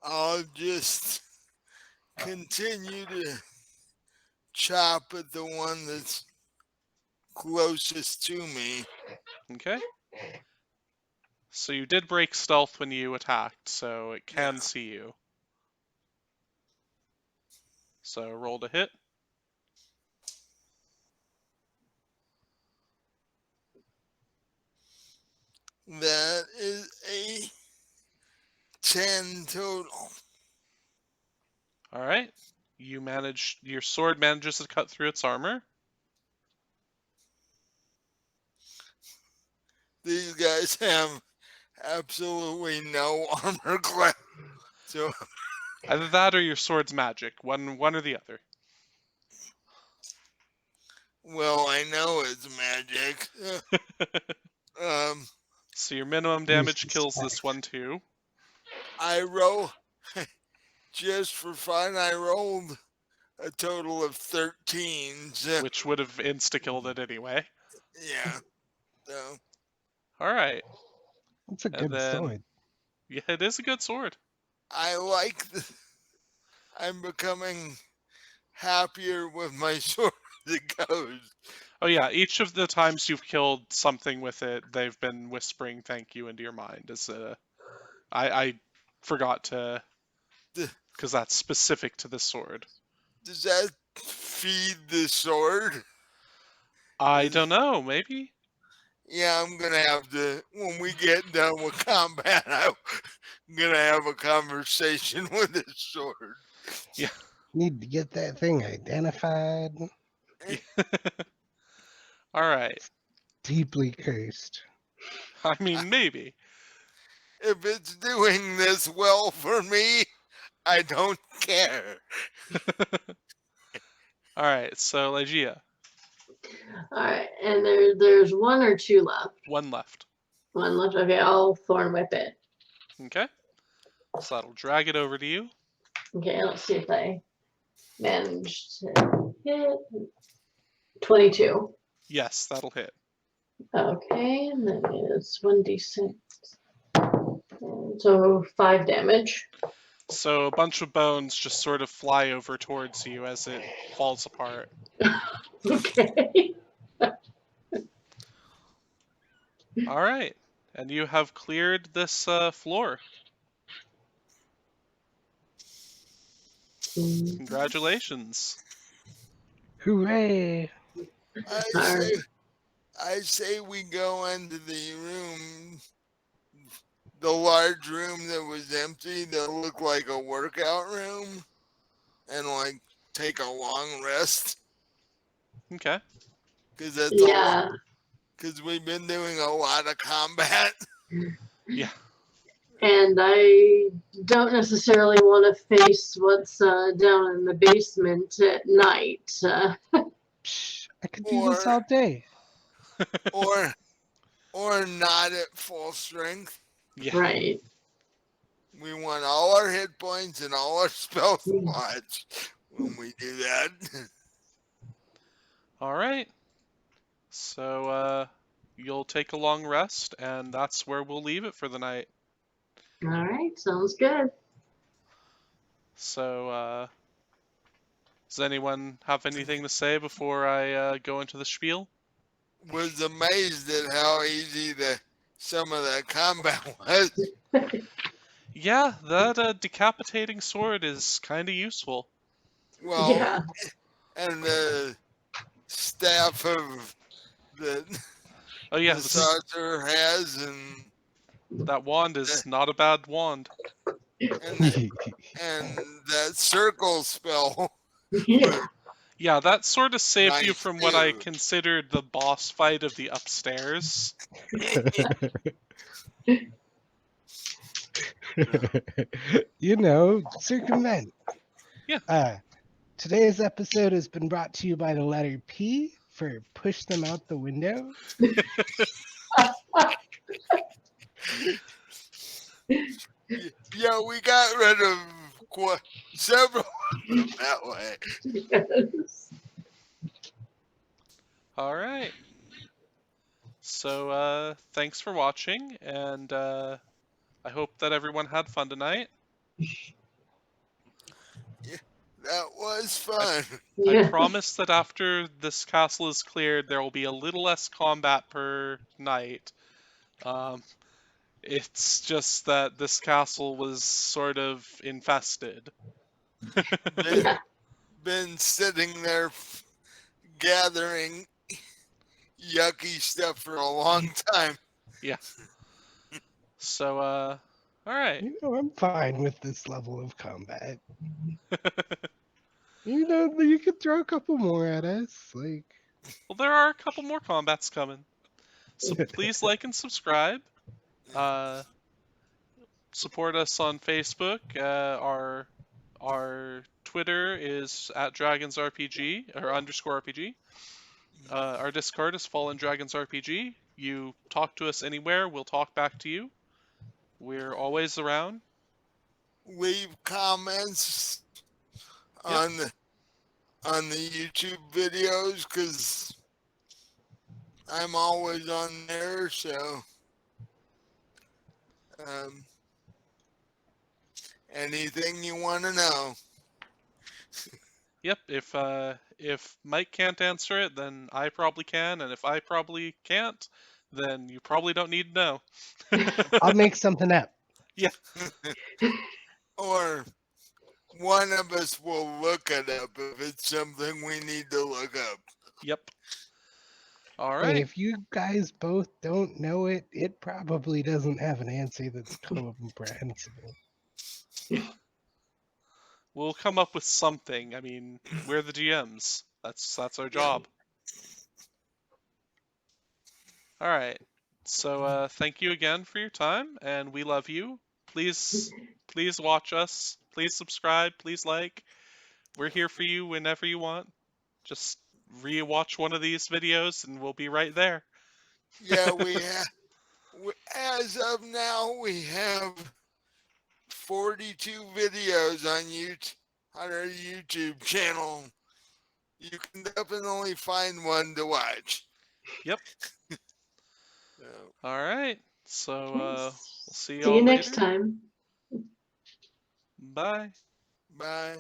I'll just continue to chop at the one that's closest to me. Okay. So you did break stealth when you attacked, so it can see you. So roll to hit. That is a 10 total. Alright. Your sword manages to cut through its armor. These guys have absolutely no armor class. So Either that or your sword's magic. One or the other. well, I know it's magic. So So your minimum damage kills this one too. I roll, just for fun, I rolled a total of 13s. Which would have insta-killed it anyway. Yeah. So Alright. It's a And good then, sword. yeah, it is a good sword. I like I'm becoming happier with my sword as it goes. Oh yeah, each of the times you've killed something with it, they've been whispering thank you into your mind. I forgot to, because that's specific to this sword. Does that feed the sword? I don't know, maybe? Yeah, I'm gonna have to, when we get done with combat, I'm gonna have a conversation with this sword. Need to get that thing identified. Alright. Deeply cursed. I mean, maybe. If it's doing this well for me, I don't care. Alright, so Legia, Alright, and there's one or two left. one left. One left. Okay, I'll Thorn Whip it. Okay. So that'll drag it over to you. Okay, let's see if I managed to hit 22. Yes, that'll hit. Okay, and then it's 1d6. So 5 damage. So a bunch of bones just sort of fly over towards you as it falls apart. Okay. Alright. And you have cleared this floor. Congratulations. Hooray! I say we go into the room, the large room that was empty that looked like a workout room, and like take a long rest. Okay. Cause that's Yeah. Cause we've been doing a lot of combat. Yeah. And I don't necessarily want to face what's down in the basement at night. Psh, I could do this all day. or not at full strength. Yeah. Right. We want all our hit points and all our spell slots when we do that. Alright. So, you'll take a long rest, and that's where we'll leave it for the night. All right, sounds good. So, does anyone have anything to say before I go into the spiel? Was amazed at how easy some of the combat was. Yeah, that decapitating sword is kind of useful. Well, Yeah. and the staff of the Oh yeah, the sorcerer has, that wand is not a bad wand. and that circle spell. Yeah. Yeah, that sort of saved you Nice from what I too. considered the boss fight of the upstairs. You know, circumvent. Yeah. Today's episode has been brought to you by the letter P for push them out the window. Yeah, we got rid of several of them that way. Yes. Alright. So, thanks for watching, and I hope that everyone had fun tonight. That was fun. I Yeah. promise that after this castle is cleared, there will be a little less combat per night. It's just that this castle was sort of infested. Been sitting there gathering yucky stuff for a long time. Yeah. So, alright. You know, I'm fine with this level of combat. You know, you could throw a couple more at us. Like, Well, there are a couple more combats coming. So please like and subscribe. Support us on Facebook. Our Twitter is @DragonsRPG or _RPG. Our Discord is Fallen Dragons RPG. you talk to us anywhere, we'll talk back to you. We're always around. Leave comments Yep. on the YouTube videos, because I'm always on there. So anything you want to know. Yep, if Mike can't answer it, then I probably can, and if I probably can't, then you probably don't need to know. I'll make something up. Yeah. Or one of us will look it up if it's something we need to look up. Yep. All Hey, right. if you guys both don't know it, it probably doesn't have an answer that's comprehensible. We'll come up with something. I mean, we're the GMs. That's our Yep. job. All right. So thank you again for your time, and we love you. Please watch us. Please subscribe. Please like. We're here for you whenever you want. Just re-watch one of these videos, and we'll be right there. Yeah, as of now, we have 42 videos on our YouTube channel. You can definitely find one to watch. Yep. So, All right. So we'll see See y'all you next later. time. Bye. bye.